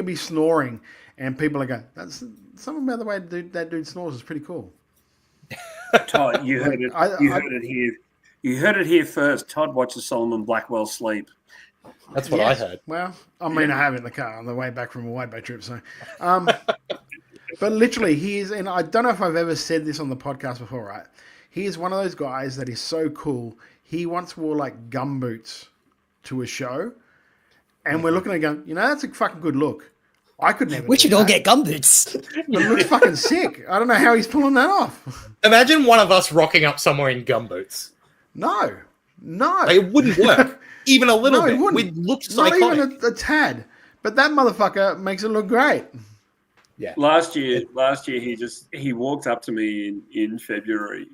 be snoring, and people are going, "That's something about the way that dude snores is pretty cool." Todd, you heard it. You heard it here. You heard it here first. Todd watches Solomon Blackwell sleep. That's what I heard. Well, I mean, I have it in the car on the way back from a wide bay trip. So, but literally, he is, and I don't know if I've ever said this on the podcast before, right? He is one of those guys that is so cool. He once wore like gumboots to a show, and we're looking at it going, that's a fucking good look. I could never. We should all get gumboots. But it looks fucking sick. I don't know how he's pulling that off. Imagine one of us rocking up somewhere in gumboots. No. It wouldn't work. Even a little bit. It wouldn't. We'd look Not psychotic. even a tad. But that motherfucker makes it look great. Yeah. Last year he walked up to me in February.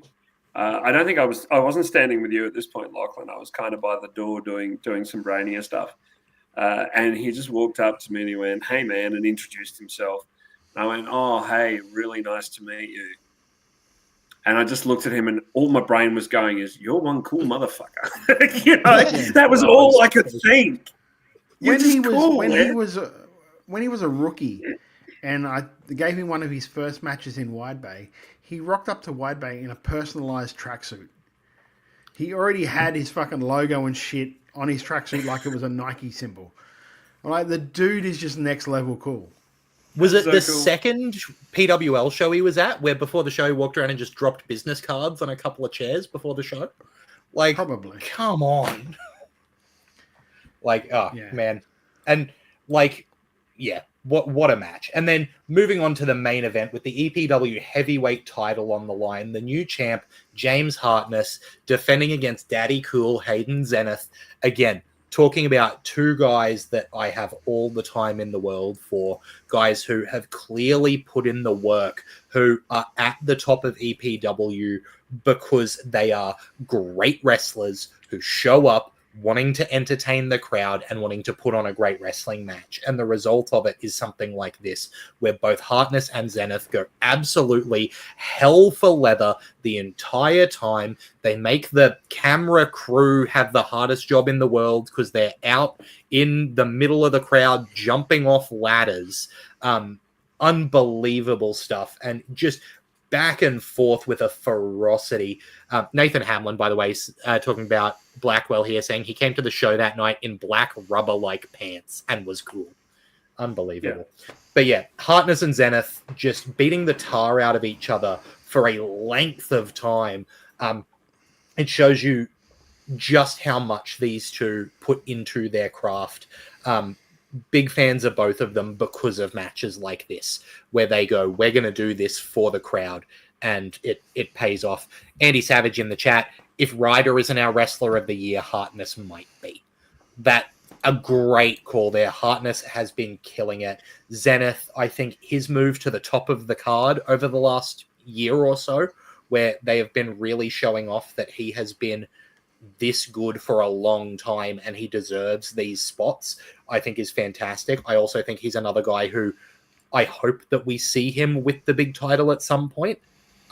I don't think I wasn't standing with you at this point, Lachlan. I was kind of by the door doing some brainier stuff. And he just walked up to me and he went, "Hey man," and introduced himself. And I went, "Oh, hey, really nice to meet you." And I just looked at him, and all my brain was going is, "You're one cool motherfucker." That was all I could think. When he was a rookie, and I gave him one of his first matches in Wide Bay, he rocked up to Wide Bay in a personalized tracksuit. He already had his fucking logo and shit on his tracksuit like it was a Nike symbol. Like, the dude is just next level cool. Was it the second PWL show he was at, where before the show he walked around and just dropped business cards on a couple of chairs before the show? Like, probably. Come on. Like, man. And, like, yeah, what a match. And then moving on to the main event with the EPW heavyweight title on the line, the new champ, James Hartness, defending against Daddy Cool, Hayden Zenith. Again, talking about two guys that I have all the time in the world for, guys who have clearly put in the work, who are at the top of EPW because they are great wrestlers who show up wanting to entertain the crowd and wanting to put on a great wrestling match. And the result of it is something like this, where both Hartness and Zenith go absolutely hell for leather the entire time. They make the camera crew have the hardest job in the world because they're out in the middle of the crowd jumping off ladders. Unbelievable stuff. And just back and forth with a ferocity. Nathan Hamlin, by the way, talking about Blackwell here, saying he came to the show that night in black rubber-like pants and was cool. Unbelievable. Yeah. But yeah, Hartness and Zenith just beating the tar out of each other for a length of time. It shows you just how much these two put into their craft. Big fans of both of them because of matches like this, where they go, we're going to do this for the crowd, and it pays off. Andy Savage in the chat, if Ryder isn't our wrestler of the year, Hartness might be. That a great call there. Hartness has been killing it. Zenith, I think his move to the top of the card over the last year or so, where they have been really showing off that he has been this good for a long time and he deserves these spots, I think is fantastic. I also think he's another guy who I hope that we see him with the big title at some point.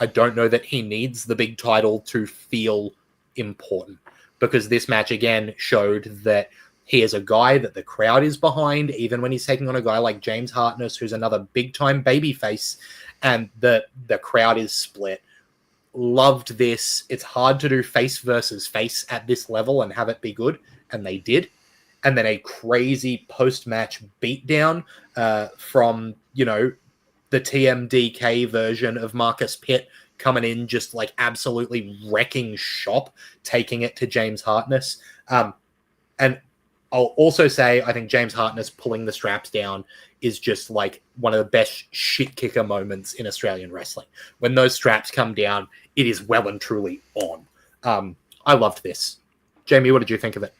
I don't know that he needs the big title to feel important, because this match again showed that he is a guy that the crowd is behind, even when he's taking on a guy like James Hartness, who's another big time babyface, and the crowd is split. Loved this. It's hard to do face versus face at this level and have it be good, and they did. And then a crazy post-match beatdown from, the TMDK version of Marcus Pitt coming in, just like absolutely wrecking shop, taking it to James Hartness. And I'll also say, I think James Hartness pulling the straps down is just like one of the best shit kicker moments in Australian wrestling. When those straps come down, it is well and truly on. I loved this. Jamie, what did you think of it?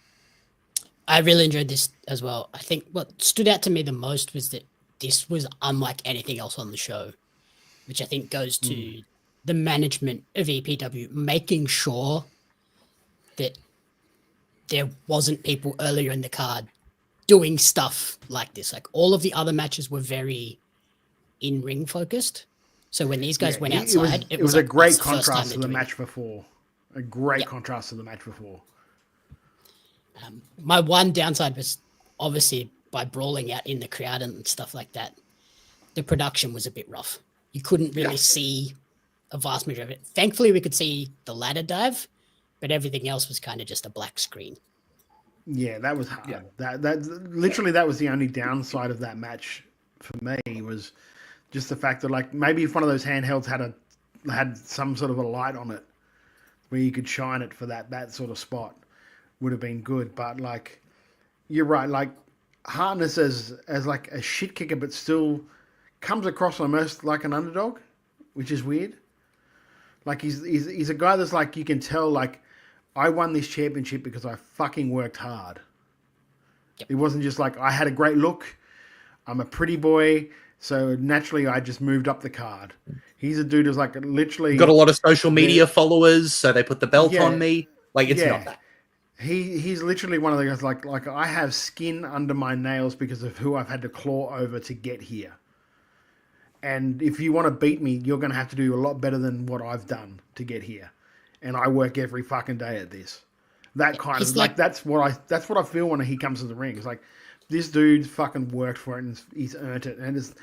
I really enjoyed this as well. I think what stood out to me the most was that this was unlike anything else on the show, which I think goes to the management of EPW, making sure that there wasn't people earlier in the card doing stuff like this. Like, all of the other matches were very in-ring focused. So when these guys went outside, it was a great contrast to the match before. A great contrast to the match before. My one downside was obviously by brawling out in the crowd and stuff like that, the production was a bit rough. You couldn't really see a vast majority of it. Thankfully, we could see the ladder dive, but everything else was kind of just a black screen. Yeah, that was hard. That was the only downside of that match for me, was just the fact that, like, maybe if one of those handhelds had some sort of a light on it where you could shine it for that sort of spot, would have been good. But, like, you're right, like, Hartness as like a shit kicker, but still comes across almost like an underdog, which is weird. Like, he's a guy that's like, you can tell, like, I won this championship because I fucking worked hard. Yep. It wasn't just like, I had a great look, I'm a pretty boy, so naturally I just moved up the card. He's a dude who's like literally got a lot of social media followers, so they put the belt on me. Like, it's not that. He's literally one of the guys like I have skin under my nails because of who I've had to claw over to get here. And if you want to beat me, you're going to have to do a lot better than what I've done to get here. And I work every fucking day at this. That kind of like that's what I feel when he comes to the ring. It's like, this dude fucking worked for it and he's earned it. And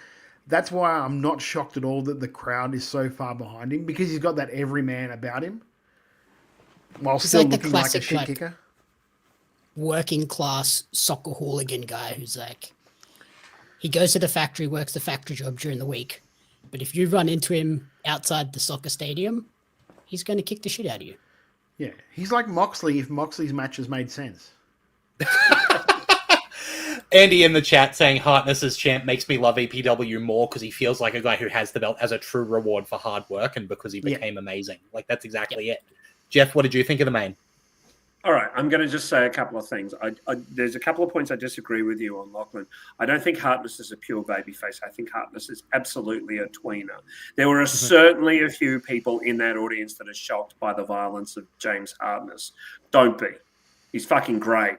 that's why I'm not shocked at all that the crowd is so far behind him, because he's got that everyman about him while still like looking like a shit kicker. Working class soccer hooligan guy who's like, he goes to the factory, works the factory job during the week, but if you run into him outside the soccer stadium, he's going to kick the shit out of you. Yeah, he's like Moxley if Moxley's matches made sense. Andy in the chat saying Hartness as champ makes me love EPW more because he feels like a guy who has the belt as a true reward for hard work and because he became amazing. Like, that's exactly it. Jeff, what did you think of the main? All right, I'm going to just say a couple of things. There's a couple of points I disagree with you on, Lachlan. I don't think Hartness is a pure babyface. I think Hartness is absolutely a tweener. There were certainly a few people in that audience that are shocked by the violence of James Hartness. Don't be. He's fucking great.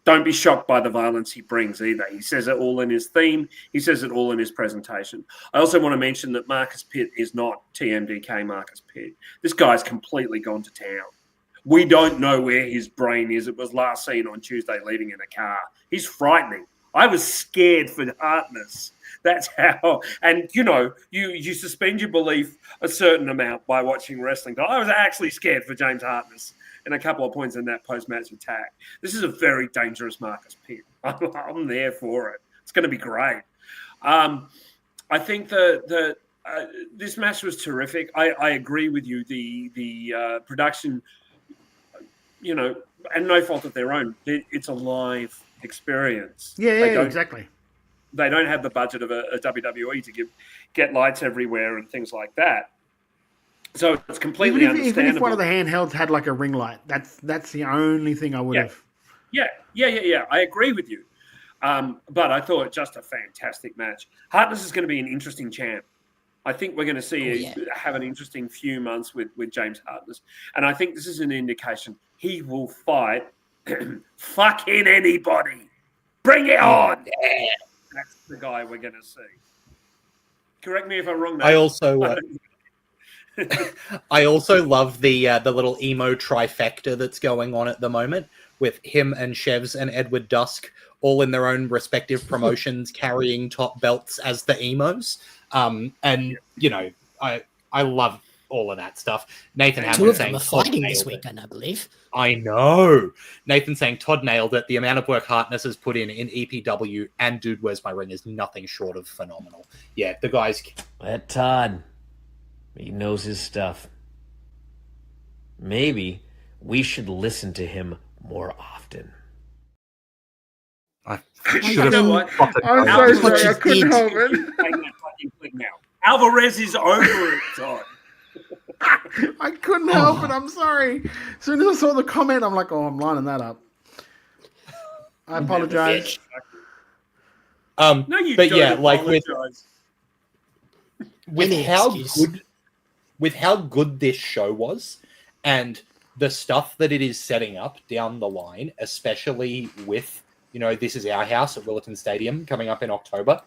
Don't be shocked by the violence he brings either. He says it all in his theme. He says it all in his presentation. I also want to mention that Marcus Pitt is not TMDK Marcus Pitt. This guy's completely gone to town. We don't know where his brain is. It was last seen on Tuesday leaving in a car. He's frightening. I was scared for Hartness. That's how. And, you know, you suspend your belief a certain amount by watching wrestling. But I was actually scared for James Hartness in a couple of points in that post-match attack. This is a very dangerous Marcus Pitt. I'm there for it. It's going to be great. I think this match was terrific. I agree with you. The production, you know, and no fault of their own, it's a live experience. Yeah, exactly. They don't have the budget of a WWE to get lights everywhere and things like that. So it's completely understandable. Even if one of the handhelds had like a ring light, that's the only thing I would have. Yeah. I agree with you. But I thought just a fantastic match. Hartness is going to be an interesting champ. I think we're going to see have an interesting few months with James Hartness. And I think this is an indication he will fight fucking anybody. Bring it on. Yeah. That's the guy we're going to see. Correct me if I'm wrong, mate. I also love the little emo trifecta that's going on at the moment with him and Chevs and Edward Dusk all in their own respective promotions carrying top belts as the emos. And, you know, I love all of that stuff. Nathan Hammond saying Todd fighting this weekend, I believe. I know. Nathan saying Todd nailed it. The amount of work Hartness has put in EPW and Dude Where's My Ring is nothing short of phenomenal. Yeah, the guys... Let Todd... He knows his stuff. Maybe we should listen to him more often. I'm so sorry. I couldn't help it. Alvarez is over it, Todd. I couldn't help it. I'm sorry. As soon as I saw the comment, I'm like, I'm lining that up. I apologize. No, you but don't yeah, like apologize. with how good this show was and the stuff that it is setting up down the line, especially with, you know, This Is Our House at Willerton Stadium coming up in October.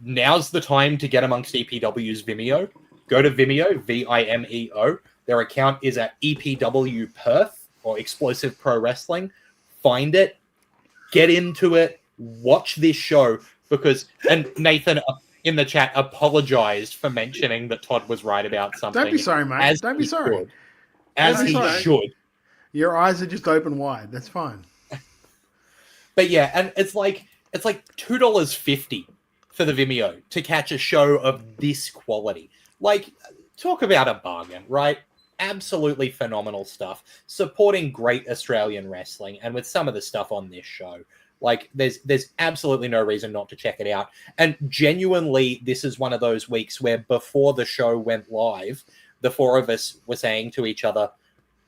Now's the time to get amongst EPW's Vimeo. Go to Vimeo, Vimeo. Their account is at EPW Perth or Explosive Pro Wrestling. find it, get into it, watch this show, because, and Nathan in the chat apologized for mentioning that Todd was right about something. Don't be sorry, mate. Don't be sorry. As he should. Your eyes are just open wide. That's fine. But yeah, and it's like $2.50 for the Vimeo to catch a show of this quality. Like, talk about a bargain, right? Absolutely phenomenal stuff. Supporting great Australian wrestling, and with some of the stuff on this show, like, there's absolutely no reason not to check it out. And genuinely, this is one of those weeks where before the show went live, the four of us were saying to each other,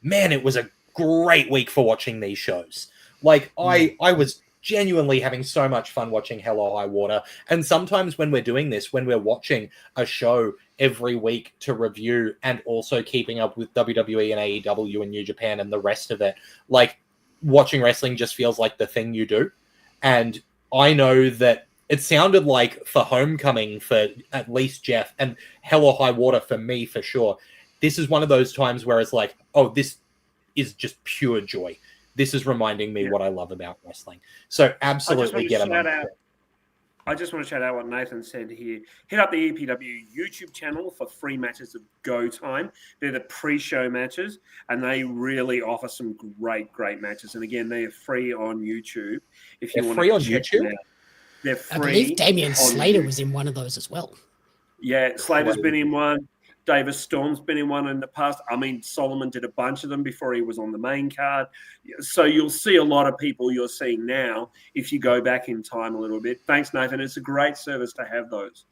man, it was a great week for watching these shows. Like, I was genuinely having so much fun watching Hell or Highwater. And sometimes when we're doing this, when we're watching a show every week to review and also keeping up with WWE and AEW and New Japan and the rest of it, like, watching wrestling just feels like the thing you do. And I know that it sounded like for Homecoming for at least Jeff, and Hell or Highwater for me for sure, this is one of those times where it's like, oh, this is just pure joy. This is reminding me what I love about wrestling. So absolutely get them on. I just want to shout out what Nathan said here. Hit up the EPW YouTube channel for free matches of Go Time. They're the pre-show matches, and they really offer some great matches. And again, they are free on YouTube. If you want free to on check YouTube? them out. They're free. I believe Damian Slater YouTube. was in one of those as well. Yeah, Slater's been in one. Davis Storm's been in one in the past. I mean, Solomon did a bunch of them before he was on the main card. So you'll see a lot of people you're seeing now if you go back in time a little bit. Thanks, Nathan. It's a great service to have those.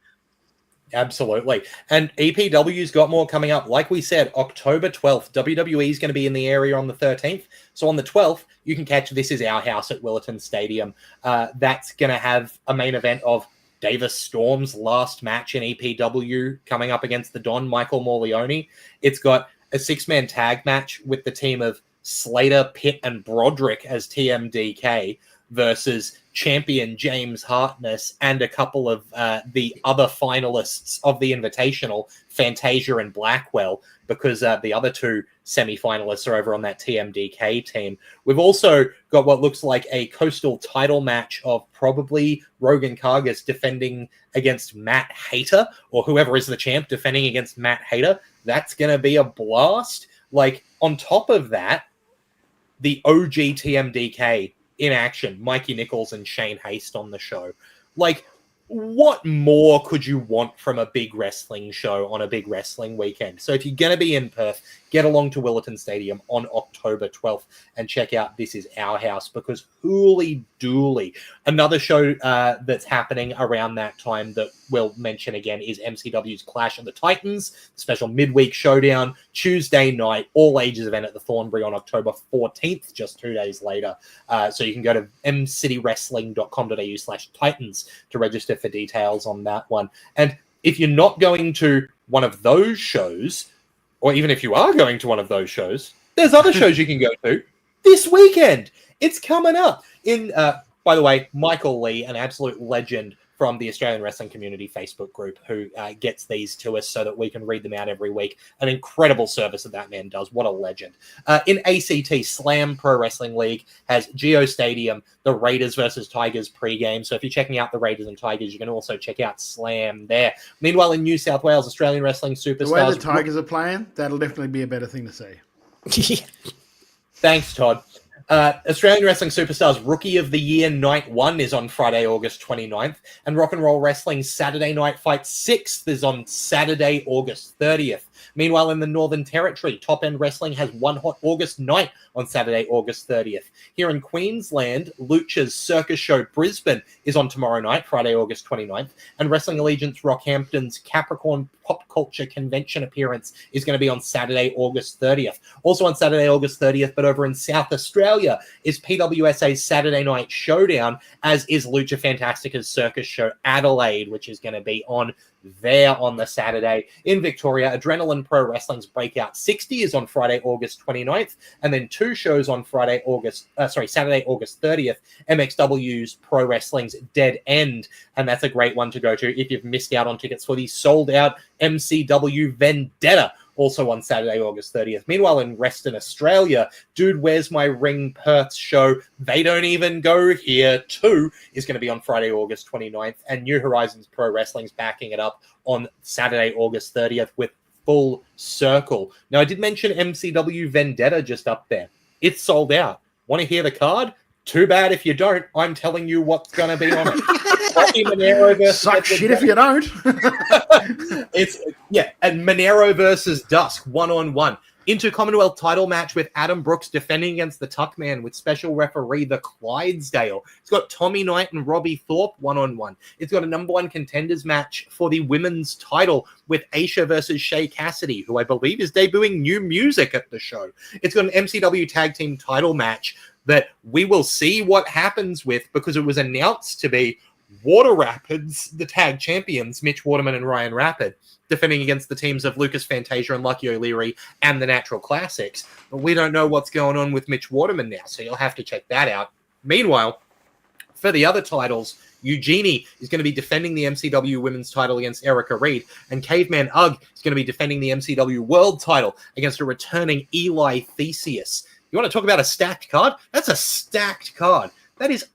Absolutely. And EPW's got more coming up. Like we said, October 12th, WWE is going to be in the area on the 13th. So on the 12th, you can catch This Is Our House at Willerton Stadium. That's going to have a main event of Davis Storm's last match in EPW coming up against the Don, Michael Morleone. It's got a 6-man tag match with the team of Slater, Pitt, and Broderick as TMDK versus champion James Hartness and a couple of the other finalists of the Invitational, Fantasia and Blackwell, because the other two semi-finalists are over on that TMDK team. We've also got what looks like a coastal title match of probably Rogan Kargas defending against Matt Hayter, or whoever is the champ defending against Matt Hayter. That's going to be a blast. Like, on top of that, the OG TMDK in action, Mikey Nichols and Shane Haste on the show. Like, what more could you want from a big wrestling show on a big wrestling weekend? So if you're going to be in Perth, get along to Willerton Stadium on October 12th and check out This Is Our House, because hooly dooly. Another show that's happening around that time that we'll mention again is MCW's Clash of the Titans, special midweek showdown, Tuesday night, all ages event at the Thornbury on October 14th, just 2 days later. So you can go to mcitywrestling.com.au/Titans to register for details on that one. And if you're not going to one of those shows, or even if you are going to one of those shows, there's other shows you can go to this weekend. It's coming up. By the way, Michael Lee, an absolute legend from the Australian Wrestling Community Facebook group, who gets these to us so that we can read them out every week. An incredible service that man does. What a legend. In ACT, Slam Pro Wrestling League has Geo Stadium, the Raiders versus Tigers pregame. So if you're checking out the Raiders and Tigers, you can also check out Slam there. Meanwhile, in New South Wales, Australian Wrestling Superstars... The way the Tigers are playing, that'll definitely be a better thing to see. Thanks, Todd. Australian Wrestling Superstars Rookie of the Year Night 1 is on Friday, August 29th, and Rock and Roll Wrestling Saturday Night Fight 6th is on Saturday, August 30th. Meanwhile, in the Northern Territory, Top End Wrestling has One Hot August Night on Saturday, August 30th. Here in Queensland, Lucha's Circus Show Brisbane is on tomorrow night, Friday, August 29th, and Wrestling Allegiance Rockhampton's Capricorn Pop Culture Convention appearance is going to be on Saturday, August 30th. Also on Saturday, August 30th, but over in South Australia, is PWSA's Saturday Night Showdown, as is Lucha Fantastica's Circus Show Adelaide, which is going to be on there on the Saturday. In Victoria, Adrenaline Pro Wrestling's Breakout 60 is on Friday, August 29th, and then two shows on Saturday, August 30th, MXW's Pro Wrestling's Dead End, and that's a great one to go to if you've missed out on tickets for the sold-out MCW Vendetta, also on Saturday, August 30th. Meanwhile, in Western Australia, Dude, Where's My Ring Perth's show, They Don't Even Go Here 2, is going to be on Friday, August 29th, and New Horizons Pro Wrestling's backing it up on Saturday, August 30th with Full Circle. Now, I did mention MCW Vendetta just up there. It's sold out. Want to hear the card? Too bad if you don't. I'm telling you what's going to be on it. Suck shit if you don't. And Monero versus Dusk 1-on-1. Intercommonwealth title match with Adam Brooks defending against the Tuckman with special referee the Clydesdale. It's got Tommy Knight and Robbie Thorpe 1-on-1. It's got a number one contenders match for the women's title with Aisha versus Shay Cassidy, who I believe is debuting new music at the show. It's got an MCW tag team title match that we will see what happens with, because it was announced to be Water Rapids, the tag champions, Mitch Waterman and Ryan Rapid, defending against the teams of Lucas Fantasia and Lucky O'Leary and the Natural Classics. But we don't know what's going on with Mitch Waterman now, so you'll have to check that out. Meanwhile, for the other titles, Eugenie is going to be defending the MCW women's title against Erica Reed, and Caveman Ugg is going to be defending the MCW world title against a returning Eli Theseus. You want to talk about a stacked card? That's a stacked card. That is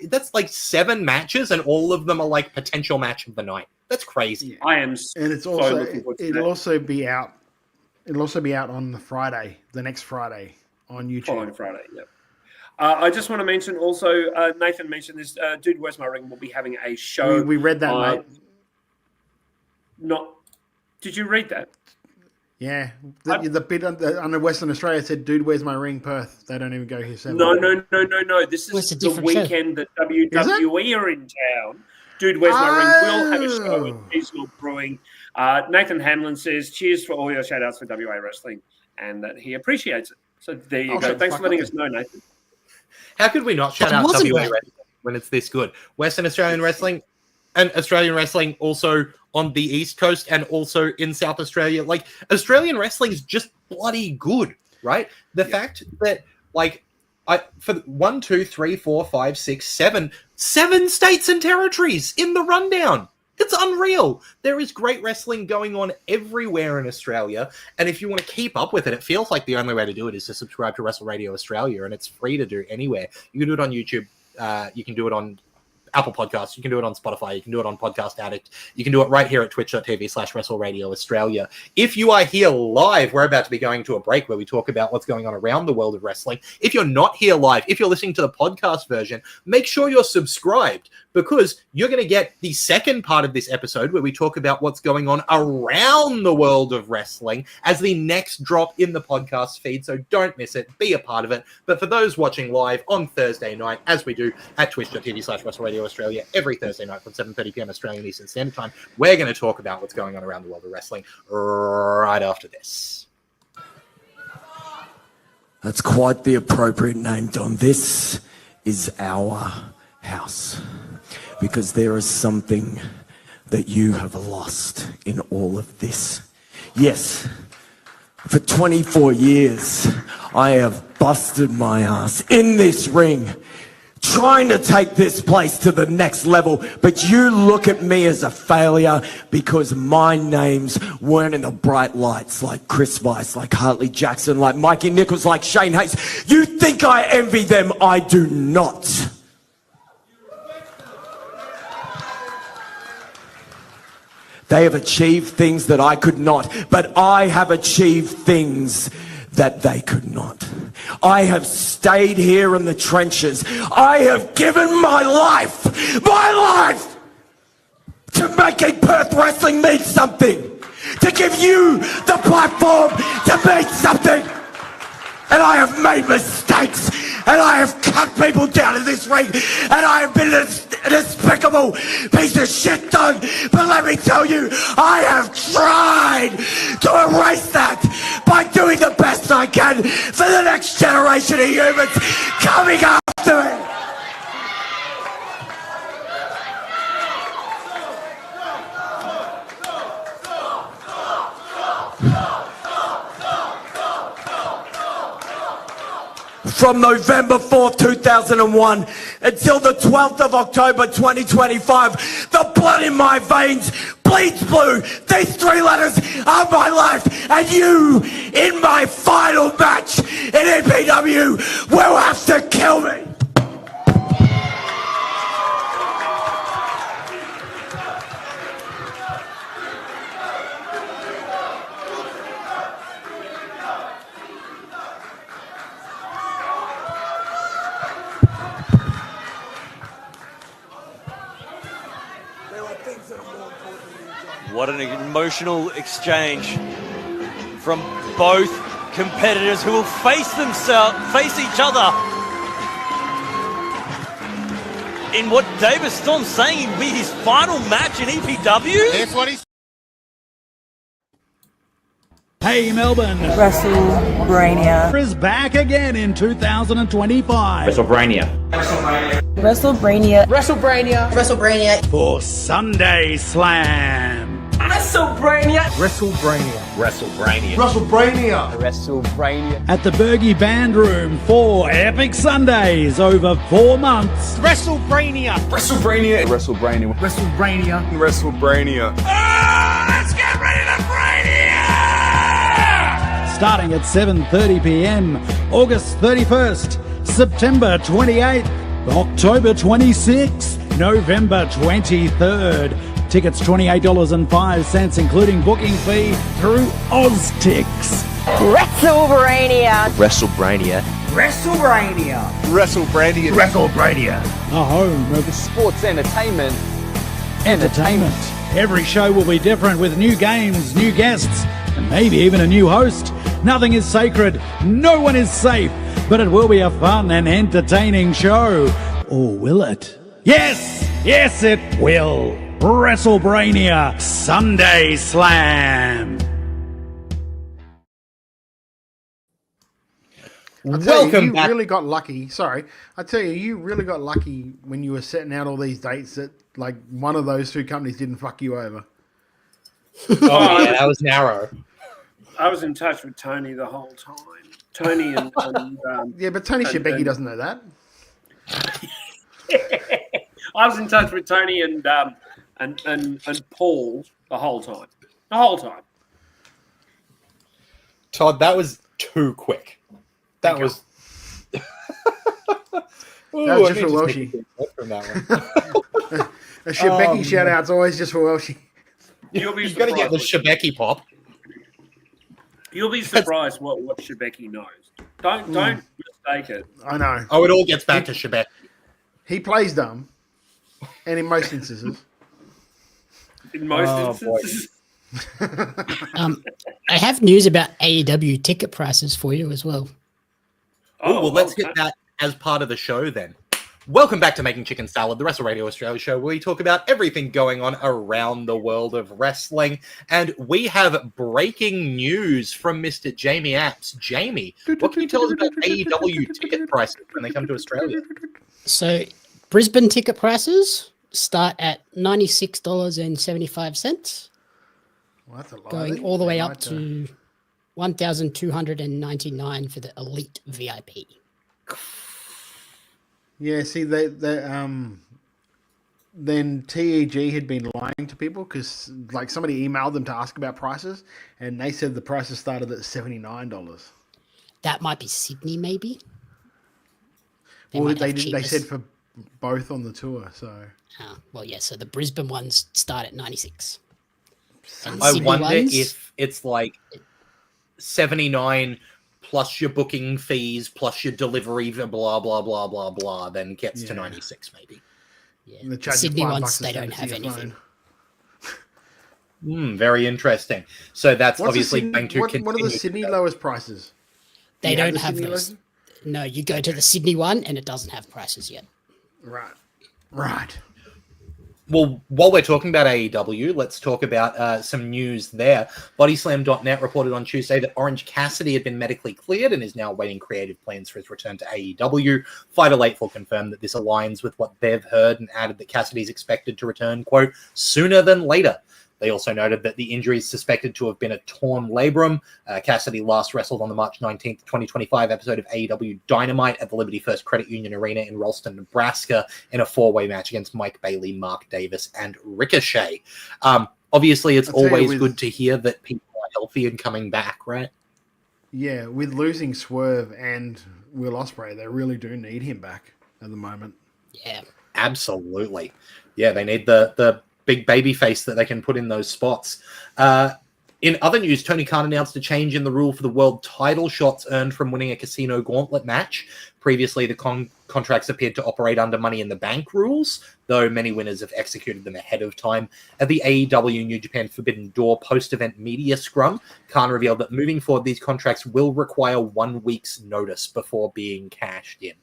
that's like 7 matches, and all of them are like potential match of the night. That's crazy. Yeah. I am, and it's also it'll also be out. It'll also be out on the Friday, the next Friday on YouTube. Following Friday, yep. I just want to mention also, Nathan mentioned this. Dude, Where's My Ring will be having a show. We read that, mate. Did you read that? Yeah, the bit under Western Australia said, "Dude, Where's My Ring, Perth?" They don't even go here. No. This is the weekend that WWE are in town. Dude, Where's My Ring? We'll have a show at Seasonal Brewing. Nathan Hamlin says, "Cheers for all your shout outs for WA Wrestling," and that he appreciates it. So there you go. Thanks for letting us know, Nathan. How could we not shout out WA Wrestling when it's this good? Western Australian Wrestling and Australian Wrestling also on the East Coast and also in South Australia. Like, Australian wrestling is just bloody good, right? The fact that, like, for 1, 2, 3, 4, 5, 6, 7 states and territories in the rundown. It's unreal. There is great wrestling going on everywhere in Australia. And if you want to keep up with it, it feels like the only way to do it is to subscribe to Wrestle Radio Australia, and it's free to do anywhere. You can do it on YouTube. You can do it on Apple Podcasts. You can do it on Spotify. You can do it on Podcast Addict. You can do it right here at twitch.tv/Wrestle Radio Australia. If you are here live, we're about to be going to a break where we talk about what's going on around the world of wrestling. If you're not here live, if you're listening to the podcast version, make sure you're subscribed, because you're going to get the second part of this episode where we talk about what's going on around the world of wrestling as the next drop in the podcast feed. So don't miss it. Be a part of it. But for those watching live on Thursday night, as we do at twitch.tv/Wrestle Radio Australia every Thursday night from 7:30 p.m. Australian Eastern Standard Time, we're going to talk about what's going on around the world of wrestling right after this. That's quite the appropriate name, Don. This is our house, because there is something that you have lost in all of this. Yes, for 24 years, I have busted my ass in this ring, trying to take this place to the next level, but you look at me as a failure because my names weren't in the bright lights like Chris Weiss, like Hartley Jackson, like Mikey Nichols, like Shane Hayes. You think I envy them? I do not. They have achieved things that I could not, but I have achieved things that they could not. I have stayed here in the trenches. I have given my life to making Perth wrestling mean something, to give you the platform to mean something. And I have made mistakes, and I have cut people down in this ring, and I have been a despicable piece of shit done. But let me tell you, I have tried to erase that by doing the best I can for the next generation of humans coming after me. From November 4th, 2001 until the 12th of October, 2025, the blood in my veins bleeds blue. These 3 letters are my life, and you, in my final match in EPW, will have to kill me. What an emotional exchange from both competitors who will face each other in what David Storm's saying will be his final match in EPW. That's what he's. Hey Melbourne, WrestleBrania. is back again in 2025 WrestleBrania. for Sunday Slam. WrestleBrania. At the Bergie Band Room for epic Sundays over 4 months. WrestleBrania. Let's get ready to Brania! Starting at 7:30 p.m. August 31st, September 28th, October 26th, November 23rd. Tickets $28.05, including booking fee through OzTix. WrestleBrania. The home of Sports entertainment. entertainment. Every show will be different with new games, new guests, and maybe even a new host. Nothing is sacred, no one is safe, but it will be a fun and entertaining show. Or will it? Yes, it will. WrestleBrania Sunday Slam. Welcome back. Really got lucky. Sorry, I tell you, you really got lucky when you were setting out all these dates that like one of those 2 companies didn't fuck you over. Oh yeah, that was narrow. I was in touch with Tony the whole time. Tony and yeah, but Tony Shebeki doesn't know that. I was in touch with Tony and Paul the whole time. The whole time. Todd, that was too quick. That was. That was just for Welshie. A Shebeki shout out's always just for Welshie. You'll be You've got to get the Shebeki pop. You'll be surprised what Shebeki knows. Don't mistake it. I know. Oh, it all gets back to Shebeki. He plays dumb, and in most instances. In most instances. I have news about AEW ticket prices for you as well. Oh, well, let's hit that as part of the show then. Welcome back to Making Chicken Salad, the Wrestle Radio Australia show, where we talk about everything going on around the world of wrestling. And we have breaking news from Mr. Jamie Apps. Jamie, what can you tell us about AEW ticket prices when they come to Australia? So, Brisbane ticket prices start at $96.75. Well, that's a lot. Going all the way up to $1,299 for the Elite VIP. Yeah, see, then TEG had been lying to people because, like, somebody emailed them to ask about prices, and they said the prices started at $79. That might be Sydney, maybe. They said for both on the tour, so. Well, yeah. So the Brisbane ones start at 96. I wonder if it's like 79 plus your booking fees plus your delivery, blah blah blah blah blah, then gets to 96 maybe. Yeah. The Sydney ones, they don't have anything. Very interesting. So that's obviously going to continue. What are the Sydney lowest prices? They don't have those. No, you go to the Sydney one and it doesn't have prices yet. Right. Well, while we're talking about AEW, let's talk about some news there. Bodyslam.net reported on Tuesday that Orange Cassidy had been medically cleared and is now awaiting creative plans for his return to AEW. Fighter Lateful confirmed that this aligns with what they've heard and added that Cassidy is expected to return, quote, sooner than later. They also noted that the injury is suspected to have been a torn labrum. Cassidy last wrestled on the March 19th, 2025 episode of AEW Dynamite at the Liberty First Credit Union Arena in Ralston, Nebraska in a 4-way match against Mike Bailey, Mark Davis, and Ricochet. obviously it's I'll tell you always with- good to hear that people are healthy and coming back, right? Yeah, with losing Swerve and Will Ospreay, they really do need him back at the moment. Yeah. Absolutely. Yeah, they need the big baby face that they can put in those spots. In other news, Tony Khan announced a change in the rule for the world title shots earned from winning a casino gauntlet match. Previously, the contracts appeared to operate under Money in the Bank rules, though many winners have executed them ahead of time. At the AEW New Japan Forbidden Door post-event media scrum, Khan revealed that moving forward, these contracts will require 1 week's notice before being cashed in.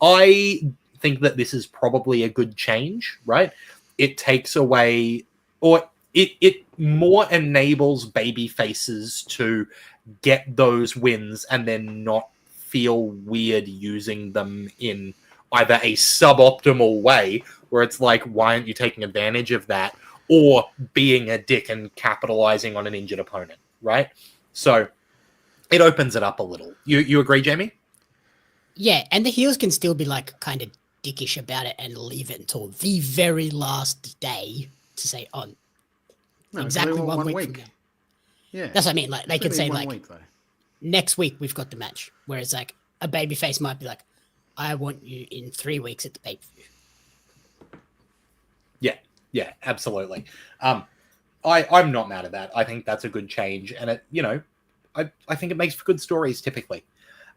I think that this is probably a good change, right? It takes away, or it more enables baby faces to get those wins and then not feel weird using them in either a suboptimal way where it's like, why aren't you taking advantage of that, or being a dick and capitalizing on an injured opponent, right? So it opens it up a little. You agree, Jamie? Yeah, and the heels can still be like kind of dickish about it and leave it until the very last day to say, oh, No, exactly they want 1 week from now. Yeah. That's what I mean. Like they It's can gonna say be 1 like week, though. next week we've got the match. Whereas like a babyface might be like, I want you in 3 weeks at the pay-per-view. Yeah, absolutely. I'm not mad at that. I think that's a good change, and it, I think it makes for good stories typically.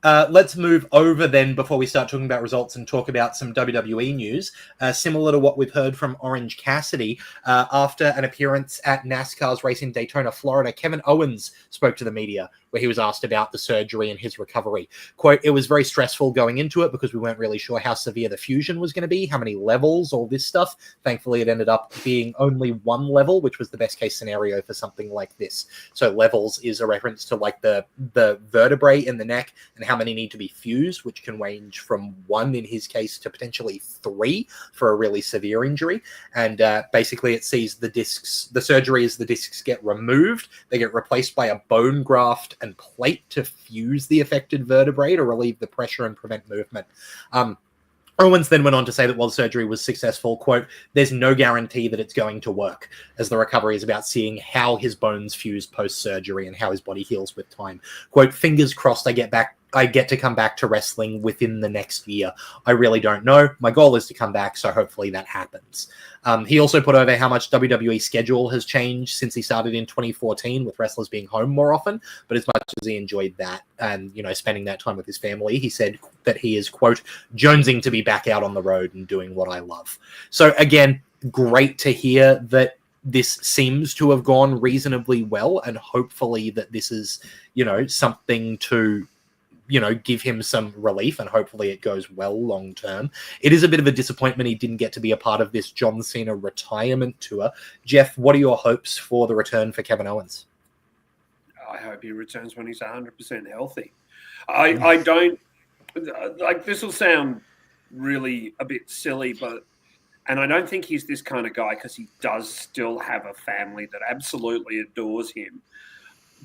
Let's move over then before we start talking about results and talk about some WWE news. Similar to what we've heard from Orange Cassidy, after an appearance at NASCAR's race in Daytona, Florida, Kevin Owens spoke to the media where he was asked about the surgery and his recovery. Quote, "It was very stressful going into it because we weren't really sure how severe the fusion was going to be, how many levels, all this stuff. Thankfully, it ended up being only one level, which was the best case scenario for something like this." So levels is a reference to like the vertebrae in the neck and how many need to be fused, which can range from 1 in his case to potentially 3 for a really severe injury. And basically it sees the discs, the surgery is the discs get removed, they get replaced by a bone graft and plate to fuse the affected vertebrae to relieve the pressure and prevent movement. Owens then went on to say that while the surgery was successful, quote, "there's no guarantee that it's going to work, as the recovery is about seeing how his bones fuse post-surgery and how his body heals with time. Quote, fingers crossed I get to come back to wrestling within the next year. I really don't know. My goal is to come back, so hopefully that happens." He also put over how much WWE schedule has changed since he started in 2014 with wrestlers being home more often, but as much as he enjoyed that and, spending that time with his family, he said that he is, quote, "jonesing to be back out on the road and doing what I love." So again, great to hear that this seems to have gone reasonably well, and hopefully that this is, something to give him some relief, and hopefully it goes well long term. It is a bit of a disappointment he didn't get to be a part of this John Cena retirement tour. Jeff, what are your hopes for the return for Kevin Owens? I hope he returns when he's 100% healthy. I don't, like, this will sound really a bit silly, and I don't think he's this kind of guy because he does still have a family that absolutely adores him.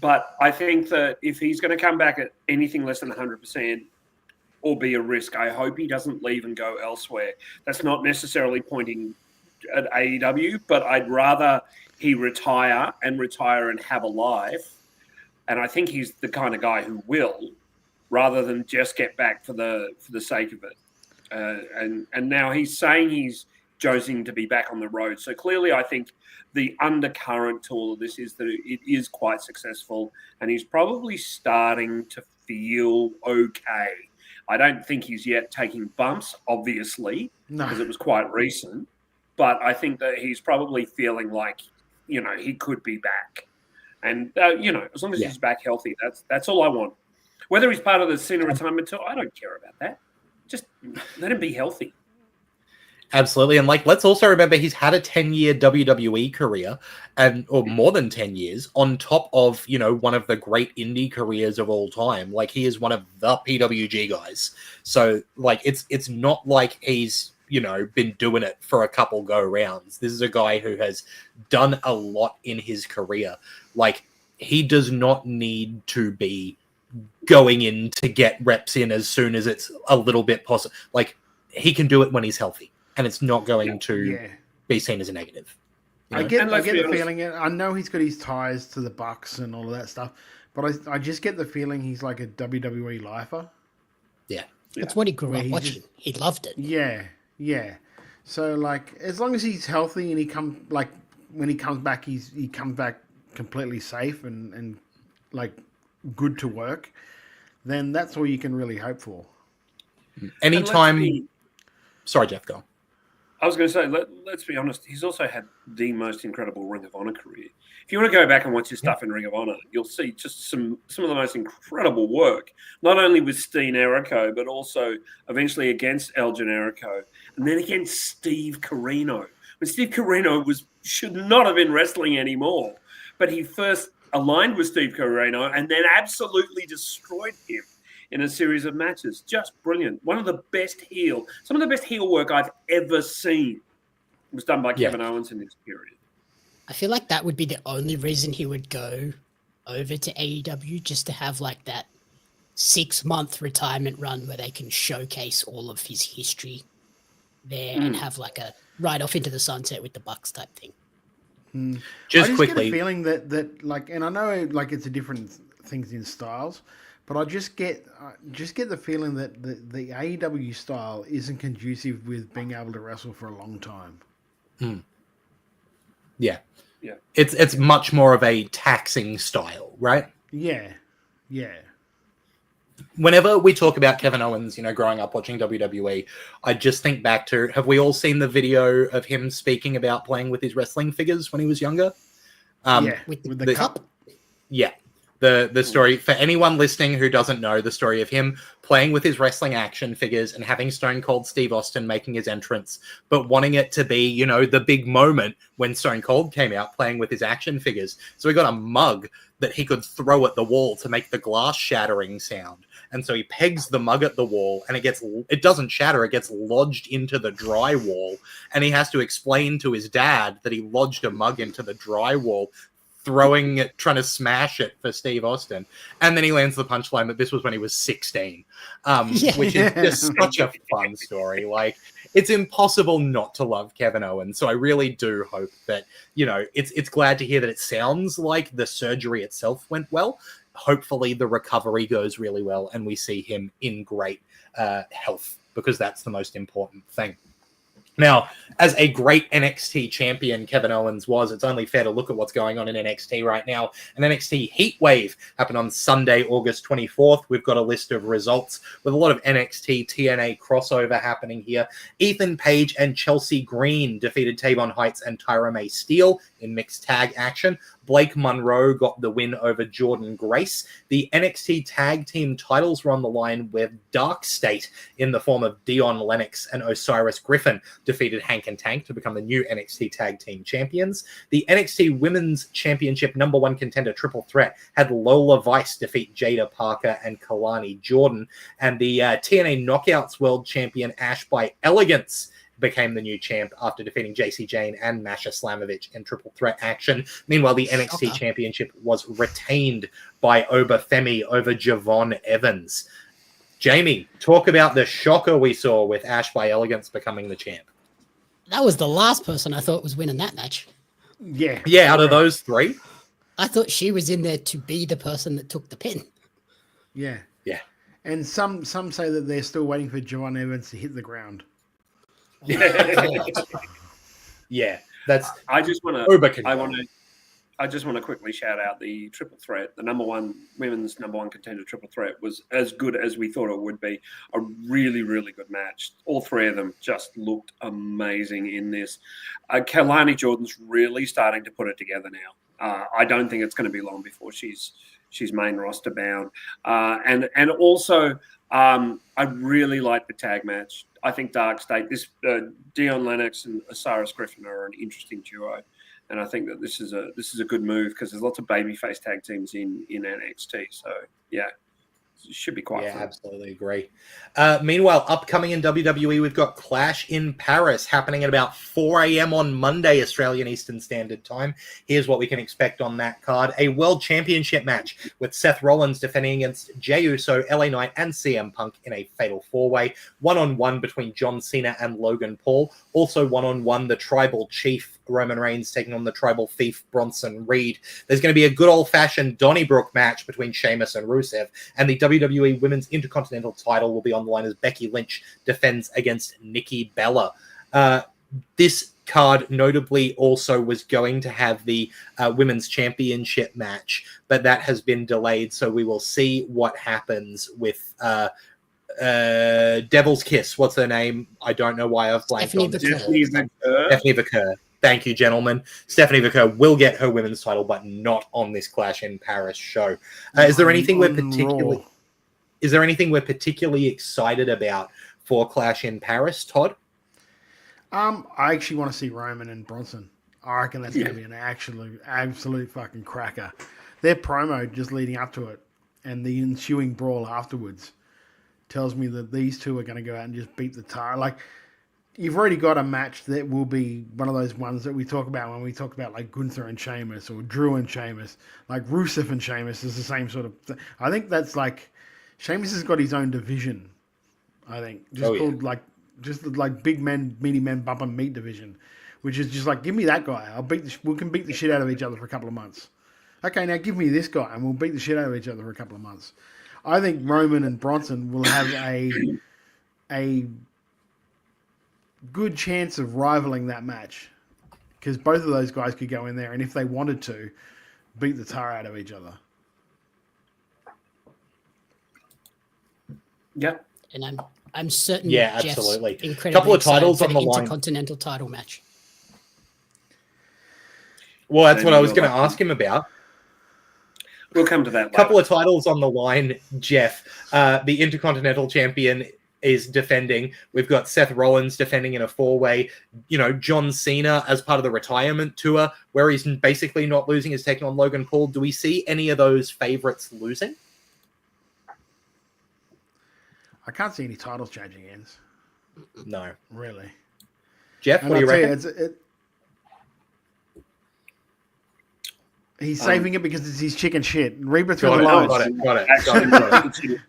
But I think that if he's going to come back at anything less than 100% or be a risk, I hope he doesn't leave and go elsewhere. That's not necessarily pointing at AEW, but I'd rather he retire and have a life. And I think he's the kind of guy who will, rather than just get back for the sake of it. And now he's saying he's jonesing to be back on the road. So clearly I think the undercurrent to all of this is that it is quite successful, and he's probably starting to feel okay. I don't think he's yet taking bumps, obviously, because it was quite recent. But I think that he's probably feeling like, he could be back. And, as long as he's back healthy, that's all I want. Whether he's part of the Cena retirement tour, I don't care about that. Just let him be healthy. Absolutely. And let's also remember he's had a 10-year WWE career, or more than 10 years, on top of, one of the great indie careers of all time. Like, he is one of the PWG guys. So, it's not like he's, been doing it for a couple go rounds. This is a guy who has done a lot in his career. Like, he does not need to be going in to get reps in as soon as it's a little bit possible. Like, he can do it when he's healthy. And it's not going to be seen as a negative. I get the feeling. I know he's got his ties to the Bucks and all of that stuff, but I just get the feeling he's like a WWE lifer. Yeah, that's what he grew up watching. He loved it. Yeah. So like, as long as he's healthy and when he comes back, he comes back completely safe and like good to work, then that's all you can really hope for. Anytime. Sorry, Jeff, go on. I was going to say, let's be honest, he's also had the most incredible Ring of Honor career. If you want to go back and watch his stuff in Ring of Honor, you'll see just some of the most incredible work, not only with Steen Erico, but also eventually against El Generico, and then against Steve Corino. When Steve Corino should not have been wrestling anymore, but he first aligned with Steve Corino and then absolutely destroyed him in a series of matches. Just brilliant. Some of the best heel work I've ever seen was done by Kevin Owens in this period. I feel like that would be the only reason he would go over to AEW, just to have like that 6-month retirement run where they can showcase all of his history there and have like a ride off into the sunset with the Bucks type thing. Just quickly, get a feeling that like, and I know like it's a different things in styles, but I just get the feeling that the AEW style isn't conducive with being able to wrestle for a long time. Yeah. It's much more of a taxing style, right? Yeah. Whenever we talk about Kevin Owens, growing up watching WWE, I just think back to, have we all seen the video of him speaking about playing with his wrestling figures when he was younger? With the cup? Yeah. The story, for anyone listening who doesn't know, the story of him playing with his wrestling action figures and having Stone Cold Steve Austin making his entrance, but wanting it to be, the big moment when Stone Cold came out playing with his action figures. So he got a mug that he could throw at the wall to make the glass shattering sound. And so he pegs the mug at the wall and it doesn't shatter, it gets lodged into the drywall. And he has to explain to his dad that he lodged a mug into the drywall, throwing it, trying to smash it for Steve Austin. And then he lands the punchline that this was when he was 16, which is just such a fun story. Like, it's impossible not to love Kevin Owens. So I really do hope that, it's glad to hear that it sounds like the surgery itself went well. Hopefully the recovery goes really well and we see him in great health, because that's the most important thing. Now, as a great NXT champion Kevin Owens was, it's only fair to look at what's going on in NXT right now. An NXT Heatwave happened on Sunday, August 24th. We've got a list of results with a lot of NXT TNA crossover happening here. Ethan Page and Chelsea Green defeated Tavon Heights and Tyra May Steele in mixed tag action. Blake Monroe got the win over Jordan Grace. The NXT tag team titles were on the line with Dark State in the form of Dion Lennox and Osiris Griffin defeated Hank and Tank to become the new NXT tag team champions. The NXT Women's Championship #1 contender triple threat had Lola Vice defeat Jada Parker and Kalani Jordan. And the TNA Knockouts World Champion Ash by Elegance became the new champ after defeating JC Jane and Masha Slamovich in triple threat action. Meanwhile, the NXT Championship was retained by Obafemi over Javon Evans. Jamie, talk about the shocker we saw with Ash by Elegance becoming the champ. That was the last person I thought was winning that match. Yeah. Yeah, out of those three? I thought she was in there to be the person that took the pin. Yeah. Yeah. And some say that they're still waiting for Javon Evans to hit the ground. Yeah, that's. I just want to quickly shout out the triple threat. The women's number one contender triple threat was as good as we thought it would be. A really, really good match. All three of them just looked amazing in this. Kalani Jordan's really starting to put it together now. I don't think it's going to be long before she's main roster bound. And also, I really like the tag match. I think Dark State, Dion Lennox and Osiris Griffin are an interesting duo, and I think that this is a good move because there's lots of babyface tag teams in NXT. So yeah, it should be quite fun. Absolutely agree. Meanwhile, upcoming in WWE, we've got Clash in Paris happening at about 4 a.m. on Monday, Australian Eastern Standard Time. Here's what we can expect on that card. A World Championship match with Seth Rollins defending against Jey Uso, LA Knight, and CM Punk in a fatal four-way. 1-on-1 between John Cena and Logan Paul. Also 1-on-1, the Tribal Chief Roman Reigns taking on the tribal thief Bronson Reed. There's going to be a good old-fashioned Donnybrook match between Sheamus and Rusev, and the WWE Women's Intercontinental title will be on the line as Becky Lynch defends against Nikki Bella. This card notably also was going to have the Women's Championship match, but that has been delayed, so we will see what happens with Devil's Kiss. What's her name? I don't know why I've blanked on Stephanie Vaquer. Thank you, gentlemen. Stephanie Vaquer will get her women's title, but not on this Clash in Paris show. Is there anything we're particularly excited about for Clash in Paris, Todd? I actually want to see Roman and Bronson. I reckon that's going to be an absolute fucking cracker. Their promo just leading up to it and the ensuing brawl afterwards tells me that these two are going to go out and just beat the tar. Like, you've already got a match that will be one of those ones that we talk about when we talk about like Gunther and Sheamus or Drew and Sheamus. Like Rusev and Sheamus is the same sort of thing. I think that's like Sheamus has got his own division. I think called like big men, meaty men, bump and meat division, which is just like, give me that guy. We can beat the shit out of each other for a couple of months. Okay, now give me this guy, and we'll beat the shit out of each other for a couple of months. I think Roman and Bronson will have a good chance of rivaling that match because both of those guys could go in there and if they wanted to, beat the tar out of each other. Yeah, and I'm certain. Yeah, Jeff's absolutely. Incredibly couple of titles on the line. Intercontinental title match. Well, that's what I was going to ask him about. We'll come to that later. Couple of titles on the line, Jeff. The Intercontinental Champion is defending. We've got Seth Rollins defending in a four-way. John Cena as part of the retirement tour, where he's basically not losing, is taking on Logan Paul. Do we see any of those favorites losing? I can't see any titles changing hands. No. Really. Jeff, what do you reckon? He's saving it because it's his chicken shit. Reba through the lines. Got it.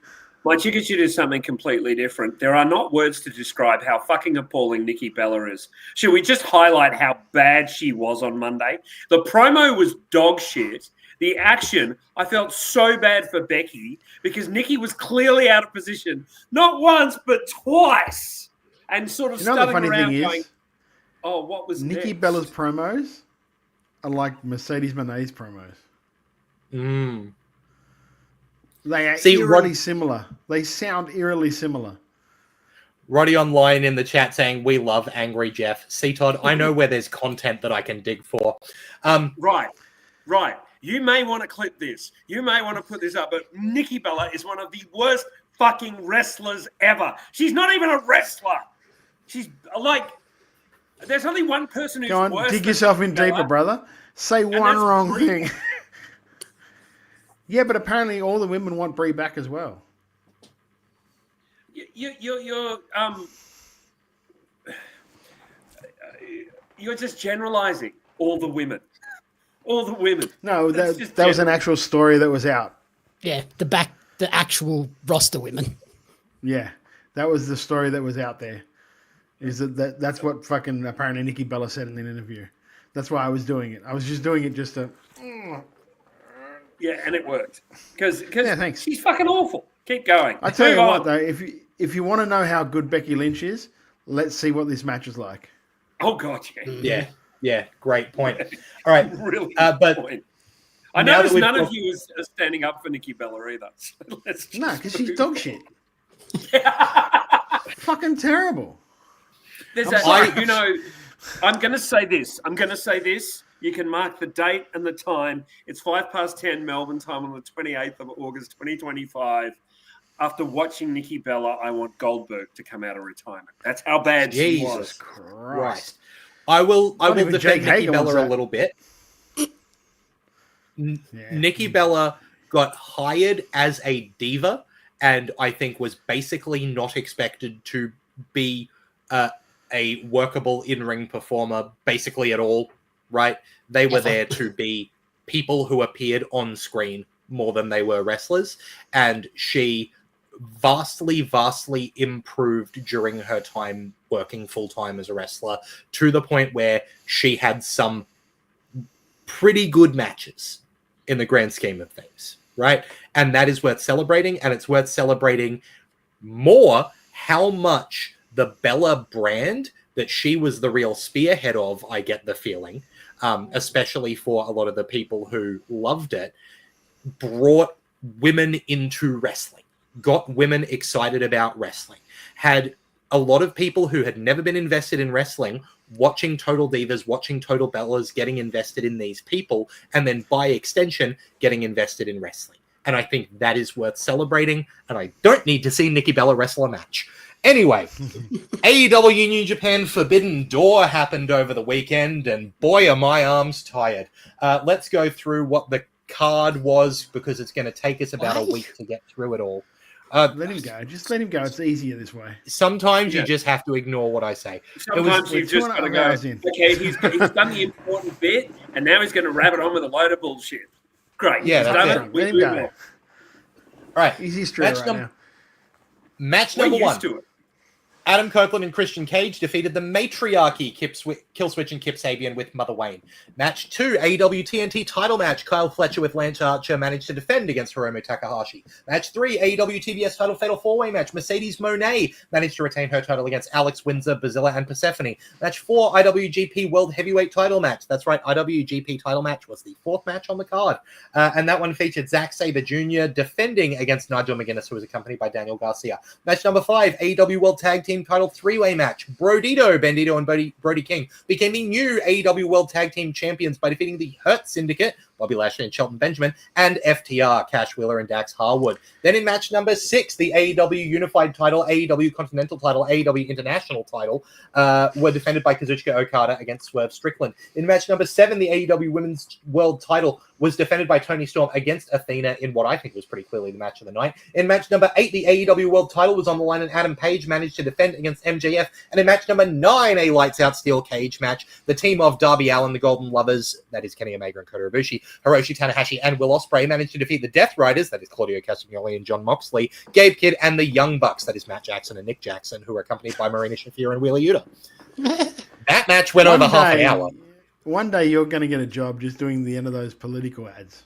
My chicken shit is something completely different. There are not words to describe how fucking appalling Nikki Bella is. Should we just highlight how bad she was on Monday? The promo was dog shit. The action, I felt so bad for Becky because Nikki was clearly out of position, not once, but twice. And sort of stuttering around going, oh, what was Nikki next? Bella's promos are like Mercedes Moné's promos. They are eerily similar. They sound eerily similar. Roddy online in the chat saying, we love Angry Jeff. See, Todd, I know where there's content that I can dig for. Right. You may want to clip this. You may want to put this up, but Nikki Bella is one of the worst fucking wrestlers ever. She's not even a wrestler. She's like, there's only one person who's worse. Go on, dig yourself in deeper, brother. Say one wrong thing. Yeah, but apparently all the women want Brie back as well. You're just generalizing all the women. All the women. No, that was an actual story that was out. Yeah, the actual roster women. Yeah, that was the story that was out there. Is that's what fucking apparently Nikki Bella said in an interview. That's why I was doing it. I was just doing it just to... Yeah, and it worked. Because thanks. She's fucking awful. Keep going. I tell you what, though, if you want to know how good Becky Lynch is, let's see what this match is like. Oh, God, Yeah, great point. All right. Really but point. I noticed none of you is standing up for Nikki Bella either. So no, because she's dog shit. Fucking terrible. I'm going to say this. You can mark the date and the time. It's 10:05 Melbourne time on the 28th of August, 2025. After watching Nikki Bella, I want Goldberg to come out of retirement. That's how bad she was. Jesus Christ. I will defend Nikki Bella a little bit. Nikki Bella got hired as a diva and I think was basically not expected to be a workable in-ring performer basically at all, right? They were there to be people who appeared on screen more than they were wrestlers, and she vastly improved during her time working full-time as a wrestler, to the point where she had some pretty good matches in the grand scheme of things, right? And that is worth celebrating, and it's worth celebrating more how much the Bella brand that she was the real spearhead of, I get the feeling, especially for a lot of the people who loved it, brought women into wrestling, got women excited about wrestling, had a lot of people who had never been invested in wrestling watching Total Divas, watching Total Bellas, getting invested in these people, and then by extension, getting invested in wrestling. And I think that is worth celebrating, and I don't need to see Nikki Bella wrestle a match. Anyway, AEW New Japan Forbidden Door happened over the weekend, and boy, are my arms tired. Let's go through what the card was, because it's going to take us about a week to get through it all. Let him go. Just let him go. It's easier this way. Sometimes you just have to ignore what I say. Sometimes you've just got to go, okay, he's done the important bit, and now he's going to wrap it on with a load of bullshit. Great. Yeah, that's it. Let him go. All right. He's history right now. Match number one. To it. Adam Copeland and Christian Cage defeated the Matriarchy, Killswitch and Kip Sabian with Mother Wayne. Match 2, AEW TNT title match. Kyle Fletcher with Lance Archer managed to defend against Hiromu Takahashi. Match 3, AEW TBS title fatal 4-way match. Mercedes Moné managed to retain her title against Alex Windsor, Bazilla, and Persephone. Match 4, IWGP World Heavyweight title match. That's right, IWGP title match was the fourth match on the card. And that one featured Zack Sabre Jr. defending against Nigel McGuinness, who was accompanied by Daniel Garcia. Match number 5, AEW World Tag Team title 3-way match. Bandito and Brody King became the new AEW World Tag Team champions by defeating the Hurt Syndicate, Bobby Lashley and Shelton Benjamin, and FTR, Cash Wheeler and Dax Harwood. Then in match number 6, the AEW Unified title, AEW Continental title, AEW International title were defended by Kazuchika Okada against Swerve Strickland. In match number 7, the AEW Women's World title was defended by Toni Storm against Athena in what I think was pretty clearly the match of the night. In match number 8, the AEW World title was on the line, and Adam Page managed to defend against MJF. And in match number 9, a lights out steel cage match, the team of Darby Allin, the Golden Lovers, that is Kenny Omega and Kota Ibushi, Hiroshi Tanahashi, and Will Ospreay managed to defeat the Death Riders, that is Claudio Castagnoli and John Moxley, Gabe Kidd, and the Young Bucks, that is Matt Jackson and Nick Jackson, who are accompanied by Marina Shafir and Wheeler Yuta. That match went over half an hour. One day you're going to get a job just doing the end of those political ads.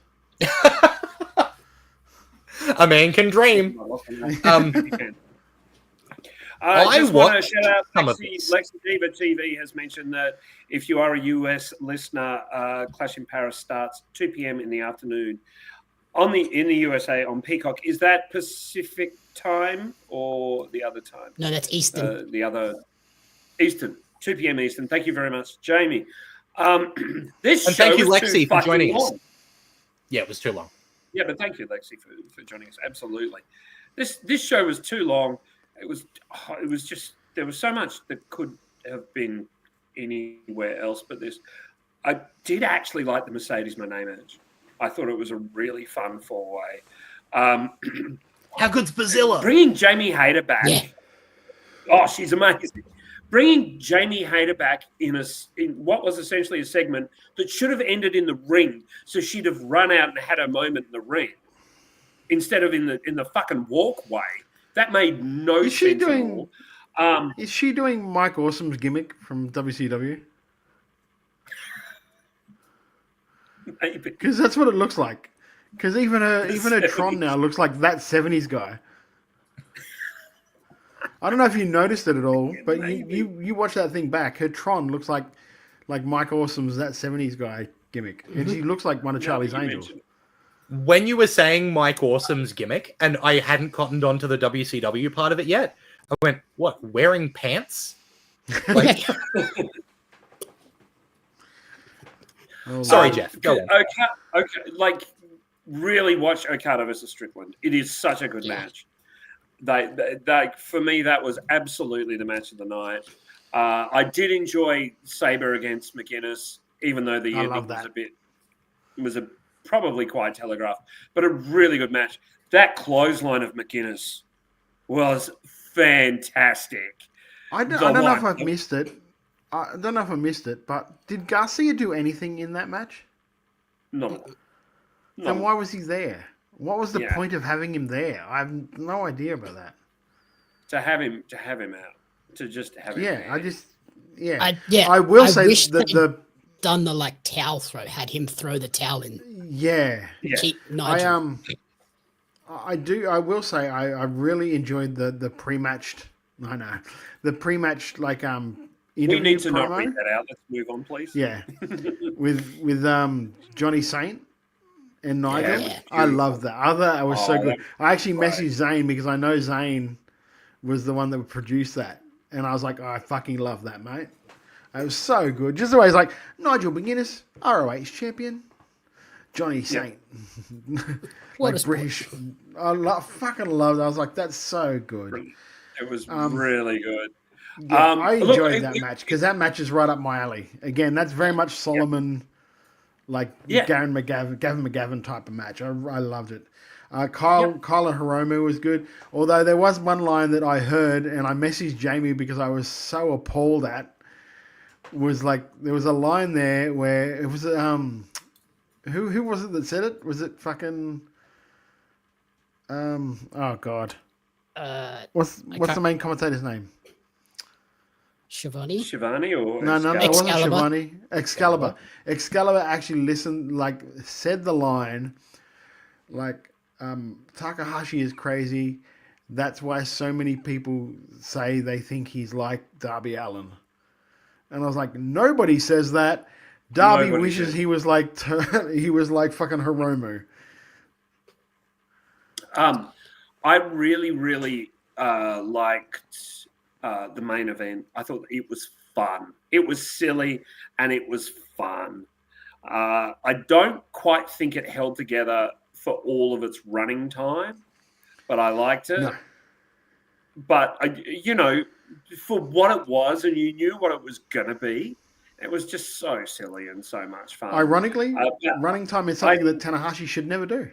A man can dream. I just want to shout out Lexi Diva TV has mentioned that if you are a US listener, Clash in Paris starts 2 p.m. in the afternoon in the USA on Peacock. Is that Pacific time or the other time? No, that's Eastern. The other Eastern, 2 p.m. Eastern. Thank you very much, Jamie. This and show thank you, was Lexi, for joining us. Long. Yeah, it was too long. Yeah, but thank you, Lexi, for joining us. Absolutely. This show was too long. It was just, there was so much that could have been anywhere else but this. I did actually like the Mercedes Moné match. I thought it was a really fun 4-way. How good's Bazilla? Bringing Jamie Hayter back. Yeah. Oh, she's amazing. Bringing Jamie Hayter back in what was essentially a segment that should have ended in the ring, so she'd have run out and had a moment in the ring instead of in the fucking walkway. That made no sense at all. Is she doing Mike Awesome's gimmick from WCW? Maybe. Because that's what it looks like. Because even her Tron now looks like that 70s guy. I don't know if you noticed it at all, but you watch that thing back. Her Tron looks like Mike Awesome's that 70s guy gimmick. And she looks like one of Charlie's Angels. When you were saying Mike Awesome's gimmick, and I hadn't cottoned on to the WCW part of it yet, I went, what, wearing pants? Like... Sorry, Jeff. Go on. Okay, like, really watch Okada versus Strickland. It is such a good match. They, for me, that was absolutely the match of the night. I did enjoy Sabre against McGuinness, even though the ending was probably quite telegraphed, but a really good match. That clothesline of McGuinness was fantastic. I don't know if I've missed it. I don't know if I missed it, but did Garcia do anything in that match? No. Then why was he there? What was the point of having him there? I have no idea about that. To have him out. To just have him there. I will say wish that they'd done the like towel throw, had him throw the towel in. Yeah. Keep Nigel. I will say I really enjoyed the pre-matched. I know the pre-matched like we need to promo. not read that out. Let's move on, please. Yeah, with Johnny Saint and Nigel. Yeah, I love that. That was so good. I actually great. messaged Zane because I know Zane was the one that produced that, and I was like, I fucking love that, mate. It was so good. Just the way he's like Nigel McGuinness, ROH champion, Johnny Saint, What like a British. I fucking loved it. I was like, that's so good. It was really good. Yeah, I enjoyed look, that match because that match is right up my alley. Again, that's very much Solomon, like Gavin McGavin type of match. I loved it. Kyla Hiromu was good. Although there was one line that I heard and I messaged Jamie because I was so appalled at. Was like there was a line there where it was who was it that said it? Was it fucking oh god. What's the main commentator's name? Shivani or no, it wasn't Shivani. Excalibur. Excalibur actually said the line like Takahashi is crazy. That's why so many people say they think he's like Darby Allin. And I was like, nobody says that. Darby wishes he was like fucking Hiromu. I really, really liked the main event. I thought it was fun. It was silly and it was fun. I don't quite think it held together for all of its running time, but I liked it. No. But, for what it was, and you knew what it was going to be, it was just so silly and so much fun. Ironically, running time is something that Tanahashi should never do.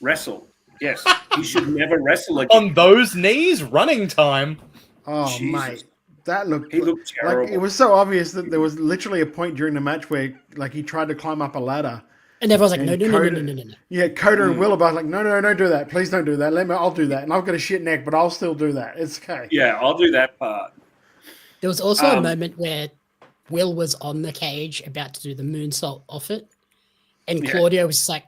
Wrestle. Yes. He should never wrestle again. On those knees, running time. Oh, Jesus. mate. That looked... He looked terrible. Like, it was so obvious that there was literally a point during the match where like he tried to climb up a ladder. And everyone's like, no. Yeah, Coda and Will are both like, no, don't do that. Please don't do that. I'll do that. And I've got a shit neck, but I'll still do that. It's okay. Yeah, I'll do that part. There was also a moment where Will was on the cage about to do the moonsault off it. And Claudio was like,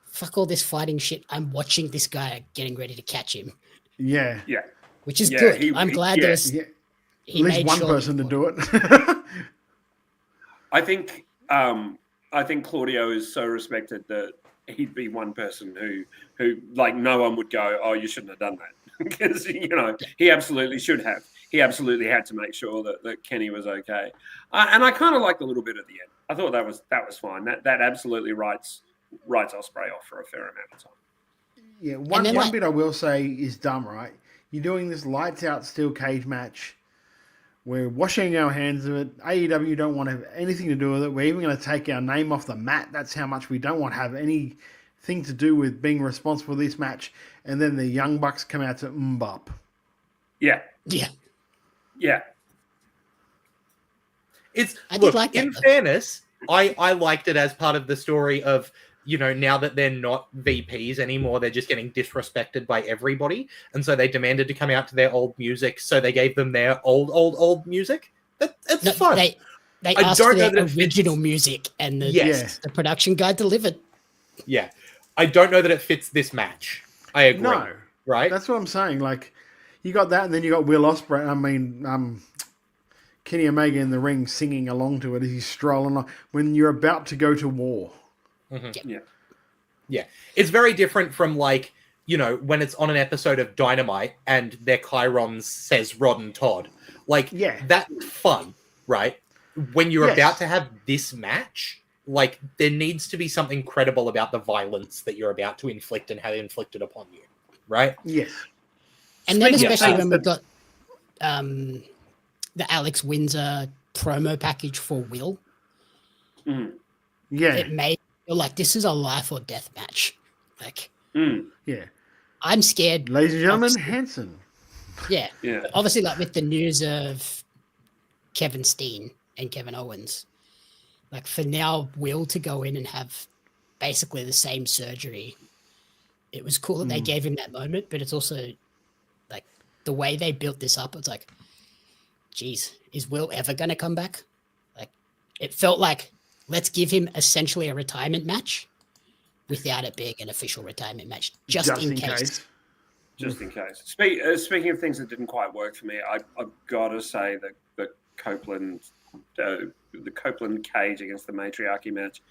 fuck all this fighting shit. I'm watching this guy getting ready to catch him. Yeah. Yeah. Which is good. I'm glad there was... At least one person to do it. I think Claudio is so respected that he'd be one person who like no one would go, oh, you shouldn't have done that. Because, he absolutely should have. He absolutely had to make sure that Kenny was okay. And I kind of liked a little bit at the end. I thought that was fine. That absolutely writes Ospreay off for a fair amount of time. Yeah, one bit I will say is dumb, right? You're doing this lights out steel cage match. We're washing our hands of it. AEW don't want to have anything to do with it. We're even going to take our name off the mat. That's how much we don't want to have anything to do with being responsible for this match. And then the Young Bucks come out to Mbop. Yeah. Yeah. Yeah. In fairness, I liked it as part of the story of, now that they're not VPs anymore, they're just getting disrespected by everybody. And so they demanded to come out to their old music. So they gave them their old music. It's fun. They asked for their original music and the production guy delivered. Yeah. I don't know that it fits this match. I agree. No. Right? That's what I'm saying. Like, you got that and then you got Will Ospreay. Kenny Omega in the ring singing along to it as he's strolling along when you're about to go to war. Mm-hmm. Yeah. It's very different from when it's on an episode of Dynamite and their Chirons says Rod and Todd. That's fun, right? When you're about to have this match, there needs to be something credible about the violence that you're about to inflict and have inflicted upon you, right? Yes. And then especially when we've got the Alex Windsor promo package for Will. Mm. Yeah. It made feel like this is a life or death match. Yeah. I'm scared. Ladies and gentlemen, Hanson. Yeah. Yeah. But obviously, with the news of Kevin Steen and Kevin Owens, for now, Will to go in and have basically the same surgery it was cool that they gave him that moment, but it's also like the way they built this up. It's like, geez, is Will ever going to come back? Like, it felt like, let's give him essentially a retirement match without it being an official retirement match, just in case. Just in case. Speaking of things that didn't quite work for me, I've got to say that the Copeland cage against the Matriarchy match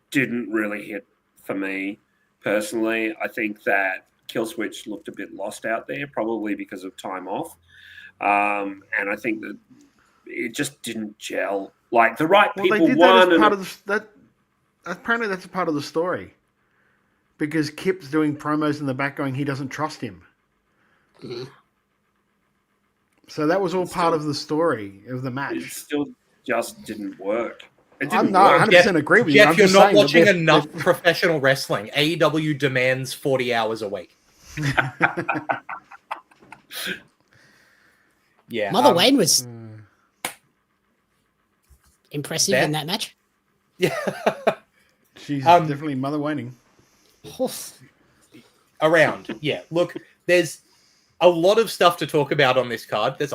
didn't really hit for me personally. I think that Killswitch looked a bit lost out there, probably because of time off. And I think that it just didn't gel. Like, the right people they did won. that as part of that. Apparently, that's a part of the story. Because Kip's doing promos in the back going, he doesn't trust him. So that was all part of the story of the match. It still just didn't work. I'm not 100% agree with you. Jeff, you're not watching enough professional wrestling. AEW demands 40 hours a week. Yeah. Mother Wayne was impressive in that match. Yeah. She's definitely Mother Wayning. Around. Yeah. Look, there's a lot of stuff to talk about on this card. Like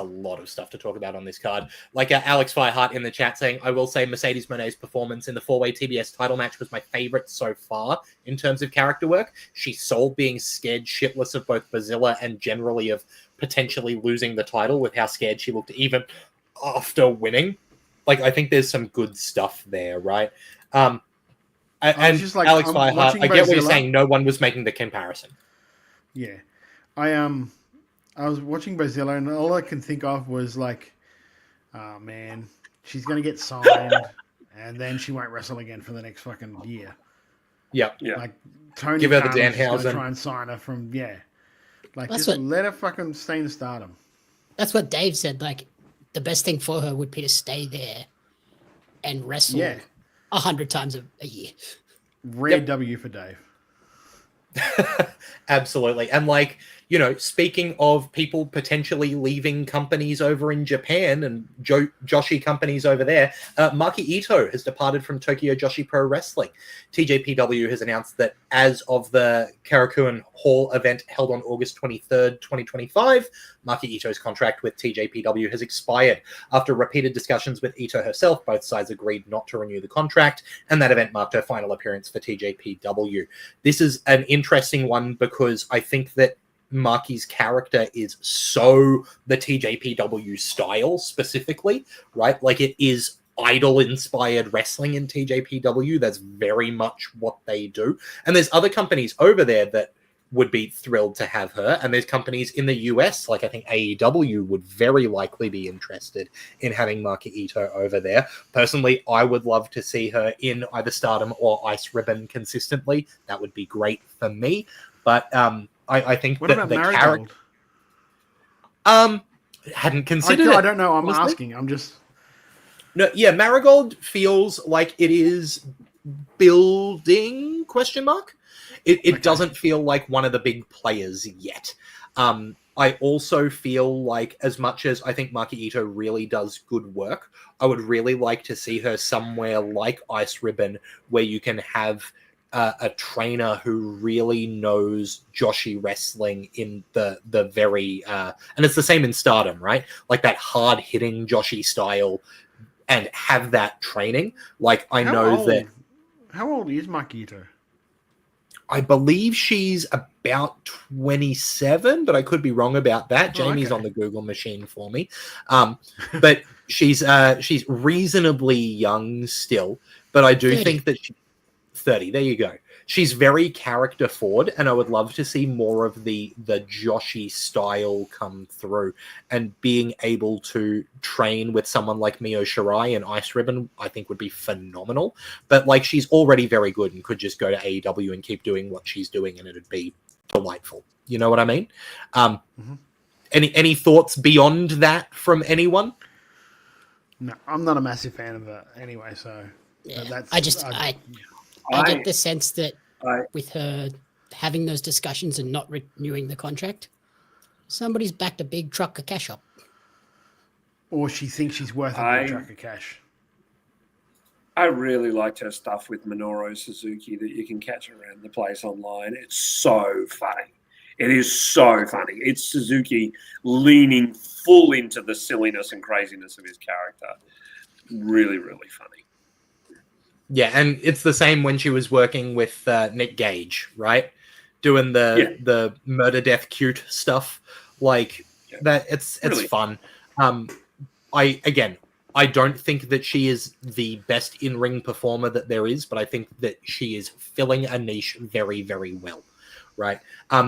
Alex Firehart in the chat saying, I will say Mercedes Monet's performance in the 4-way TBS title match was my favorite so far in terms of character work. She sold being scared shitless of both Bazilla and generally of potentially losing the title with how scared she looked even after winning. Like, I think there's some good stuff there, right? And just like, Alex Firehart, I get what you're saying. No one was making the comparison. Yeah. I was watching Bazilla, and all I can think of was like, oh man, she's going to get signed, and then she won't wrestle again for the next fucking year. Yeah. Like, Tony give her the Khan's gonna Danhausen. try and sign her from, Like, That's just what- let her fucking stay in Stardom. That's what Dave said. Like, the best thing for her would be to stay there and wrestle 100 times a year. Rare W for Dave. Absolutely. And like, you know, speaking of people potentially leaving companies over in Japan and Joshi companies over there, Maki Ito has departed from Tokyo Joshi Pro Wrestling. TJPW has announced that as of the Karakuen Hall event held on August 23rd, 2025, Maki Ito's contract with TJPW has expired. After repeated discussions with Ito herself, both sides agreed not to renew the contract, and that event marked her final appearance for TJPW. This is an interesting one because I think that Maki's character is so the TJPW style specifically, right? Like, it is idol-inspired wrestling in TJPW. That's very much what they do. And there's other companies over there that would be thrilled to have her. And there's companies in the US, like I think AEW would very likely be interested in having Maki Ito over there. Personally, I would love to see her in either Stardom or Ice Ribbon consistently. That would be great for me. But I think What that about the Marigold? character hadn't considered I it. don't know. I'm honestly. asking. I'm just. No, yeah, Marigold feels like it is building, question mark. It doesn't feel like one of the big players yet. I also feel like, as much as I think Maki Ito really does good work, I would really like to see her somewhere like Ice Ribbon, where you can have a trainer who really knows Joshi wrestling in the very and it's the same in Stardom, right? Like that hard hitting Joshi style, and have that training. Like, I know that. How old is Maki Ito? I believe she's about 27, but I could be wrong about that. Jamie's on the Google machine for me. But she's reasonably young still, but I do 30. think that 30. There you go. She's very character forward, and I would love to see more of the Joshi style come through. And being able to train with someone like Mio Shirai and Ice Ribbon, I think would be phenomenal. But like, she's already very good and could just go to AEW and keep doing what she's doing, and it'd be delightful. You know what I mean? Any thoughts beyond that from anyone? No, I'm not a massive fan of it anyway. So Yeah, I get the sense that with her having those discussions and not renewing the contract, somebody's backed a big truck of cash up. Or she thinks she's worth a big truck of cash. I really liked her stuff with Minoru Suzuki that you can catch around the place online. It's so funny. It is so funny. It's Suzuki leaning full into the silliness and craziness of his character. Really, really funny. Yeah, and it's the same when she was working with Nick Gage, right? Doing the murder, death, cute stuff. Like that, it's really fun. I don't think that she is the best in-ring performer that there is, but I think that she is filling a niche very, very well, right?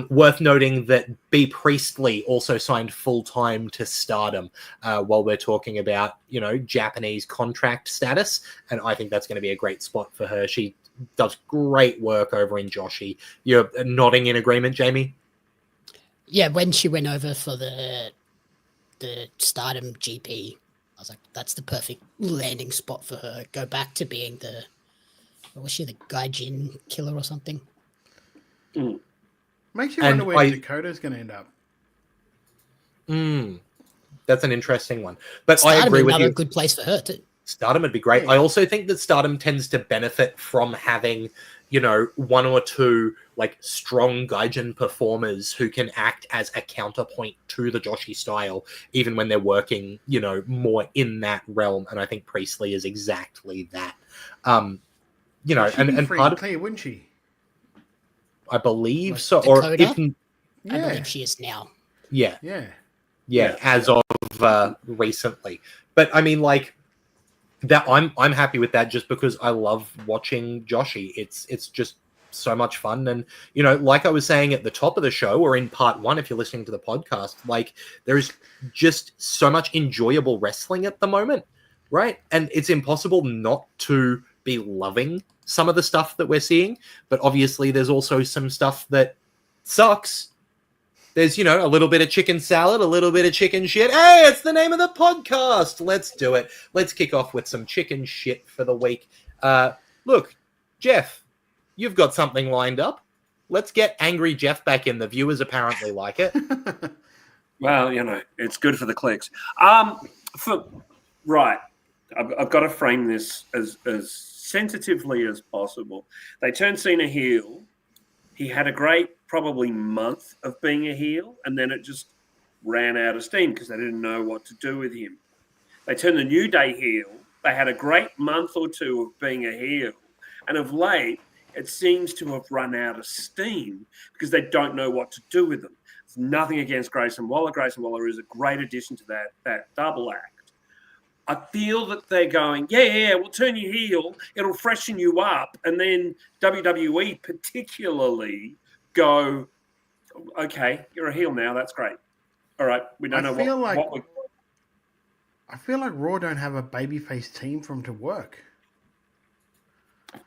Worth noting that B. Priestley also signed full-time to Stardom while we're talking about, Japanese contract status, and I think that's going to be a great spot for her. She does great work over in Joshi. You're nodding in agreement, Jamie? Yeah, when she went over for the Stardom GP, I was like, that's the perfect landing spot for her. Go back to being the Gaijin killer or something? Makes you wonder where Dakota's going to end up. That's an interesting one. But Stardom I agree with you. Another good place for her, too. Stardom would be great. Yeah. I also think that Stardom tends to benefit from having, one or two strong Gaijin performers who can act as a counterpoint to the Joshi style, even when they're working, more in that realm. And I think Priestley is exactly that. And part of clear, wouldn't she? I believe so. Dakota? Or if I believe she is now. Yeah. Yeah. As of recently. But I mean, that I'm happy with that just because I love watching Joshi. It's just so much fun. And, like I was saying at the top of the show or in part 1, if you're listening to the podcast, there's just so much enjoyable wrestling at the moment, right? And it's impossible not to be loving some of the stuff that we're seeing. But obviously there's also some stuff that sucks. There's, a little bit of chicken salad, a little bit of chicken shit. Hey, it's the name of the podcast. Let's do it. Let's kick off with some chicken shit for the week. Look, Jeff, you've got something lined up. Let's get Angry Jeff back in. The viewers apparently like it. Well, it's good for the clicks. Right. I've got to frame this as sensitively as possible. They turned Cena heel. He had a great probably month of being a heel, and then it just ran out of steam because they didn't know what to do with him. They turned the New Day heel. They had a great month or two of being a heel, and of late, it seems to have run out of steam because they don't know what to do with them. It's nothing against Grayson Waller. Grayson Waller is a great addition to that double act. I feel that they're going, we'll turn you heel. It'll freshen you up. And then WWE particularly go, okay, you're a heel now. That's great. All right. We don't know what we... I feel like Raw don't have a babyface team for them to work.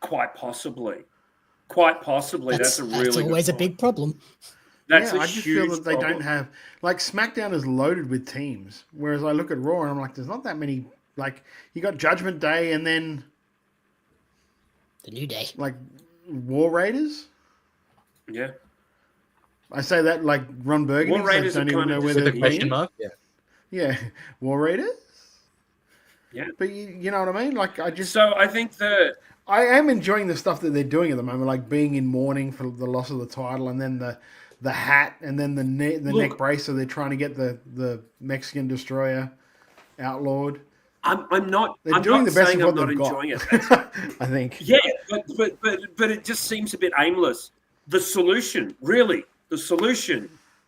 Quite possibly. That's a really That's always a big problem. I just feel that they don't have... SmackDown is loaded with teams, whereas I look at Raw and I'm like, there's not that many... you got Judgment Day and then... The New Day. War Raiders? Yeah. I say that like Ron Burgundy. War Raiders don't even know where they're question mark. Yeah. War Raiders? Yeah. But you know what I mean? So I think that... I am enjoying the stuff that they're doing at the moment, like being in mourning for the loss of the title and then the hat and then the neck brace, so they're trying to get the Mexican Destroyer outlawed. I'm not. They're I'm doing not the best saying of what I'm not they've enjoying got. it. I think. Yeah, but it just seems a bit aimless. The solution,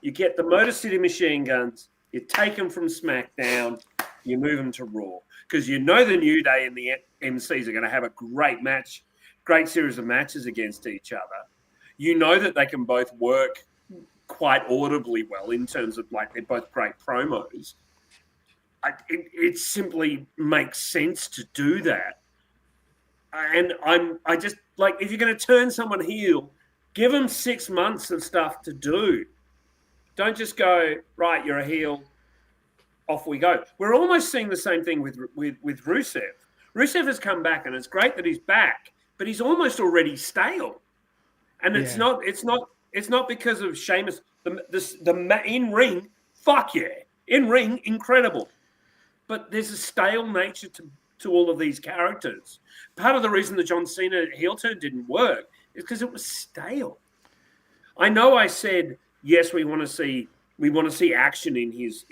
you get the Motor City Machine Guns, you take them from SmackDown, you move them to Raw. Because the New Day and the MCs are going to have a great series of matches against each other. You know that they can both work quite audibly well in terms of they're both great promos. It simply makes sense to do that. And I just if you're going to turn someone heel, give them 6 months of stuff to do. Don't just go, right, you're a heel, off we go. We're almost seeing the same thing with Rusev. Rusev has come back, and it's great that he's back, but he's almost already stale. And it's not because of Sheamus. The in ring, fuck yeah, in ring, incredible. But there's a stale nature to all of these characters. Part of the reason the John Cena heel turn didn't work is because it was stale. I know I said, yes, we want to see action in his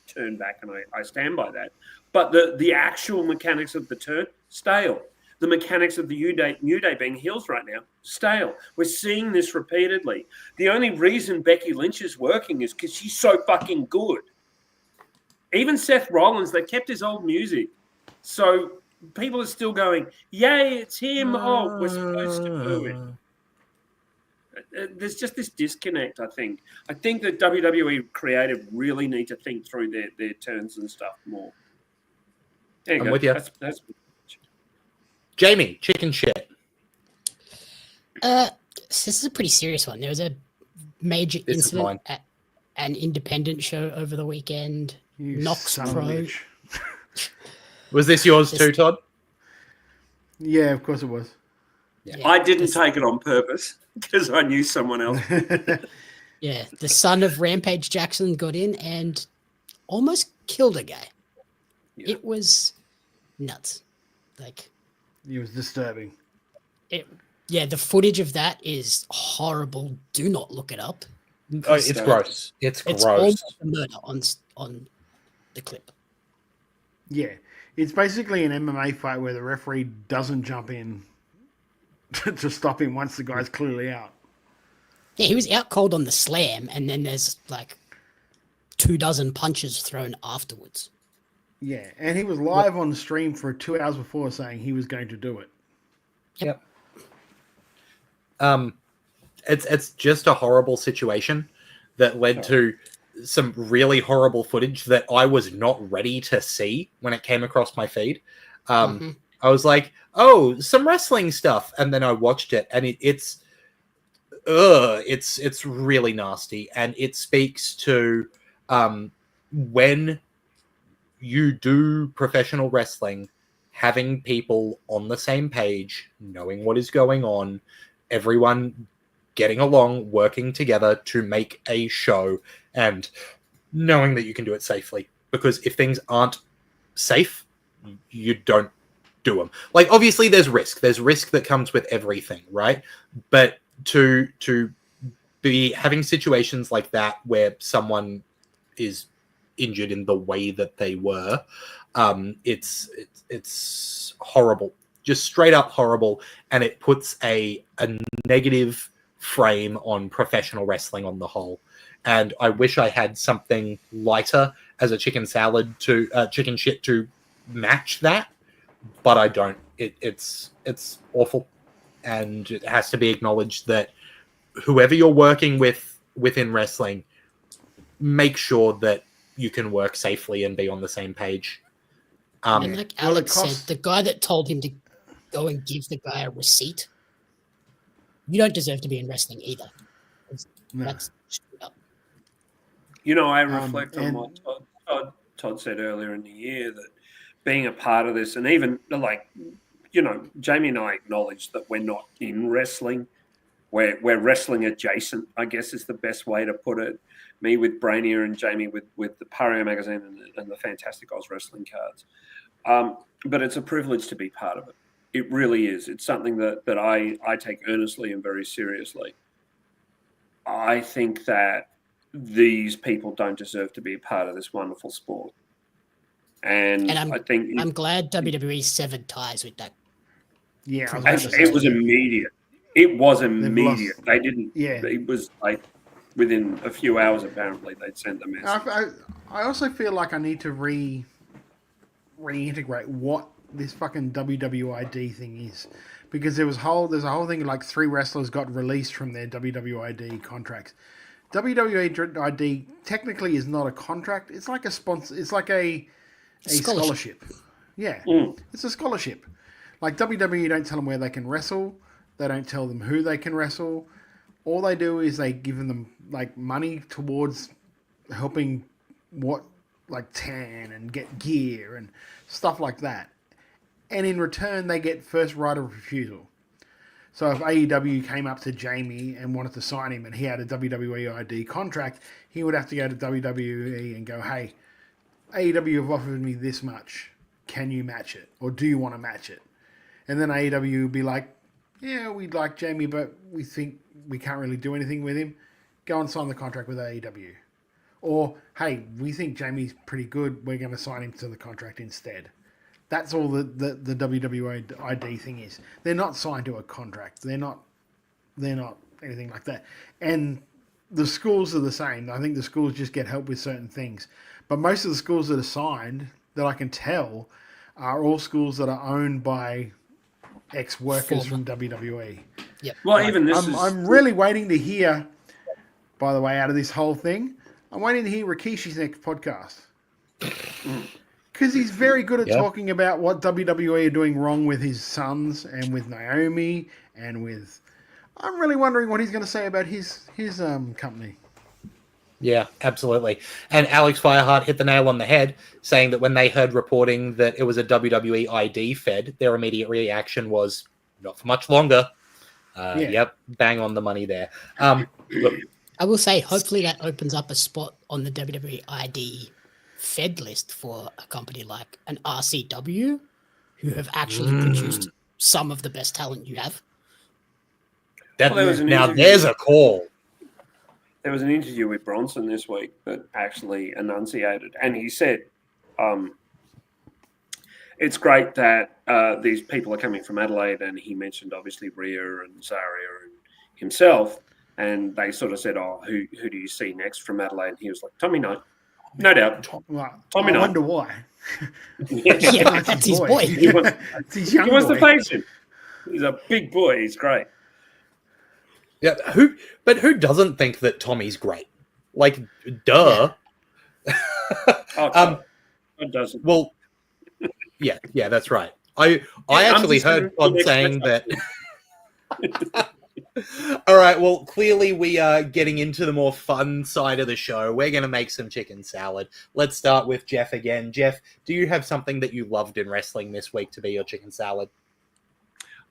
turn back, and I stand by that. But the actual mechanics of the turn, stale. The mechanics of the New Day being heels right now, stale. We're seeing this repeatedly. The only reason Becky Lynch is working is because she's so fucking good. Even Seth Rollins, they kept his old music. So people are still going, yay, it's him. Oh, we're supposed to do it. There's just this disconnect, I think. I think that WWE creative really need to think through their turns and stuff more. There you I'm go. with you. That's Jamie, chicken shit. This is a pretty serious one. There was a major incident at an independent show over the weekend. Knox Pro. Was this yours too, Todd? Yeah, of course it was. Yeah. I didn't take it on purpose because I knew someone else. Yeah, the son of Rampage Jackson got in and almost killed a guy. Yeah. It was nuts. Like, it was disturbing. The footage of that is horrible. Do not look it up. Oh, it's gross. It's gross. Almost a murder on the clip. Yeah, it's basically an MMA fight where the referee doesn't jump in to stop him once the guy's clearly out. Yeah, he was out cold on the slam, and then there's like 24 punches thrown afterwards. Yeah, and he was live on the stream for 2 hours before saying he was going to do it. Yep. It's just a horrible situation that led to some really horrible footage that I was not ready to see when it came across my feed. I was like, oh, some wrestling stuff. And then I watched it, and it's really nasty. And it speaks to when you do professional wrestling, having people on the same page, knowing what is going on, everyone getting along, working together to make a show, and knowing that you can do it safely. Because if things aren't safe, you don't do them. Like, obviously there's risk. There's risk that comes with everything, right? But to be having situations like that where someone is injured in the way that they were, it's horrible. Just straight up horrible. And it puts a negative frame on professional wrestling on the whole. And I wish I had something lighter as a chicken salad to chicken shit to match that, but I don't. It's awful, and it has to be acknowledged that whoever you're working with within wrestling, make sure that you can work safely and be on the same page. And like Alex said, the guy that told him to go and give the guy a receipt, you don't deserve to be in wrestling either. That's screwed up. You know, I reflect on what Todd said earlier in the year, that being a part of this, and even like, you know, Jamie and I acknowledge that we're not in wrestling. We're wrestling adjacent, I guess is the best way to put it. Me with Brainier and Jamie with the Pario magazine and the Fantastic Oz wrestling cards. But it's a privilege to be part of it. It really is. It's something that I take earnestly and very seriously. I think that these people don't deserve to be a part of this wonderful sport. And I'm glad WWE severed ties with that. Yeah, it was immediate. It was immediate. They didn't. Yeah, it was like within a few hours. Apparently, they'd sent the message. I also feel like I need to reintegrate what this fucking WWID thing is, because there's a whole thing like 3 wrestlers got released from their WWID contracts. WWID technically is not a contract. It's like a sponsor. It's like a scholarship. Yeah, It's a scholarship. Like WWE don't tell them where they can wrestle. They don't tell them who they can wrestle. All they do is they give them like money towards helping tan and get gear and stuff like that. And in return, they get first right of refusal. So if AEW came up to Jamie and wanted to sign him and he had a WWE ID contract, he would have to go to WWE and go, hey, AEW have offered me this much. can you match it? Or do you want to match it? And then AEW would be like, yeah, we'd like Jamie, but we think we can't really do anything with him. Go and sign the contract with AEW. Or, hey, we think Jamie's pretty good. We're going to sign him to the contract instead. That's all the WWE ID thing is. They're not signed to a contract. They're not anything like that. And the schools are the same. I think the schools just get help with certain things. But most of the schools that are signed, that I can tell, are all schools that are owned by ex-workers from WWE. Yep. Well, even this I'm really waiting to hear, by the way, out of this whole thing, I'm waiting to hear Rikishi's next podcast. Because he's very good at talking about what WWE are doing wrong with his sons and with Naomi and with... I'm really wondering what he's going to say about his company. Yeah, absolutely. And Alex Fireheart hit the nail on the head, saying that when they heard reporting that it was a WWE ID fed, their immediate reaction was, not for much longer. Yep, bang on the money there. Look, I will say, hopefully that opens up a spot on the WWE ID fed list for a company like an RCW, who have actually produced some of the best talent you have. There's a call. There was an interview with Bronson this week that actually enunciated, and he said, it's great that these people are coming from Adelaide, and he mentioned obviously Rhea and Zaria and himself, and they sort of said, oh, who do you see next from Adelaide? And he was like, Tommy Knight. No doubt. Tommy Knight. I wonder why. Yeah, that's his boy. He wants to face him. He's a big boy. He's great. Yeah, who doesn't think that Tommy's great? Like, duh. Todd doesn't. Well, yeah, that's right. I actually heard Todd saying that. All right, well, clearly we are getting into the more fun side of the show. We're going to make some chicken salad. Let's start with Jeff again. Jeff, do you have something that you loved in wrestling this week to be your chicken salad?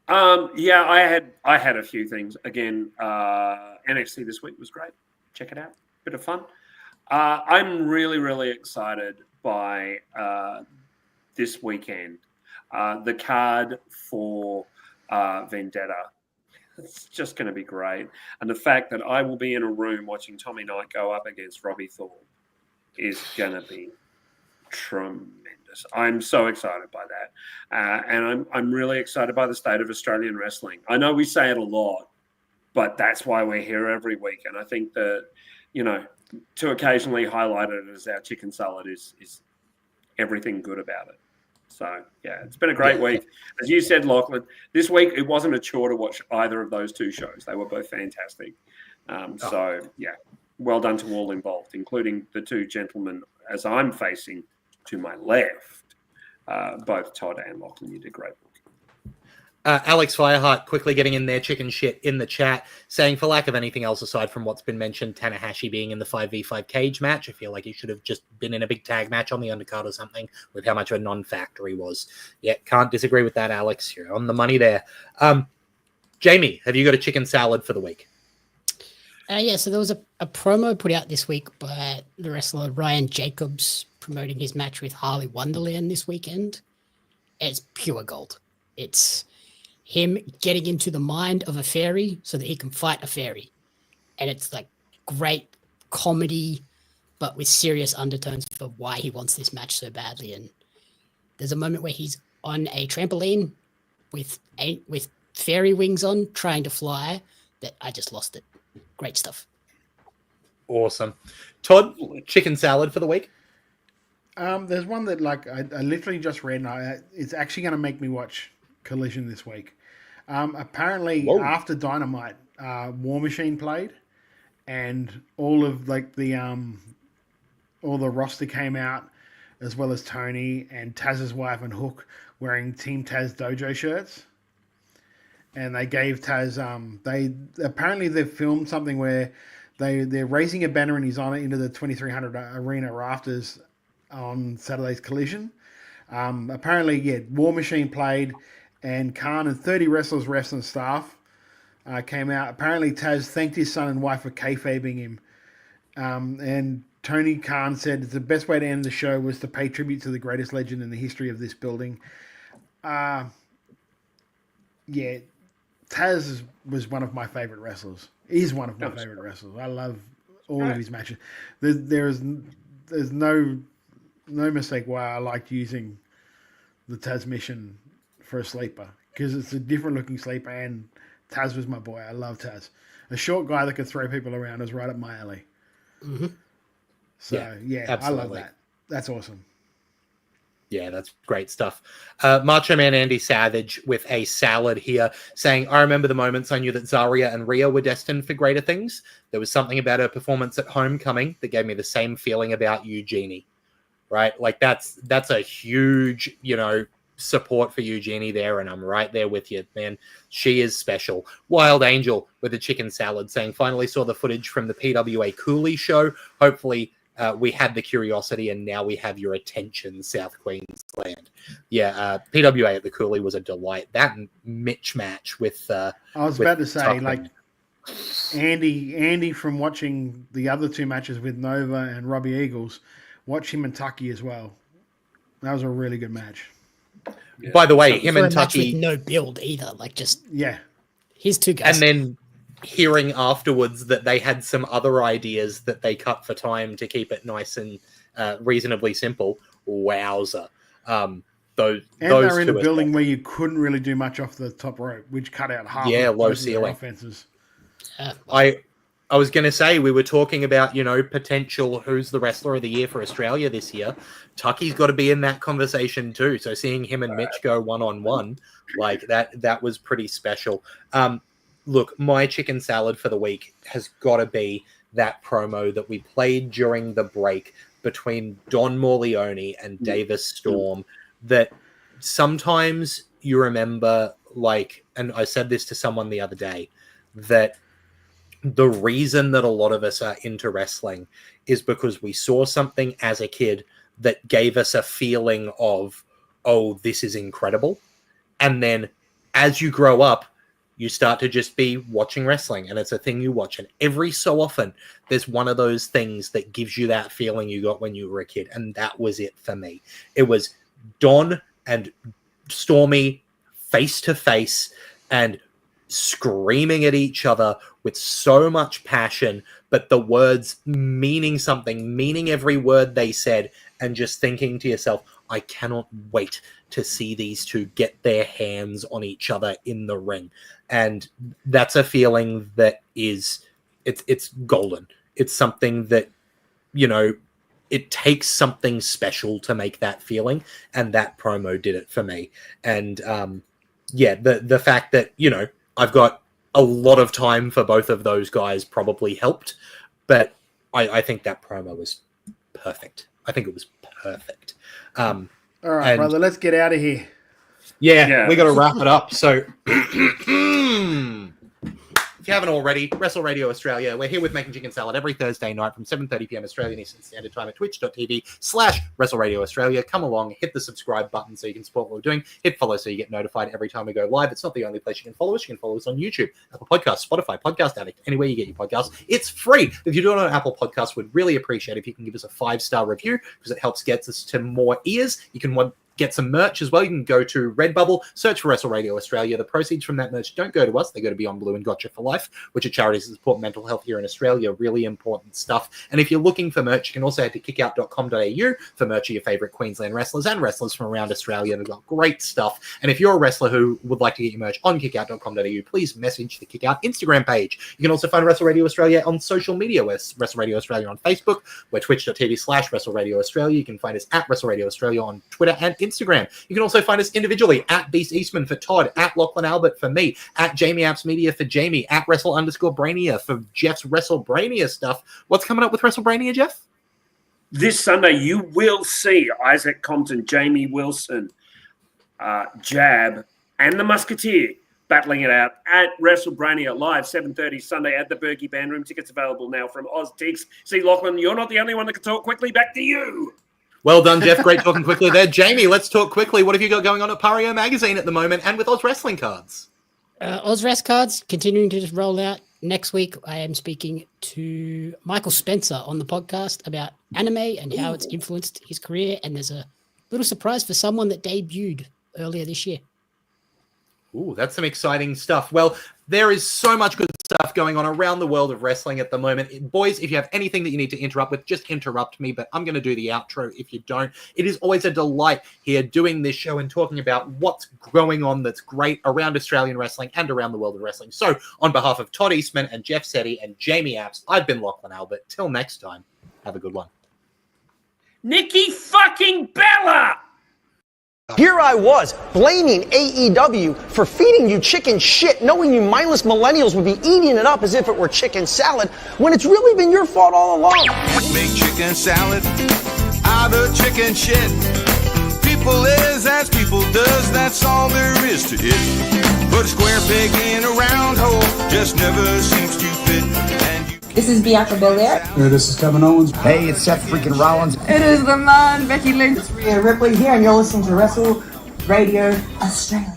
Yeah, I had a few things. Again, NXT this week was great. Check it out. Bit of fun. I'm really, really excited by this weekend. The card for Vendetta. It's just going to be great. And the fact that I will be in a room watching Tommy Knight go up against Robbie Thorpe is going to be tremendous. I'm so excited by that. And I'm really excited by the state of Australian wrestling. I know we say it a lot, but that's why we're here every week. And I think that, to occasionally highlight it as our chicken salad is everything good about it. So, yeah, it's been a great week. As you said, Lachlan, this week it wasn't a chore to watch either of those two shows. They were both fantastic. So, yeah, well done to all involved, including the two gentlemen as I'm facing to my left. Both Todd and Lachlan, you did great work. Alex Fireheart quickly getting in their chicken shit in the chat, saying, for lack of anything else aside from what's been mentioned, Tanahashi being in the 5v5 cage match, I feel like he should have just been in a big tag match on the undercard or something with how much of a non-factor he was. Yeah, can't disagree with that, Alex. You're on the money there. Jamie, have you got a chicken salad for the week? Yeah, so there was a promo put out this week by the wrestler Ryan Jacobs promoting his match with Harley Wonderland this weekend. It's pure gold. It's him getting into the mind of a fairy so that he can fight a fairy. And it's like great comedy, but with serious undertones for why he wants this match so badly. And there's a moment where he's on a trampoline with fairy wings on, trying to fly, that I just lost it. Great stuff. Awesome. Todd, chicken salad for the week? There's one that I literally just read, and it's actually going to make me watch Collision this week. Apparently, after Dynamite, War Machine played, and all of all the roster came out, as well as Tony and Taz's wife and Hook wearing Team Taz Dojo shirts. And they gave Taz, they've filmed something where they're raising a banner and he's on it into the 2300 arena rafters on Saturday's Collision. Apparently, War Machine played, and Khan and 30 wrestlers, refs, and staff came out. Apparently, Taz thanked his son and wife for kayfabing him. And Tony Khan said the best way to end the show was to pay tribute to the greatest legend in the history of this building. Yeah, Taz was one of my favorite wrestlers. He's one of my favorite wrestlers. I love all of his matches. There's no mistake why I liked using the Taz mission for a sleeper, because it's a different looking sleeper, and Taz was my boy. I love Taz. A short guy that could throw people around is right up my alley. Mm-hmm. So, yeah, I love that. That's awesome. Yeah, that's great stuff. Macho Man Andy Savage with a salad here saying, I remember the moments I knew that Zarya and Rhea were destined for greater things. There was something about her performance at Homecoming that gave me the same feeling about Eugenie, right? Like that's a huge, support for Eugenie there, and I'm right there with you, man. She is special. Wild Angel with a chicken salad saying, finally saw the footage from the PWA Cooley show. Hopefully we had the curiosity and now we have your attention, South Queensland. Yeah, PWA at the Cooley was a delight. That Mitch match with I was about to say, like, Andy from watching the other two matches with Nova and Robbie Eagles, watch him and Tucky as well. That was a really good match. Yeah. By the way, him and Tucky with no build either, like just here's two and guys. then hearing afterwards that they had some other ideas that they cut for time to keep it nice and reasonably simple. Wowza! Those they're in a two building where you couldn't really do much off the top rope, which cut out half. Yeah, of low both of their ceiling offenses. I was going to say, we were talking about, potential who's the wrestler of the year for Australia this year. Tucky's got to be in that conversation too. So seeing him and Mitch go one-on-one, like that was pretty special. Look, my chicken salad for the week has got to be that promo that we played during the break between Don Morleone and Davis Storm, that sometimes you remember, like, and I said this to someone the other day, that the reason that a lot of us are into wrestling is because we saw something as a kid that gave us a feeling of, oh, this is incredible. And then as you grow up, you start to just be watching wrestling, and it's a thing you watch. And every so often, there's one of those things that gives you that feeling you got when you were a kid. And that was it for me. It was Don and Stormy face to face and screaming at each other with so much passion, but the words meaning something, meaning every word they said, and just thinking to yourself, I cannot wait to see these two get their hands on each other in the ring. And that's a feeling that is, it's golden. It's something that, it takes something special to make that feeling, and that promo did it for me. And the fact that, I've got a lot of time for both of those guys probably helped, but I think that promo was perfect. I think it was perfect. All right, brother, let's get out of here. Yeah. We got to wrap it up. So if you haven't already, Wrestle Radio Australia, we're here with Making Chicken Salad every Thursday night from 7:30 p.m. Australian Eastern Standard Time at twitch.tv/Wrestle Radio Australia. Come along, hit the subscribe button so you can support what we're doing. Hit follow so you get notified every time we go live. It's not the only place you can follow us. You can follow us on YouTube, Apple Podcasts, Spotify, Podcast Addict, anywhere you get your podcasts. It's free. If you do it on Apple Podcasts, we'd really appreciate it if you can give us a 5-star review, because it helps get us to more ears. You can get some merch as well. You can go to Redbubble, search for Wrestle Radio Australia. The proceeds from that merch don't go to us. They go to Beyond Blue and Gotcha for Life, which are charities that support mental health here in Australia. Really important stuff. And if you're looking for merch, you can also head to kickout.com.au for merch of your favorite Queensland wrestlers and wrestlers from around Australia. They've got great stuff. And if you're a wrestler who would like to get your merch on kickout.com.au, please message the Kickout Instagram page. You can also find Wrestle Radio Australia on social media. We're Wrestle Radio Australia on Facebook. We're twitch.tv/Wrestle Radio Australia. You can find us at Wrestle Radio Australia on Twitter and Instagram. You can also find us individually at Beast Eastman for Todd, at Lachlan Albert for me, at Jamie Apps Media for Jamie, at Wrestle_Brainia for Jeff's WrestleBrainia stuff. What's coming up with WrestleBrainia, Jeff? This Sunday, you will see Isaac Compton, Jamie Wilson, Jab, and the Musketeer battling it out at WrestleBrainia live, 7:30 Sunday at the Berkey Band Room. Tickets available now from OzTix. See, Lachlan, you're not the only one that can talk quickly. Back to you. Well done, Jeff. Great talking quickly there. Jamie, let's talk quickly. What have you got going on at Pario Magazine at the moment and with Oz Wrestling Cards? Oz Wrest Cards continuing to just roll out next week I am speaking to Michael Spencer on the podcast about anime and how it's influenced his career. And there's a little surprise for someone that debuted earlier this year. Ooh, that's some exciting stuff. Well, there is so much good stuff going on around the world of wrestling at the moment. Boys, if you have anything that you need to interrupt with, just interrupt me, but I'm going to do the outro if you don't. It is always a delight here doing this show and talking about what's going on that's great around Australian wrestling and around the world of wrestling. So, on behalf of Todd Eastman and Jeff Setti and Jamie Apps, I've been Lachlan Albert. Till next time, have a good one. Nikki fucking Bella! Here I was, blaming AEW for feeding you chicken shit, knowing you mindless millennials would be eating it up as if it were chicken salad, when it's really been your fault all along. Make chicken salad out of chicken shit. People is as people does, that's all there is to it. Put a square peg in a round hole, just never seems to fit. This is Bianca Belair. Hey, this is Kevin Owens. Hey, it's Seth freaking Rollins. It is the man, Becky Lynch. Rhea Ripley here, and you're listening to Wrestle Radio Australia.